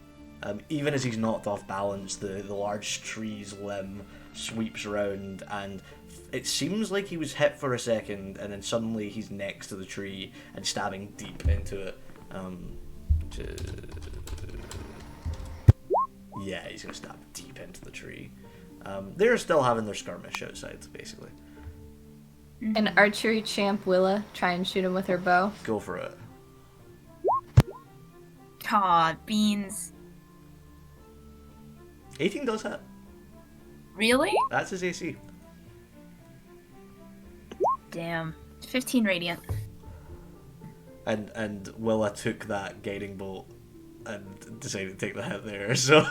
Even as he's knocked off balance, the large tree's limb sweeps around, and it seems like he was hit for a second, and then suddenly he's next to the tree and stabbing deep into it. Yeah, he's going to stab deep into the tree. They're still having their skirmish outside, basically. An archery champ Willa try and shoot him with her bow. Go for it. Aw, beans. 18 does hit. Really? That's his AC. Damn. 15 radiant. And Willa took that guiding bolt and decided to take the hit there, so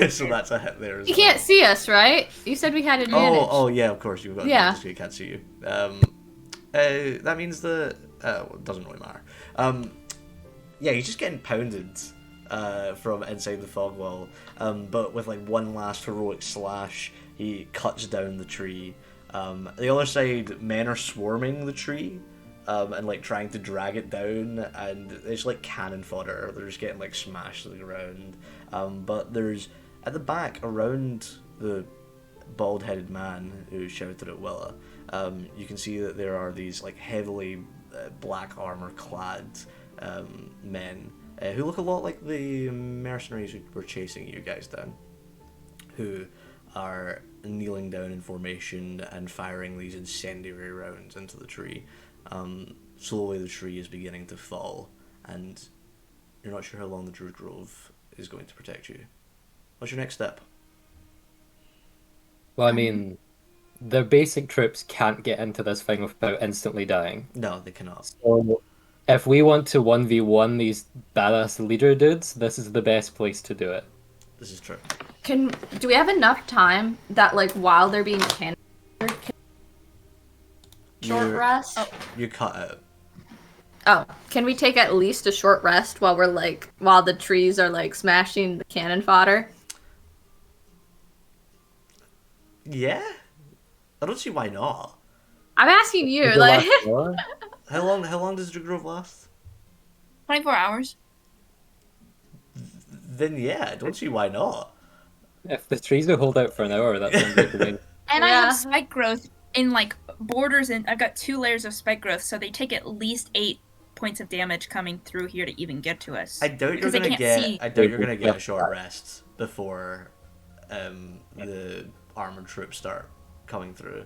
so that's a hit there as You well. can't see us, right? You said we had advantage. Oh yeah, of course you've got Yeah. advantage, so you can't see you. That means the it doesn't really matter. Yeah, he's just getting pounded from inside the fog wall, but with like one last heroic slash, he cuts down the tree. The other side, men are swarming the tree. And like trying to drag it down, and it's like cannon fodder. They're just getting like smashed to the ground. But there's at the back around the bald-headed man who shouted at Willa. You can see that there are these like heavily black armor-clad men who look a lot like the mercenaries who were chasing you guys down, who are kneeling down in formation and firing these incendiary rounds into the tree. Slowly the tree is beginning to fall, and you're not sure how long the Druid Grove is going to protect you. What's your next step? Well, I mean, the basic troops can't get into this thing without instantly dying. No, they cannot. So, if we want to 1v1 these badass leader dudes, this is the best place to do it. This is true. Do we have enough time that like while they're being cannoned, short You're- rest? You cut out. Oh, can we take at least a short rest while while the trees are like smashing the cannon fodder? Yeah? I don't see why not. I'm asking you, Would it like last more? How long does Druid Grove last? 24 hours. Then yeah, I don't see why not. If the trees will hold out for an hour, that sounds like a win. And I Yeah. have spike growth in like borders, and I've got 2 layers of spike growth, so they take at least 8 points of damage coming through here to even get to us. I doubt you're Because they gonna can't get. see. I doubt you're gonna get a short rest before the armored troops start coming through.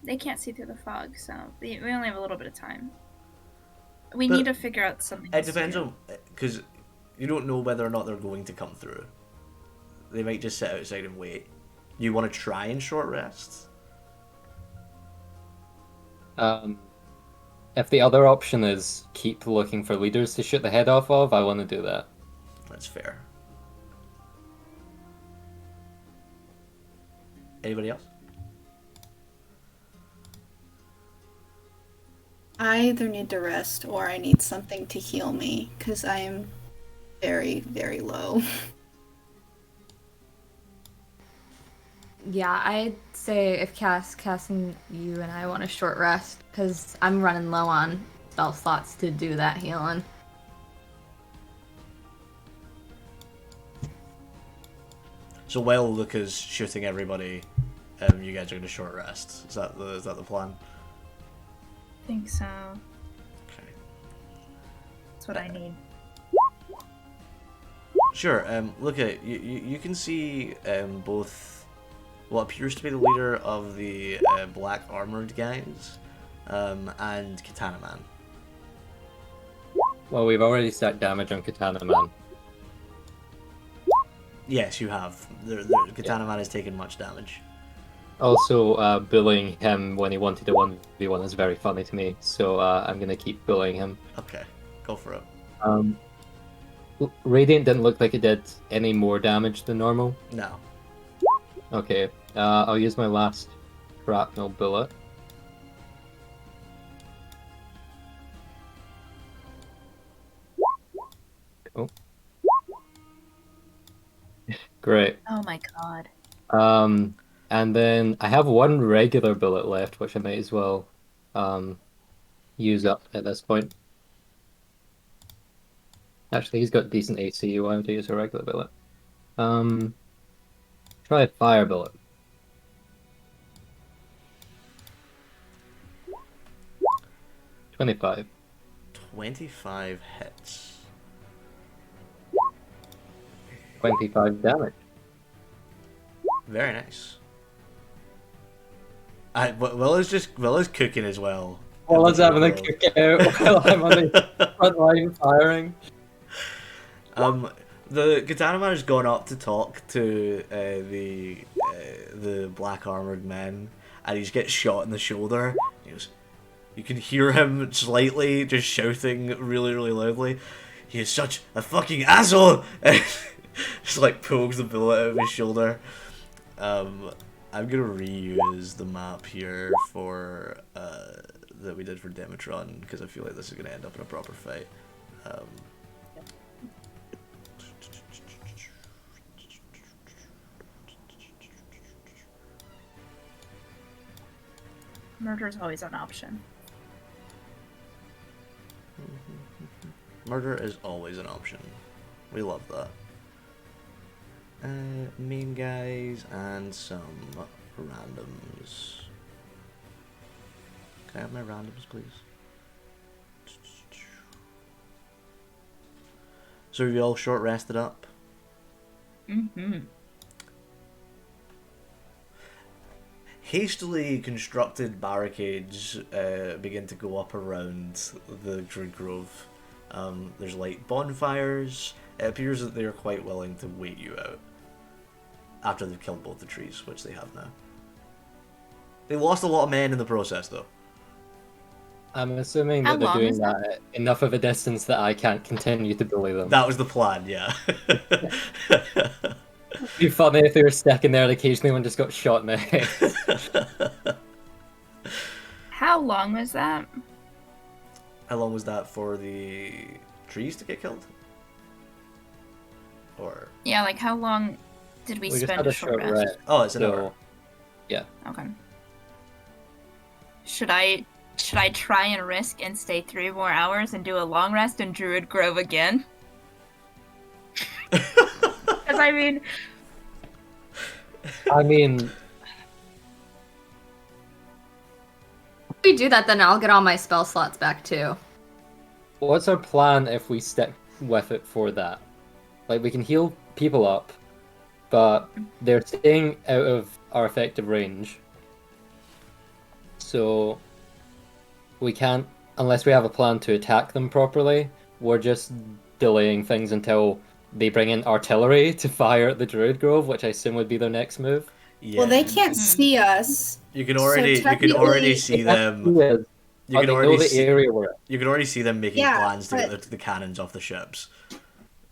They can't see through the fog, so we only have a little bit of time. We But need to figure out something. It else to depends do. on, because you don't know whether or not they're going to come through. They might just sit outside and wait. You want to try and short rest? If the other option is keep looking for leaders to shoot the head off of, I want to do that. That's fair. Anybody else? I either need to rest or I need something to heal me because I am very, very low. Yeah, I'd say if Cass and you and I want a short rest, because I'm running low on spell slots to do that healing. So while Luca's shooting everybody, you guys are going to short rest. Is that the plan? I think so. Okay. That's what I need. Sure. Luca, you can see both what appears to be the leader of the black armored guys, and Katana Man. Well, we've already stacked damage on Katana Man. Yes, you have. Katana Man has taken much damage. Also, bullying him when he wanted a 1v1 is very funny to me, so I'm gonna keep bullying him. Okay, go for it. Radiant didn't look like it did any more damage than normal. No. Okay, I'll use my last shrapnel bullet. Oh. Great. Oh my god. And then I have one regular bullet left, which I might as well use up at this point. Actually, he's got decent AC. Why don't I use a regular bullet? Try a fire bullet. 25. 25 hits. 25 damage. Very nice. Will is cooking as well. Well, let's having a kick out while I'm on the front line firing. The Katana Man has gone up to talk to the black armored men, and he gets shot in the shoulder. You can hear him slightly just shouting really, really loudly. He is such a fucking asshole! Just like pokes the bullet out of his shoulder. I'm gonna reuse the map here for that we did for Demetron because I feel like this is gonna end up in a proper fight. Murder is always an option. Murder is always an option. We love that. Main guys and some randoms. Can I have my randoms, please? So are you all short rested up? Mm-hmm. Hastily constructed barricades begin to go up around the Druid Grove. There's light bonfires. It appears that they are quite willing to wait you out after they've killed both the trees, which they have now. They lost a lot of men in the process, though. I'm assuming How that they're long doing is that at enough of a distance that I can't continue to bully them. That was the plan, yeah. It'd be funny if they were stacking there and occasionally one just got shot in the head. How long was that? How long was that for the trees to get killed? Or Yeah, like how long did we just spend had a a short short rest? rest. oh, it's an So, hour. yeah. Okay. Should I try and risk and stay 3 more hours and do a long rest in Druid Grove again? Because I mean, If we do that, then I'll get all my spell slots back too. what's our plan if we stick with it for that? Like, we can heal people up, but they're staying out of our effective range. So, we can't, unless we have a plan to attack them properly, we're just delaying things until they bring in artillery to fire at the Druid Grove, which I assume would be their next move. Yeah. Well, they can't see us. You can so already technically- see them. You You can know already the see. area we're in. You can already see them making Yeah, plans to but- get the cannons off the ships.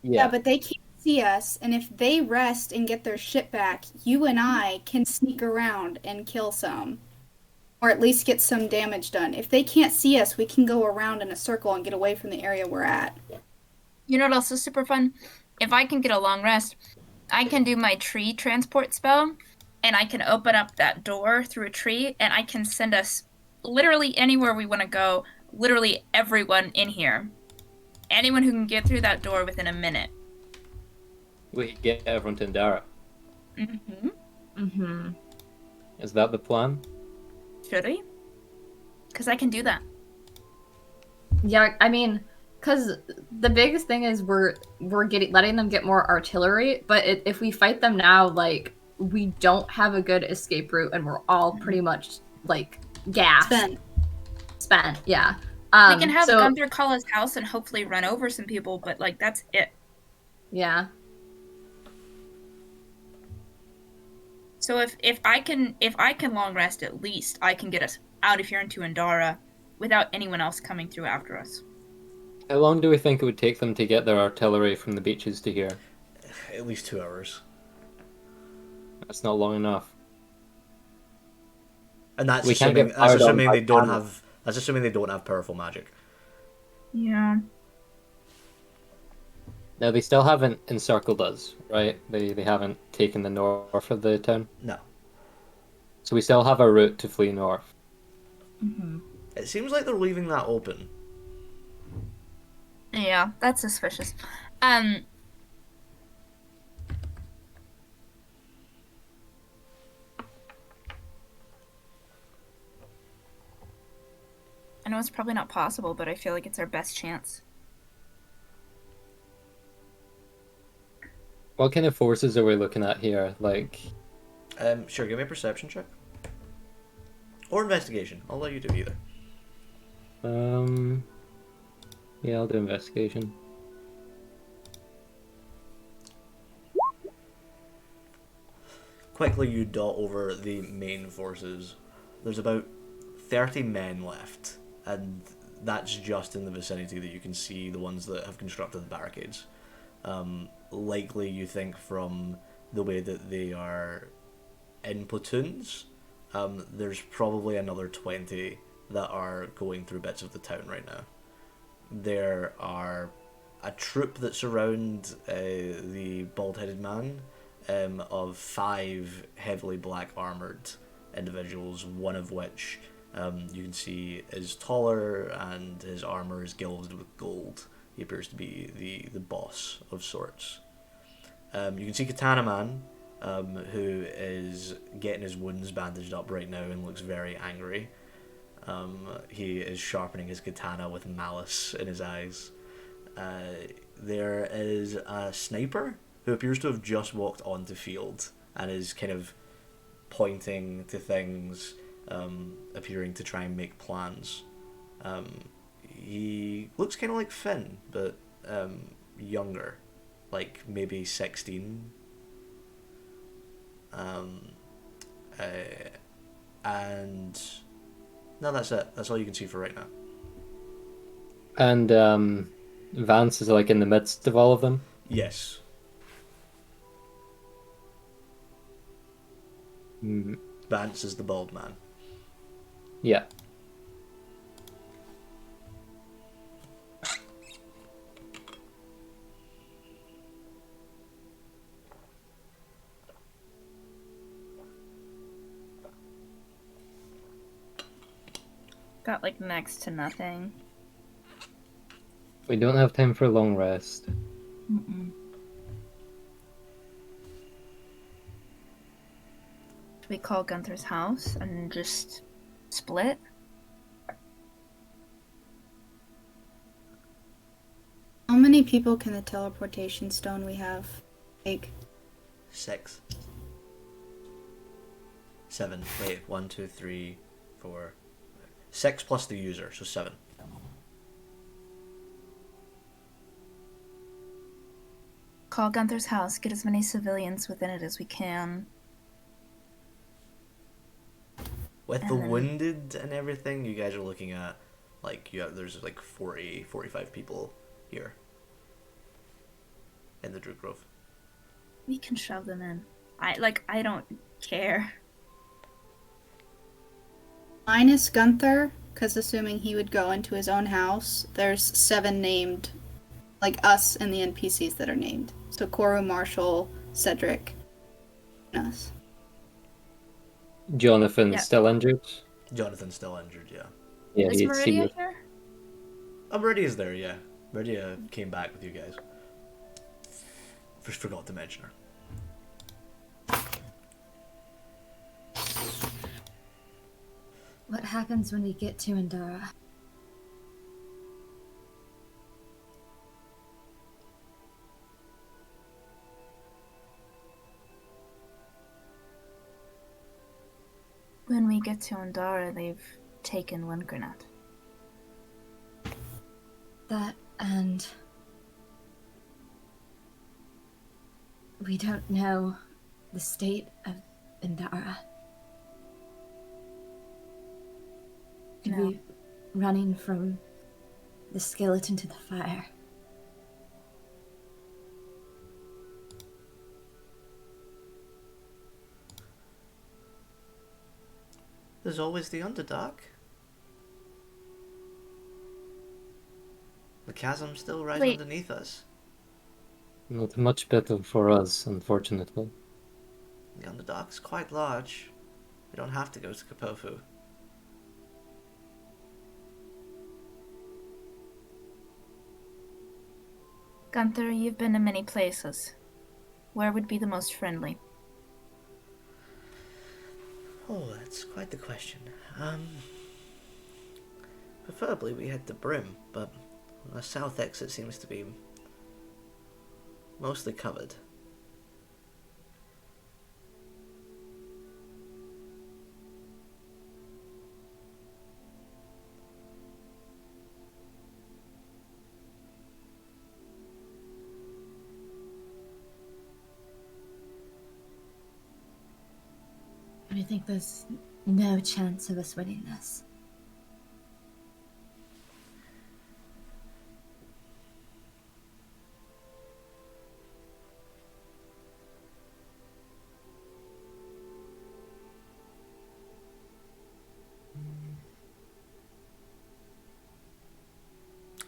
Yeah, but they can't see us, and if they rest and get their shit back, you and I can sneak around and kill some. or at least get some damage done. If they can't see us, we can go around in a circle and get away from the area we're at. You know what else is super fun? If I can get a long rest, I can do my tree transport spell, and I can open up that door through a tree, and I can send us literally anywhere we want to go, literally everyone in here. Anyone who can get through that door within a minute. We get everyone to Indara. Mm-hmm. Mm-hmm. Is that the plan? Should we? Because I can do that. Yeah, I mean, because the biggest thing is we're letting them get more artillery, but if we fight them now, like, we don't have a good escape route, and we're all pretty much like gassed. Spent, yeah. We can have Gunther call his house and hopefully run over some people, but like that's it. Yeah. So if I can long rest, at least I can get us out of here into Indara without anyone else coming through after us. How long do we think it would take them to get their artillery from the beaches to here? At least 2 hours. That's not long enough. And that's We can't assuming, get fired on by they don't cannon. have. That's assuming they don't have powerful magic. Yeah. Now, they still haven't encircled us, right? They haven't taken the north of the town. No. So we still have a route to flee north. Mm-hmm. It seems like they're leaving that open. Yeah, that's suspicious. I know it's probably not possible, but I feel like it's our best chance. What kind of forces are we looking at here? Like, Sure, give me a perception check. Or investigation. I'll let you do either. yeah, I'll do investigation. Quickly, you dot over the main forces. There's about 30 men left, and that's just in the vicinity that you can see the ones that have constructed the barricades. Likely, you think from the way that they are in platoons, there's probably another 20 that are going through bits of the town right now. There are a troop that's around the bald-headed man, of 5 heavily black armored individuals, one of which you can see is taller and his armor is gilded with gold. He appears to be the boss of sorts. You can see Katana Man, who is getting his wounds bandaged up right now and looks very angry. He is sharpening his katana with malice in his eyes. There is a sniper who appears to have just walked onto field and is kind of pointing to things, appearing to try and make plans. He looks kind of like Finn, but younger, like maybe 16. And no, that's it. That's all you can see for right now. And Vance is like in the midst of all of them. Yes. Vance is the bald man. Yeah. Got like next to nothing. We don't have time for a long rest. Mm-mm. Should we call Gunther's house and just split? How many people can the teleportation stone we have take? 6. 7. Wait, 1, 2, 3, 4. 6 plus the user, so 7. Call Gunther's house, get as many civilians within it as we can. With the wounded and everything, you guys are looking at, like, there's like 40, 45 people here in the Druid Grove. We can shove them in. I don't care. Minus Gunther, because assuming he would go into his own house, there's 7 named, like us and the NPCs that are named. So Koru, Marshall, Cedric, and us. Jonathan Yeah. still injured? Jonathan's still injured, yeah. Yeah, Is he'd Meridia seen here? Oh, Meridia's there, yeah. Meridia came back with you guys. Just forgot to mention her. What happens when we get to Endara? When we get to Ondara, they've taken Wunngrenad. That and we don't know the state of Endara. Could No. be running from the skeleton to the fire. There's always the Underdark. The chasm still rises Wait. underneath us. Not much better for us, unfortunately. The Underdark's quite large. We don't have to go to Kapofu. Gunther, you've been to many places. Where would be the most friendly? Oh, that's quite the question. Preferably we head to Brim, but the south exit seems to be mostly covered. I think there's no chance of us winning this.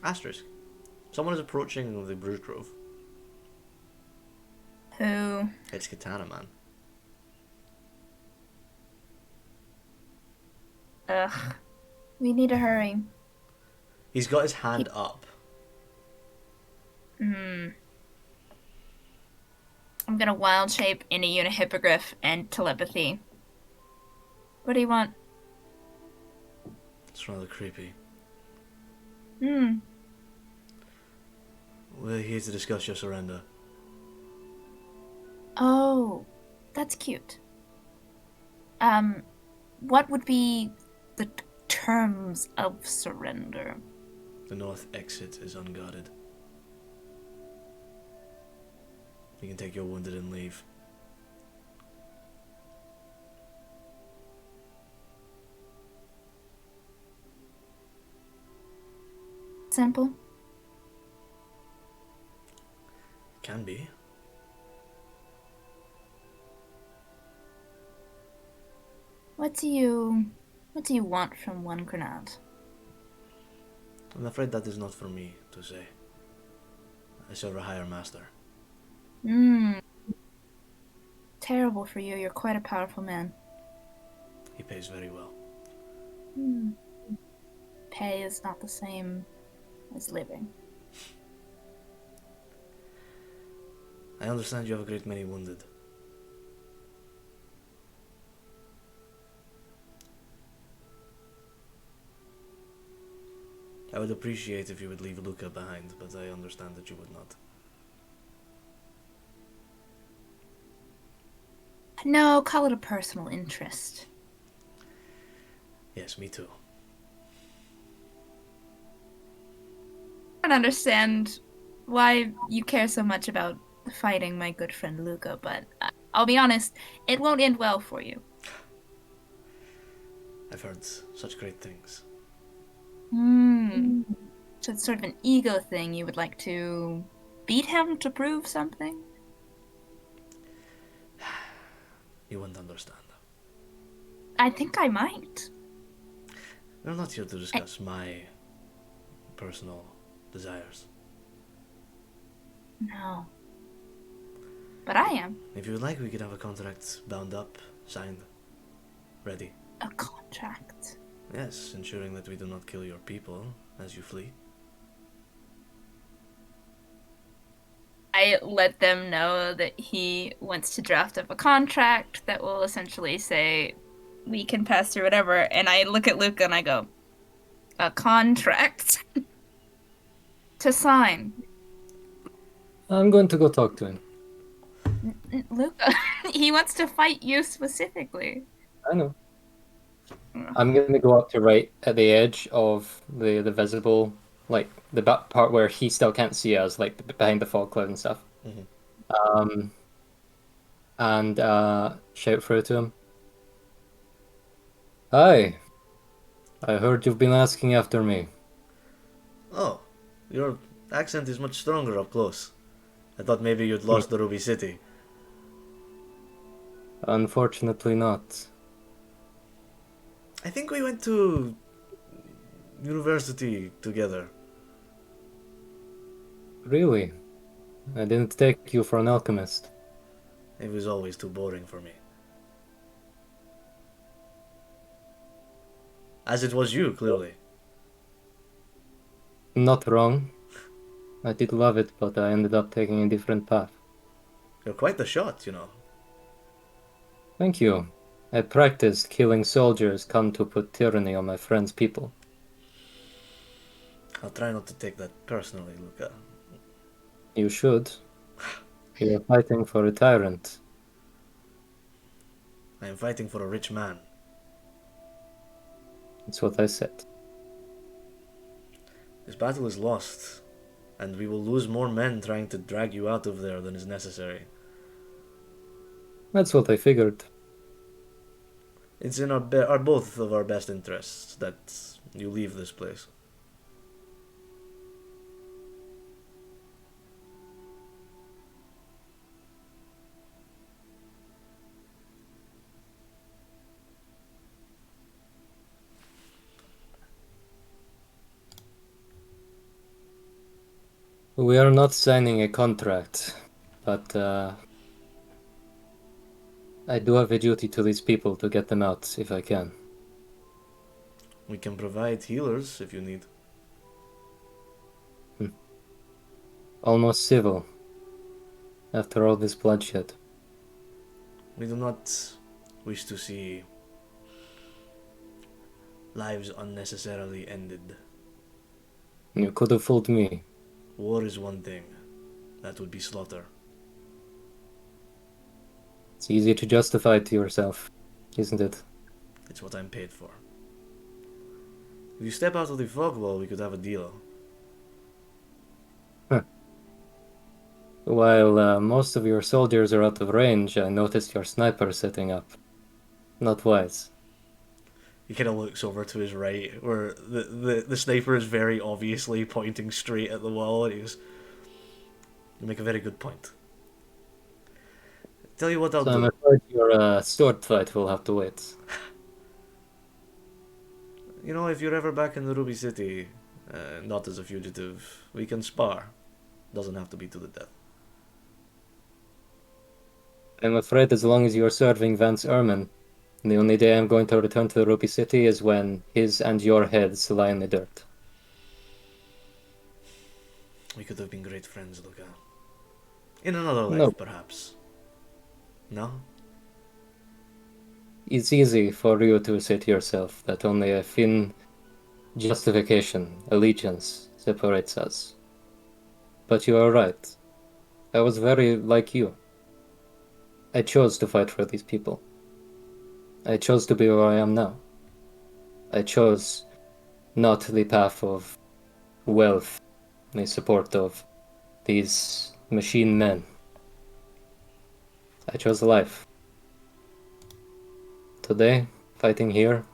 Asterisk. Someone is approaching the Bruise Grove. Who? It's Katana Man. Ugh. We need to hurry. He's got his hand up. I'm gonna wild shape into Unihippogriff and telepathy. What do you want? It's rather creepy. Hmm. We're here to discuss your surrender. Oh, that's cute. What would be the terms of surrender? The north exit is unguarded. You can take your wounded and leave. Simple. Can be. What do you want from Wunngrenad? I'm afraid that is not for me to say. I serve a higher master. Terrible for you. You're quite a powerful man. He pays very well. Pay is not the same as living. I understand you have a great many wounded. I would appreciate if you would leave Luca behind, but I understand that you would not. No, call it a personal interest. Yes, me too. I don't understand why you care so much about fighting my good friend Luca, but I'll be honest, it won't end well for you. I've heard such great things. So it's sort of an ego thing. You would like to beat him to prove something? You wouldn't understand. I think I might. We're not here to discuss my personal desires. No. But I am. If you would like, we could have a contract bound up, signed, ready. A contract. Yes, ensuring that we do not kill your people as you flee. I let them know that he wants to draft up a contract that will essentially say we can pass through whatever, and I look at Luca and I go, a contract to sign. I'm going to go talk to him. Luca, he wants to fight you specifically. I know. I'm going to go up to right at the edge of the visible, like the back part where he still can't see us, like behind the fog cloud and stuff. And shout through to him. Hi. I heard you've been asking after me. Oh, your accent is much stronger up close. I thought maybe you'd lost the Ruby City. Unfortunately not. I think we went to university together. Really? I didn't take you for an alchemist. It was always too boring for me. As it was you, clearly. Not wrong. I did love it, but I ended up taking a different path. You're quite the shot, you know. Thank you. I practiced killing soldiers come to put tyranny on my friend's people. I'll try not to take that personally, Luca. You should. You are fighting for a tyrant. I am fighting for a rich man. That's what I said. This battle is lost, and we will lose more men trying to drag you out of there than is necessary. That's what I figured. It's in our both of our best interests that you leave this place. We are not signing a contract, but I do have a duty to these people to get them out if I can. We can provide healers if you need. Almost civil. After all this bloodshed. We do not wish to see lives unnecessarily ended. You could have fooled me. War is one thing. That would be slaughter. It's easy to justify it to yourself, isn't it? It's what I'm paid for. If you step out of the fog wall, we could have a deal. While most of your soldiers are out of range, I noticed your sniper setting up. Not wise. He kind of looks over to his right, where the sniper is very obviously pointing straight at the wall, and he's... You make a very good point. Tell you what I'll So I'm do. afraid your sword fight will have to wait. You know, if you're ever back in the Ruby City, not as a fugitive, we can spar. Doesn't have to be to the death. I'm afraid as long as you're serving Vance Erman, the only day I'm going to return to the Ruby City is when his and your heads lie in the dirt. We could have been great friends, Luca. In another life, No. perhaps. No? It's easy for you to say to yourself that only a thin justification, allegiance, separates us. But you are right. I was very like you. I chose to fight for these people. I chose to be where I am now. I chose not the path of wealth, the support of these machine men. I chose life. Today, fighting here,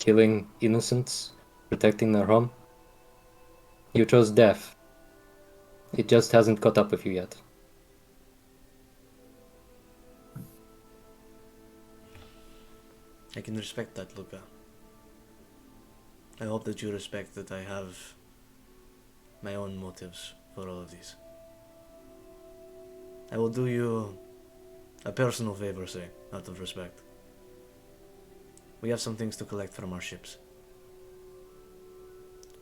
killing innocents, protecting their home. You chose death. It just hasn't caught up with you yet. I can respect that, Luca. I hope that you respect that I have my own motives for all of these. I will do you a personal favor, say, out of respect. We have some things to collect from our ships.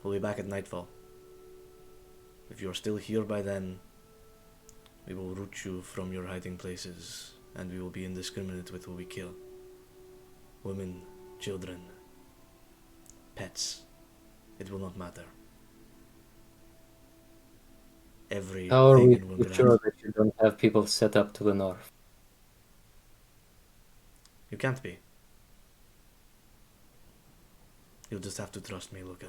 We'll be back at nightfall. If you're still here by then, we will root you from your hiding places, and we will be indiscriminate with who we kill. Women, children, pets. It will not matter. Every How are thing we in so Wunngrenad. sure that you don't have people set up to the north? You can't be. You'll just have to trust me, Luca.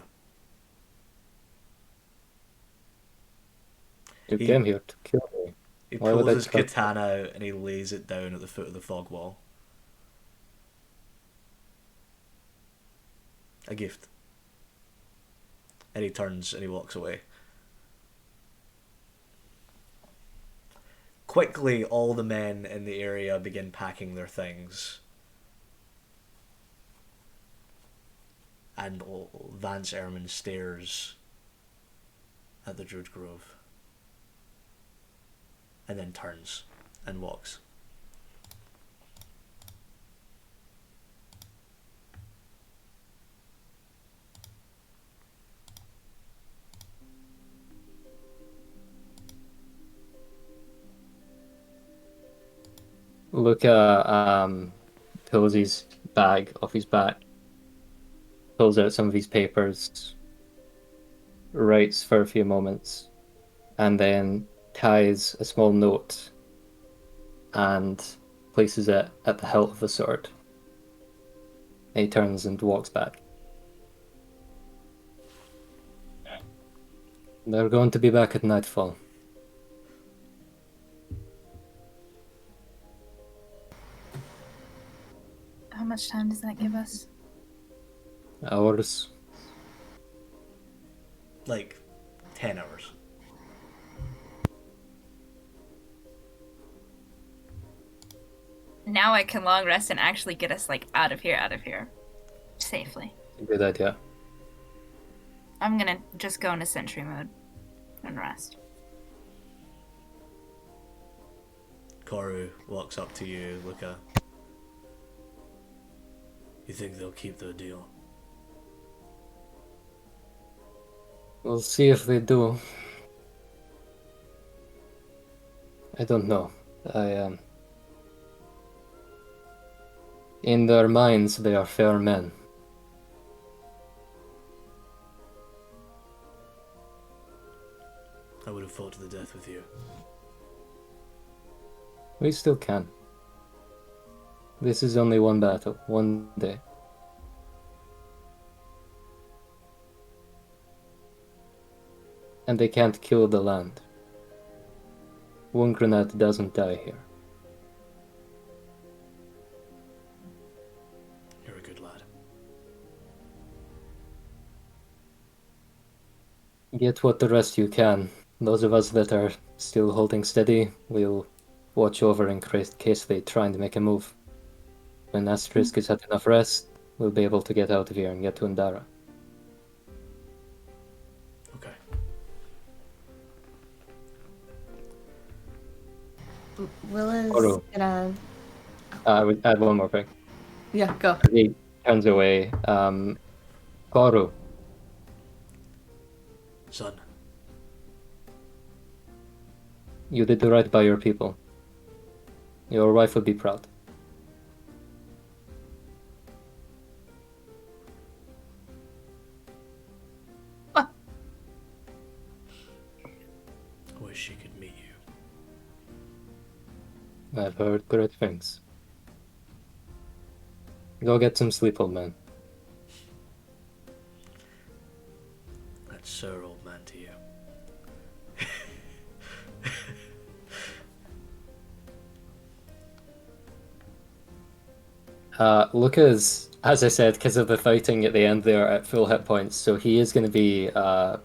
You He- came here to kill me. He Why would pulls I his trust katana out and he lays it down at the foot of the fog wall. A gift. And he turns and he walks away. Quickly, all the men in the area begin packing their things. And Vance Ehrman stares at the Druid Grove. And then turns and walks. Luca pulls his bag off his back, pulls out some of his papers, writes for a few moments, and then ties a small note and places it at the hilt of the sword. He turns and walks back. They're going to be back at nightfall. How much time does that give us? Hours. Like 10 hours. Now I can long rest and actually get us like out of here, safely. Good idea. I'm gonna just go into sentry mode and rest. Koru walks up to you, Luca. You think they'll keep their deal? We'll see if they do. I don't know. In their minds, they are fair men. I would have fought to the death with you. We still can. This is only one battle, one day. And they can't kill the land. Wunngrenad doesn't die here. You're a good lad. Get what the rest you can. Those of us that are still holding steady, will watch over in case they try and make a move. When Asterisk has had enough rest, we'll be able to get out of here and get to Undara. Okay. Willa's Oro. gonna. I would add one more thing. Yeah, go. He turns away. Koru, Son, you did right by your people. Your wife would be proud. I wish she could meet you. I've heard great things. Go get some sleep, old man. That's Sir Old Man to you. Luca's, as I said, because of the fighting at the end there, at full hit points, so he is going to be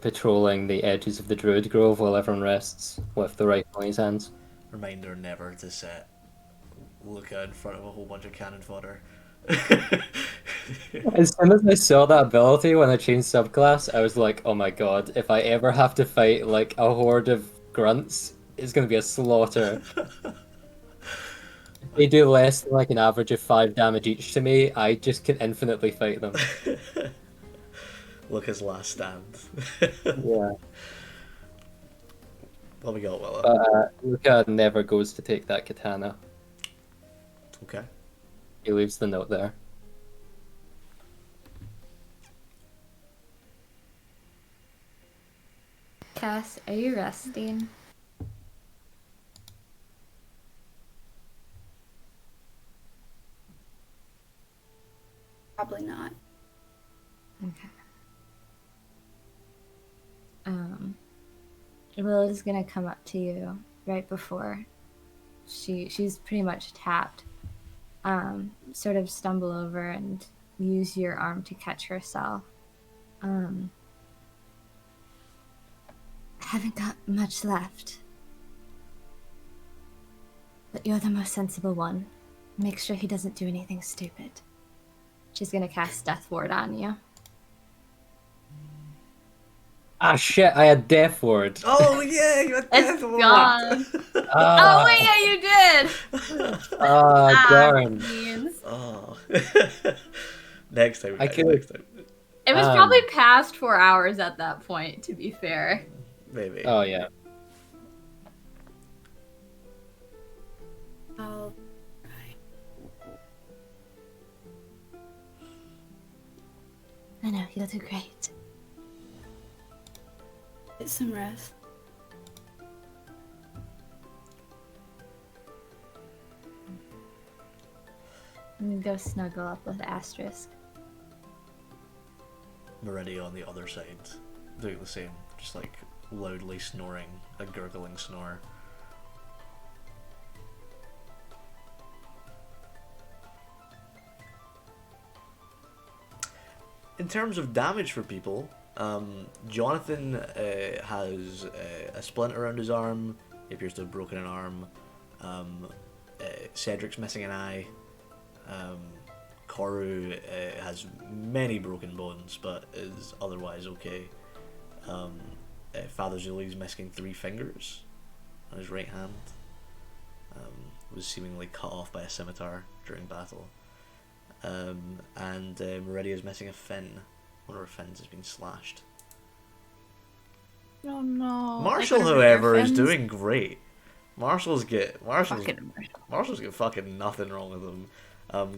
patrolling the edges of the Druid Grove while everyone rests with the rifle in his hands. Reminder never to set Luca in front of a whole bunch of cannon fodder. As soon as I saw that ability when I changed subclass, I was like, oh my god, if I ever have to fight like a horde of grunts, it's gonna be a slaughter. If they do less than like an average of 5 damage each to me, I just can infinitely fight them. Look his last stand. Yeah. What we got, Willa? But Luca never goes to take that katana. Okay. He leaves the note there. Cass, are you resting? Probably not. Okay. Lilla's gonna come up to you right before she's pretty much tapped. Sort of stumble over and use your arm to catch herself. I haven't got much left. But you're the most sensible one. Make sure he doesn't do anything stupid. She's gonna cast Death Ward on you. Ah shit, I had Death Ward. Oh yeah, you had Death It's Ward. gone. Ah, Oh wait, yeah, you did. darn. Beans. Oh. Next time, I guys, could- next time. It was probably past 4 hours at that point, to be fair. Maybe. Oh yeah. Oh, I know, you'll do great. get some rest. I'm gonna go snuggle up with Asterisk. Meridia on the other side, doing the same, just like loudly snoring, a gurgling snore. In terms of damage for people, Genathan has a splint around his arm. He appears to have broken an arm. Cedric's missing an eye. Koru has many broken bones, but is otherwise okay. Father Zuli's missing 3 fingers on his right hand. Was seemingly cut off by a scimitar during battle. And Meridia's missing a fin. One of her fins has been slashed. Oh no. Marshall, however, is doing great. Marshall's got fucking nothing wrong with him.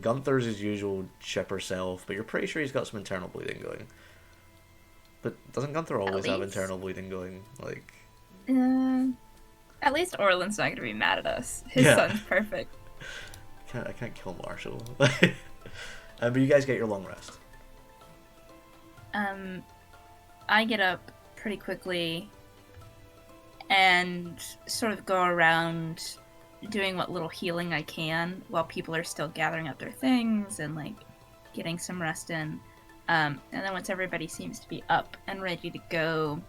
Gunther's his usual chipper self, but you're pretty sure he's got some internal bleeding going. But doesn't Gunther always have least. internal bleeding going? Like, At least Orland's not gonna be mad at us. His Yeah. son's perfect. I can't kill Marshall. But you guys get your long rest. I get up pretty quickly and sort of go around doing what little healing I can while people are still gathering up their things and like getting some rest in. And then once everybody seems to be up and ready to go,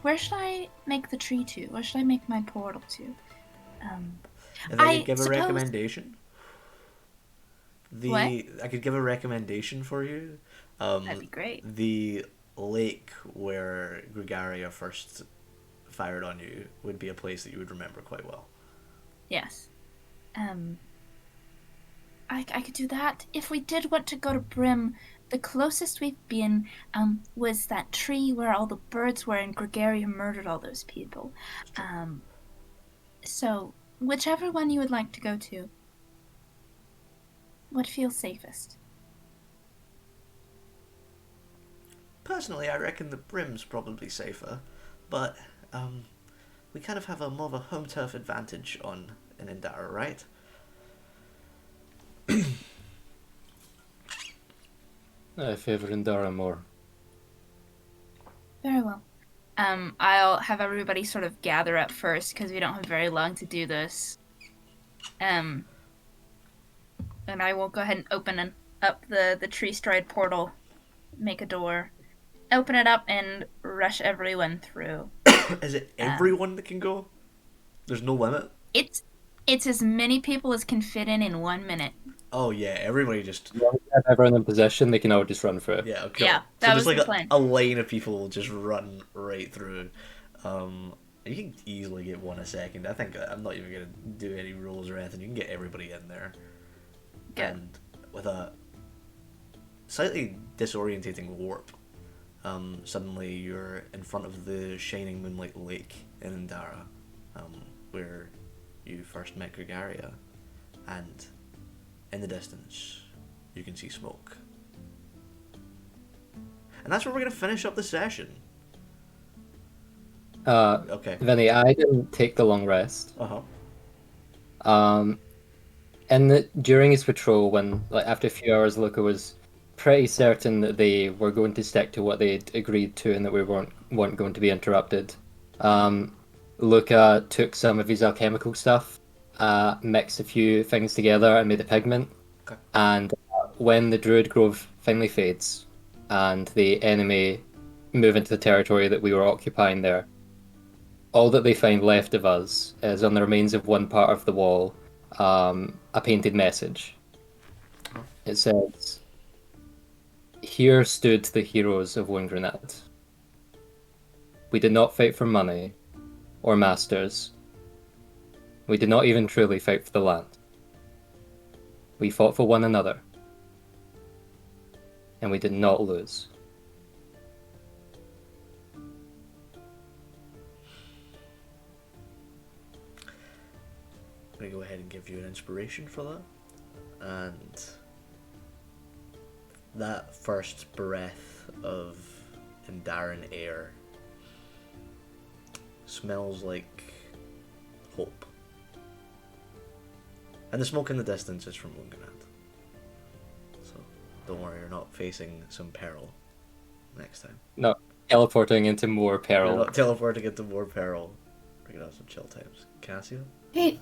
where should I make the tree to? Where should I make my portal to? And I I could give a suppose- recommendation. What? I could give a recommendation for you. That'd be great. The lake where Gregaria first fired on you would be a place that you would remember quite well. Yes. I could do that. If we did want to go to Brim, the closest we've been was that tree where all the birds were and Gregaria murdered all those people. So, whichever one you would like to go to. What feels safest? Personally, I reckon the Brim's probably safer, but we kind of have a more of a home turf advantage on in Indara, right? I favor Indara more. Very well. I'll have everybody sort of gather up first because we don't have very long to do this. And I will go ahead and open up the tree stride portal, make a door, open it up, and rush everyone through. Is it everyone that can go? There's no limit? It's It's as many people as can fit in 1 minute. Oh yeah, everybody just As long as they have everyone in possession, they can all just run through. yeah, cool. Yeah, So that just was like the plan. a line of people will just run right through. You can easily get one a second. I think I'm not even gonna do any rules or anything. You can get everybody in there. Good. And with a slightly disorientating warp, suddenly you're in front of the shining moonlight lake in Indara, where you first met Gregaria, and in the distance you can see smoke. And that's where we're gonna finish up the session. Okay. Vinny, I didn't take the long rest. Uh-huh. During his patrol, when like after a few hours, Luca was pretty certain that they were going to stick to what they'd agreed to and that we weren't going to be interrupted. Luca took some of his alchemical stuff, mixed a few things together, and made a pigment. Okay. And when the Druid Grove finally fades, and the enemy move into the territory that we were occupying there, all that they find left of us is on the remains of one part of the wall, a painted message. It says, "Here stood the heroes of Wunngrenad. We did not fight for money or masters. We did not even truly fight for the land. We fought for one another. And we did not lose." I'm gonna go ahead and give you an inspiration for that. And that first breath of Indaran air smells like hope. And the smoke in the distance is from Wunngrenad. So don't worry, you're not facing some peril next time. No, teleporting into more You're peril. not teleporting into more peril. We're gonna have some chill times. Cassia? Hey,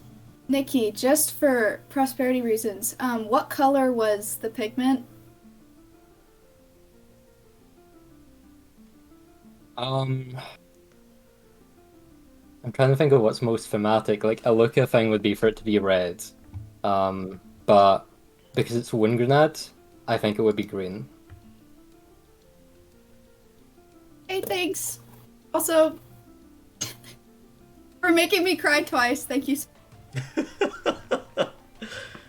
Nikki, just for prosperity reasons, what color was the pigment? I'm trying to think of what's most thematic. Like a Luca thing would be for it to be red, but because it's Wunngrenad, I think it would be green. Hey, thanks. Also, for making me cry twice, thank you.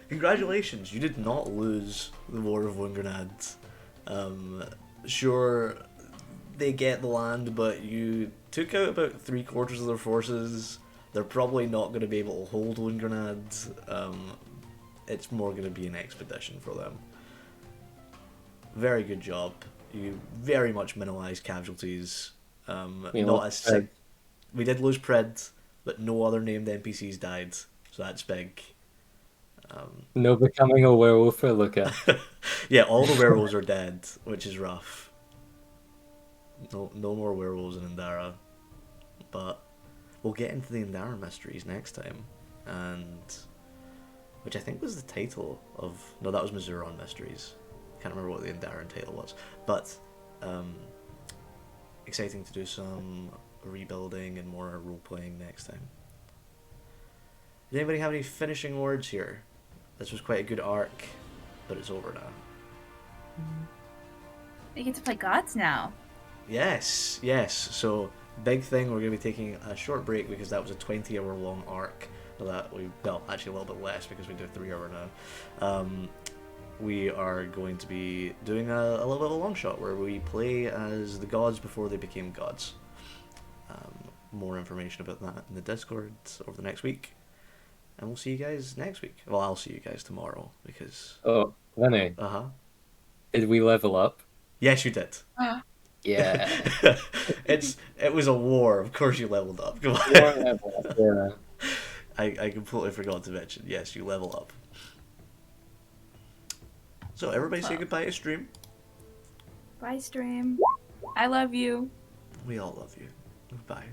Congratulations, you did not lose the War of Wunngrenad. Sure, they get the land, but you took out about 3/4 of their forces. They're probably not going to be able to hold Wunngrenad. It's more going to be an expedition for them. Very good job. You very much minimalised casualties. We did lose Pred, but no other named NPCs died, so that's big. No becoming a werewolf for Luca. Yeah, all the werewolves are dead, which is rough. No more werewolves in Indara. But we'll get into the Indara mysteries next time, and which I think was the title of. No, that was Mizuron Mysteries. Can't remember what the Indaran title was, but exciting to do some rebuilding and more role playing next time. Does anybody have any finishing words here? This was quite a good arc, but it's over now. We get to play gods now. Yes. So, big thing, we're going to be taking a short break because that was a 20-hour long arc. Actually a little bit less because we do 3-hour now. We are going to be doing a little bit of a long shot where we play as the gods before they became gods. More information about that in the Discord over the next week. And we'll see you guys next week. Well, I'll see you guys tomorrow because... Oh, Lenny, Uh-huh. did we level up? Yes, you did. Yeah. It was a war. Of course you leveled up. Come on. Yeah. I completely forgot to mention. Yes, you level up. So everybody say goodbye to stream. Bye, stream. I love you. We all love you. Goodbye.